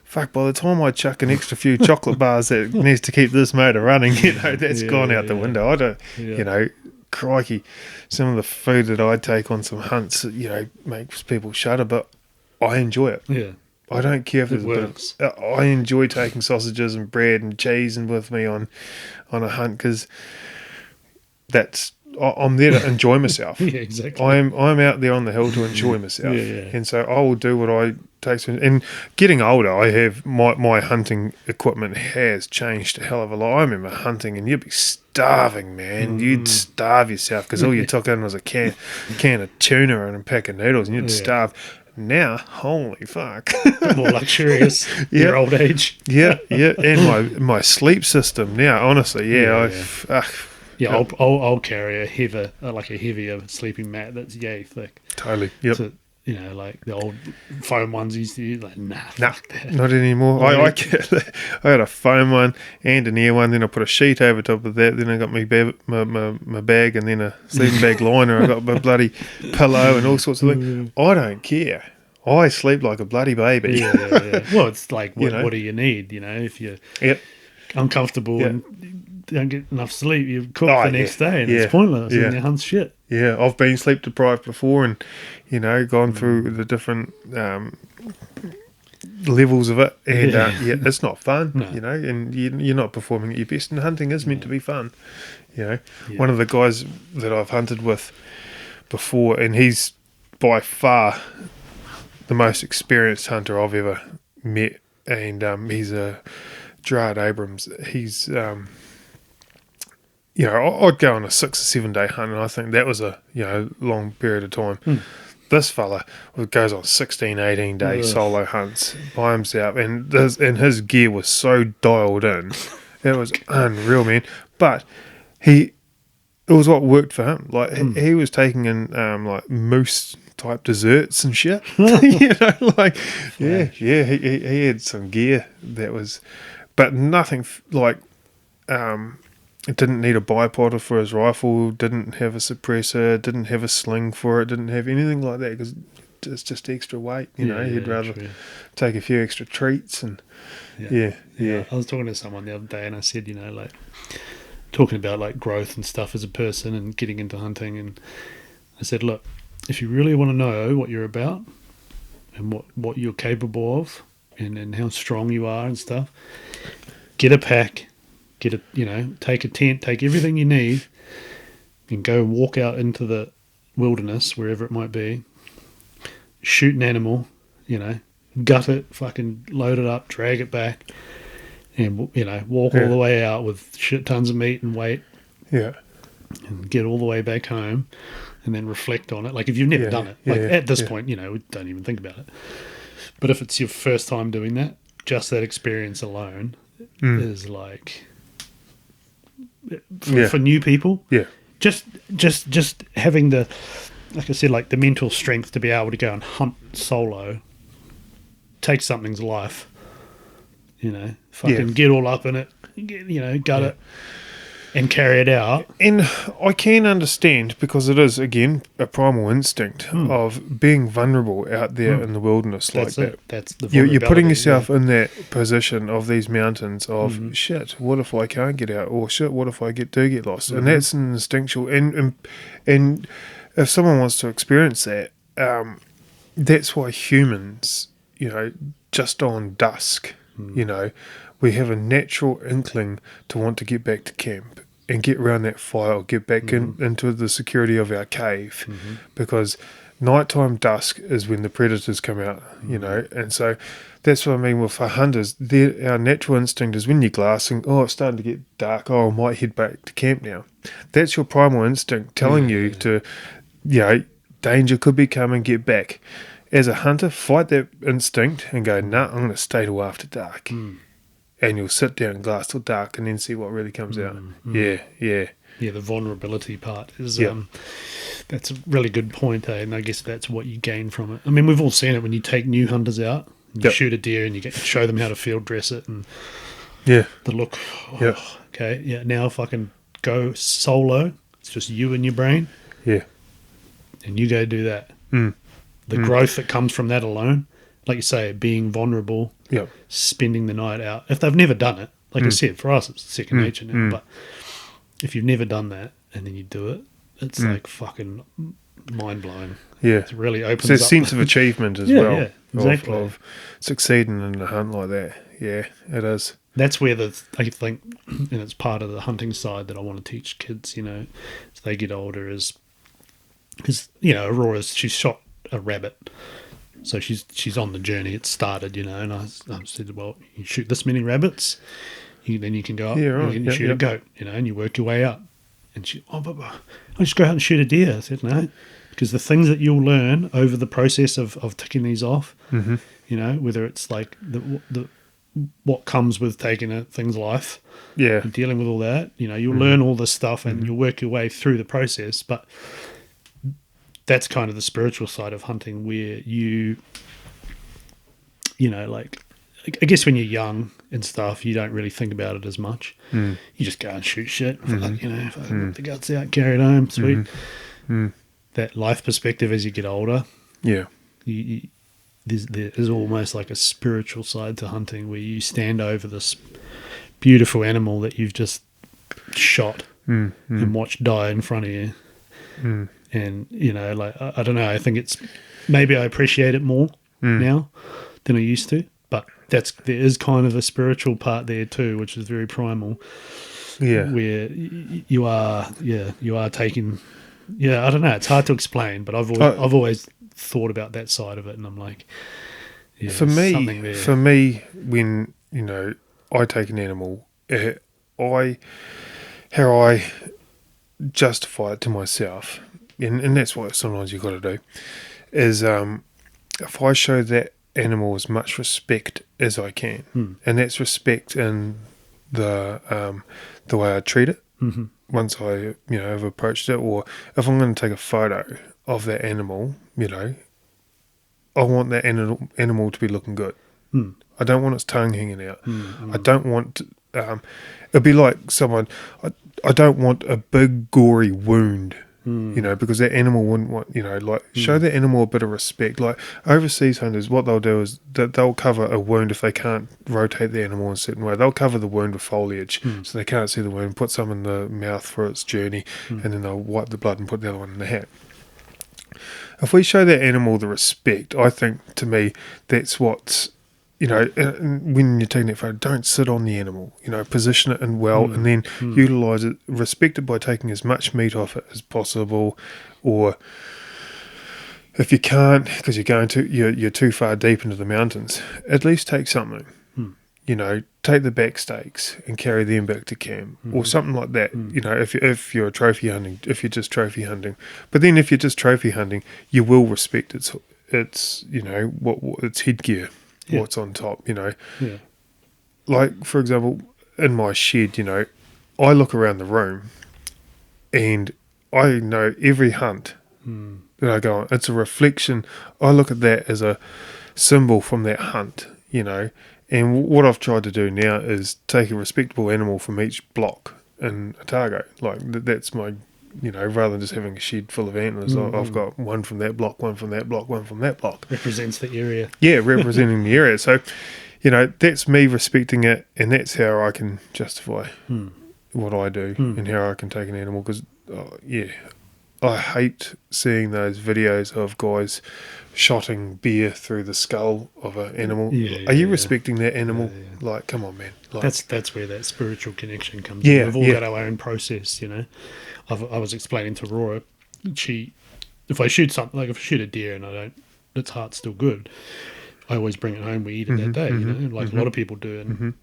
fuck, by the time I chuck an extra few chocolate bars that needs to keep this motor running, that's gone out the window. I don't, crikey, some of the food that I take on some hunts, makes people shudder, but I enjoy it. Yeah. I don't care if It there's works. I enjoy taking sausages and bread and cheese and with me on a hunt because I'm there to enjoy myself. Yeah, exactly. I'm out there on the hill to enjoy myself. Yeah. And so I will do what I take to. And getting older, I have my hunting equipment has changed a hell of a lot. I remember hunting and you'd be starving, man. You'd starve yourself because all you took in was a can of tuna and a pack of noodles and you'd starve. Now, holy fuck. More luxurious your old age. Yeah. And my sleep system now, honestly, I'll carry a heavier sleeping mat that's yay thick. Totally. Yep. To, like the old foam ones used to use. Like, fuck that. Not anymore. I had a foam one and an air one. Then I put a sheet over top of that. Then I got my bag and then a sleeping bag liner. I got my bloody pillow and all sorts of things. I don't care. I sleep like a bloody baby. Yeah. Well, it's like, what do you need? If you're uncomfortable and don't get enough sleep, you cook the next day and it's pointless and your hunt's shit. Yeah, I've been sleep deprived before and, gone through the different levels of it. And, it's not fun, and you're not performing at your best. And hunting is meant to be fun, One of the guys that I've hunted with before, and he's by far the most experienced hunter I've ever met, and he's a Gerard Abrams. He's... I'd go on a 6 or 7 day hunt, and I think that was a long period of time. This fella goes on 16, 18 day solo hunts by himself, and his gear was so dialed in, it was unreal, man. But it was what worked for him. Like he was taking in like moose type desserts and shit. He had some gear that was, but nothing like. It didn't need a bipod for his rifle, didn't have a suppressor, didn't have a sling for it, didn't have anything like that because it's just extra weight, he'd rather take a few extra treats and I was talking to someone the other day and I said, like talking about like growth and stuff as a person and getting into hunting, and I said, look, if you really want to know what you're about and what you're capable of and how strong you are and stuff, get a pack. Take a tent, take everything you need, and go walk out into the wilderness, wherever it might be. Shoot an animal, gut it, fucking load it up, drag it back, and walk all the way out with shit tons of meat and weight. Yeah. And get all the way back home, and then reflect on it. Like if you've never done it, like at this point, we don't even think about it. But if it's your first time doing that, just that experience alone is like for new people. Yeah. Just having the, like I said, like the mental strength to be able to go and hunt solo, take something's life. Get all up in it, gut it, and carry it out. And I can understand, because it is, again, a primal instinct of being vulnerable out there in the wilderness. That's like it. That's the You're putting vulnerability, yourself in that position of these mountains of, shit, what if I can't get out? Or shit, what if I do get lost? And that's an instinctual. And if someone wants to experience that, that's why humans, just on dusk, we have a natural inkling to want to get back to camp and get around that fire, or get back into the security of our cave, because nighttime dusk is when the predators come out, and so that's what I mean with our hunters. Our natural instinct is when you're glassing, it's starting to get dark, I might head back to camp now. That's your primal instinct telling you to, danger could be coming, get back. As a hunter, fight that instinct and go, nah, I'm going to stay till after dark. And you'll sit down, glass till dark, and then see what really comes out. Yeah. Yeah, the vulnerability part is that's a really good point, and I guess that's what you gain from it. I mean, we've all seen it when you take new hunters out, and you shoot a deer, and you show them how to field dress it, and the look. Now if I can go solo, it's just you and your brain. Yeah, and you go do that. The growth that comes from that alone, like you say, being vulnerable, spending the night out. If they've never done it, like I said, for us it's second nature now, but if you've never done that and then you do it, it's like fucking mind-blowing. Yeah. It really opens it's a up. sense of achievement as well. Yeah, exactly. Of succeeding in a hunt like that. Yeah, it is. That's where I think, and it's part of the hunting side that I want to teach kids, as they get older, is because, Aurora's, she's shot a rabbit, so she's on the journey. It started, and I said, well, you shoot this many rabbits, then you can go up and you shoot a goat, and you work your way up. And she, but I just go out and shoot a deer. I said, no, because the things that you'll learn over the process of ticking these off, whether it's like the what comes with taking a thing's life, and dealing with all that, you'll learn all this stuff and you'll work your way through the process, but that's kind of the spiritual side of hunting, where you like, I guess when you're young and stuff, you don't really think about it as much. You just go and shoot shit. If I get the guts out, carry it home, sweet. That life perspective as you get older, there's almost like a spiritual side to hunting, where you stand over this beautiful animal that you've just shot and watched die in front of you. And, like, I don't know, I think it's, maybe I appreciate it more now than I used to, but there is kind of a spiritual part there too, which is very primal. Yeah. Where you are taking, I don't know, it's hard to explain, but I've always thought about that side of it, and I'm like, for me, when, I take an animal, how I justify it to myself, and that's what sometimes you've got to do, is if I show that animal as much respect as I can, and that's respect in the way I treat it, once I have approached it, or if I'm going to take a photo of that animal, I want that animal to be looking good. I don't want its tongue hanging out. I don't want it'd be like someone, I don't want a big gory wound, because that animal wouldn't want, show that animal a bit of respect. Like overseas hunters, what they'll do is that they'll cover a wound if they can't rotate the animal in a certain way. They'll cover the wound with foliage so they can't see the wound, put some in the mouth for its journey, and then they'll wipe the blood and put the other one in the hat. If we show that animal the respect, I think, to me, that's what's, when you're taking that photo, don't sit on the animal, position it in well, and then utilise it, respect it by taking as much meat off it as possible, or if you can't, because you're too far deep into the mountains, at least take something. you know, take the back stakes and carry them back to camp or something like that. You know, if you're trophy hunting, if you're just trophy hunting, but then if you're just trophy hunting, you will respect its you know what its headgear, what's on top. You know, like for example, in my shed, you know, I look around the room, and I know every hunt that I go on. It's a reflection. I look at that as a symbol from that hunt. You know. And what I've tried to do now is take a respectable animal from each block in Otago. Like, that's my, you know, rather than just having a shed full of antlers, I've got one from that block, one from that block, one from that block. Represents the area. Yeah, representing the area. So, you know, that's me respecting it, and that's how I can justify what I do and how I can take an animal. Because, I hate seeing those videos of guys shotting beer through the skull of an animal. Are you respecting that animal? Like, come on, man. Like, that's where that spiritual connection comes in. We've all got our own process, you know. I was explaining to Rora, if I shoot something, like if I shoot a deer and its heart's still good, I always bring it home, we eat it that day, you know, like a lot of people do. And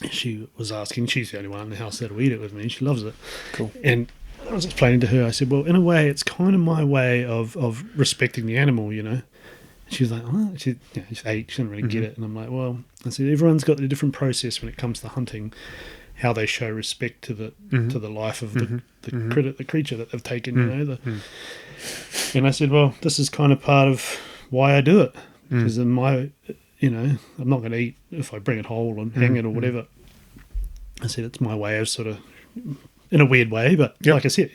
she was asking, she's the only one in the house that'll eat it with me, she loves it. Cool. And I was explaining to her, I said, well, in a way, it's kind of my way of respecting the animal, you know. She was like, oh, she's 8, she didn't really get it. And I'm like, well, I said, everyone's got a different process when it comes to hunting, how they show respect to the life of the creature that they've taken, you know. And I said, well, this is kind of part of why I do it. Because in my, you know, I'm not going to eat if I bring it whole and hang it or whatever. I said, it's my way of sort of, in a weird way, but like I said,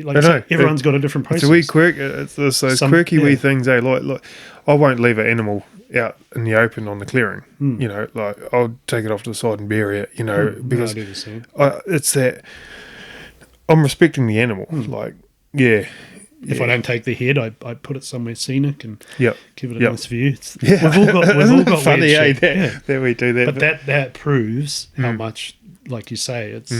everyone's got a different process. It's a wee quirk. It's those quirky wee things. Like I won't leave an animal out in the open on the clearing. You know, like I'll take it off to the side and bury it. You know, because I do the same. It's that I'm respecting the animal. Like, if I don't take the head, I put it somewhere scenic and give it a nice view. We've all got funny, weird shit. That we do that. But that proves how much, like you say, it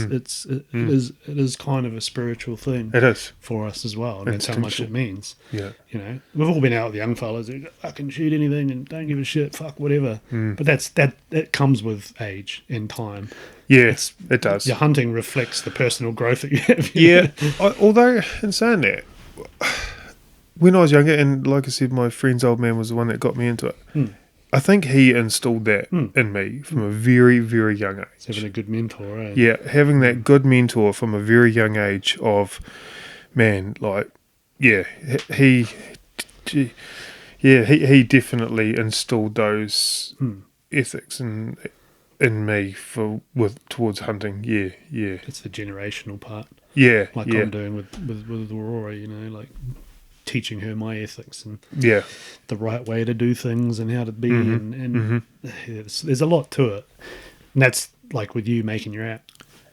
is kind of a spiritual thing. It is for us as well, and that's how much it means. Yeah, you know, we've all been out with young fellas who fucking shoot anything and don't give a shit, fuck whatever. But that comes with age and time. Yeah, it does. Your hunting reflects the personal growth that you have. Yeah, although in saying that, when I was younger, and like I said, my friend's old man was the one that got me into it. I think he installed that in me from a very, very young age. It's having a good mentor, eh? Yeah, having that good mentor from a very young age of, man, like, he definitely installed those ethics in me towards hunting. Yeah. It's the generational part. Yeah, like I'm doing with Aurora, you know, like teaching her my ethics and the right way to do things and how to be and there's a lot to it. And that's like with you making your app,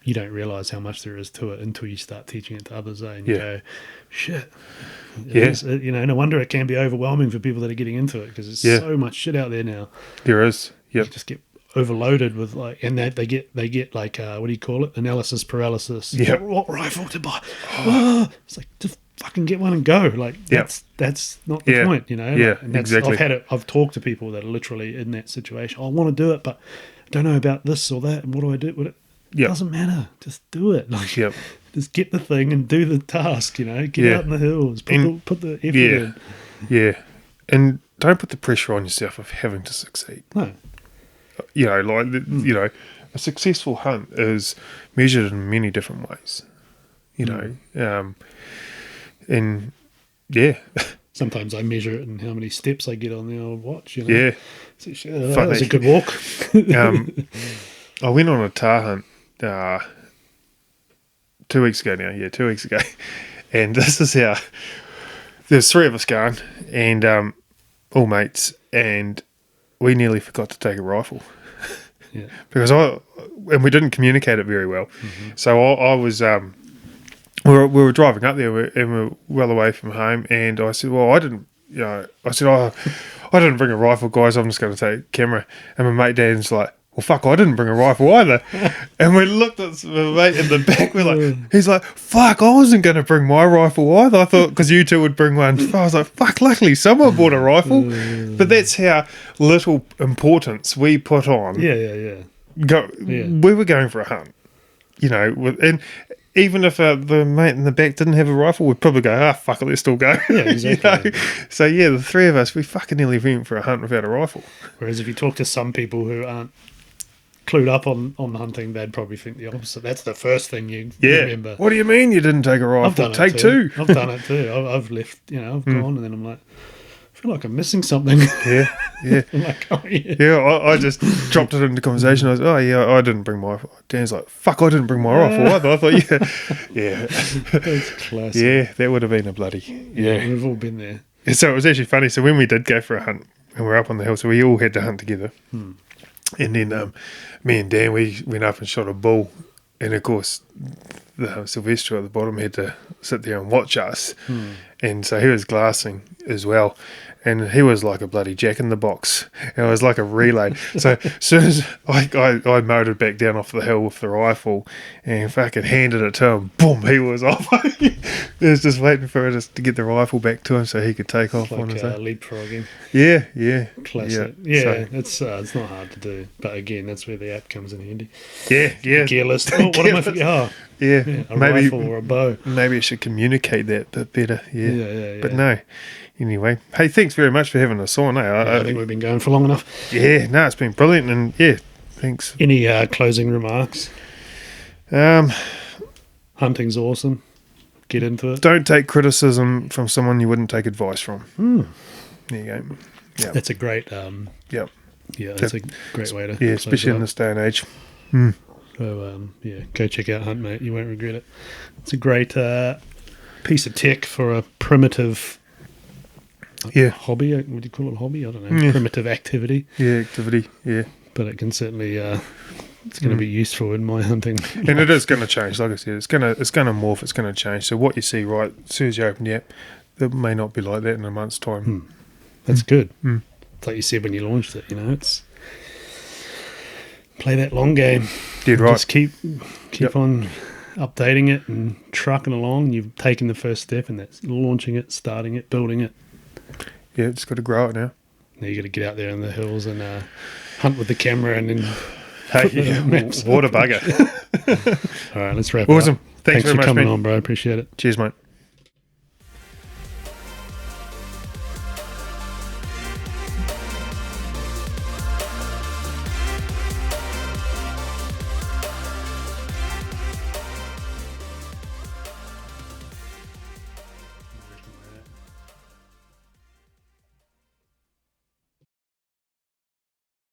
you don't realise how much there is to it until you start teaching it to others, and you go, shit. You know, no wonder it can be overwhelming for people that are getting into it, because there's so much shit out there now. There is. You just get overloaded with like, and that they get like what do you call it? Analysis paralysis. Yeah. What rifle to buy? It's like, just fucking get one and go. Like that's not the point, you know. Yeah, and that's, exactly. I've talked to people that are literally in that situation. I want to do it, but I don't know about this or that. And what do I do with it? Doesn't matter. Just do it. Like, just get the thing and do the task. You know, get out in the hills. Put the effort in. Yeah, and don't put the pressure on yourself of having to succeed. No. You know, like you know, a successful hunt is measured in many different ways. You know, and sometimes I measure it in how many steps I get on the old watch. You know? Yeah, so, that was a good walk. I went on a tar hunt 2 weeks ago now. Yeah, 2 weeks ago, and this is how there's 3 of us going, and all mates, and we nearly forgot to take a rifle. Yeah, because we didn't communicate it very well. So I was we were driving up there and we were well away from home, and I said, well, I didn't bring a rifle, guys. I'm just going to take a camera. And my mate Dan's like, well, fuck, I didn't bring a rifle either. And we looked at my mate in the back. He's like, fuck, I wasn't going to bring my rifle either. I thought, because you two would bring one. I was like, fuck, luckily someone bought a rifle. But that's how little importance we put on we were going for a hunt, you know, and even if the mate in the back didn't have a rifle, we'd probably go, fuck it, let's still go. Yeah, exactly. You know? So, yeah, the three of us, we fucking nearly went for a hunt without a rifle. Whereas if you talk to some people who aren't clued up on hunting, they'd probably think the opposite. That's the first thing you remember. What do you mean you didn't take a rifle? I've done Take it too. two. I've done it too. I've left, I've gone, and then I'm like, I feel like I'm missing something. Yeah. I'm like, oh, yeah. Yeah, I just dropped it into conversation. I was, I didn't bring my rifle. Dan's like, fuck, I didn't bring my rifle either. I thought, yeah. That's classic. Yeah, that would have been a bloody, yeah. We've all been there. So it was actually funny. So when we did go for a hunt, and we were up on the hill, so we all had to hunt together. And then me and Dan, we went up and shot a bull. And of course, the Sylvester at the bottom had to sit there and watch us. And so he was glassing as well. And he was like a bloody jack in the box. And it was like a relay. So as soon as I motored back down off the hill with the rifle and fucking handed it to him, boom, he was off. He was just waiting for us to get the rifle back to him so he could take off on his own. Leapfrogging. Yeah. Classic. Yeah, it's not hard to do. But again, that's where the app comes in handy. Yeah. Gear list. Oh, what am I forgetting? Oh, yeah. a rifle or a bow. Maybe I should communicate that a bit better. Yeah. But no. Anyway, hey, thanks very much for having us on. I think we've been going for long enough. Yeah, no, it's been brilliant, and yeah, thanks. Any closing remarks? Hunting's awesome. Get into it. Don't take criticism from someone you wouldn't take advice from. There you go. Yeah, that's a great. Yep. Yeah, that's a great way to. Yeah, especially in this day and age. So go check out Hunt, mate. You won't regret it. It's a great piece of tech for a primitive. Hobby, would you call it a hobby? I don't know. Primitive activity. Yeah, activity. Yeah, but it can certainly it's going to be useful in my hunting. And it is going to change. Like I said, it's going to morph. It's going to change. So what you see right as soon as you open the app, it may not be like that in a month's time. That's good. It's like you said when you launched it. It's play that long game. Dead right. Just keep on updating it and trucking along. You've taken the first step, and that's launching it, starting it, building it. Yeah, just got to grow it now. Now you got to get out there in the hills and hunt with the camera and then water bugger. All right, let's wrap awesome. it up. Thanks very for much, coming man. on, bro. Appreciate it. Cheers, mate.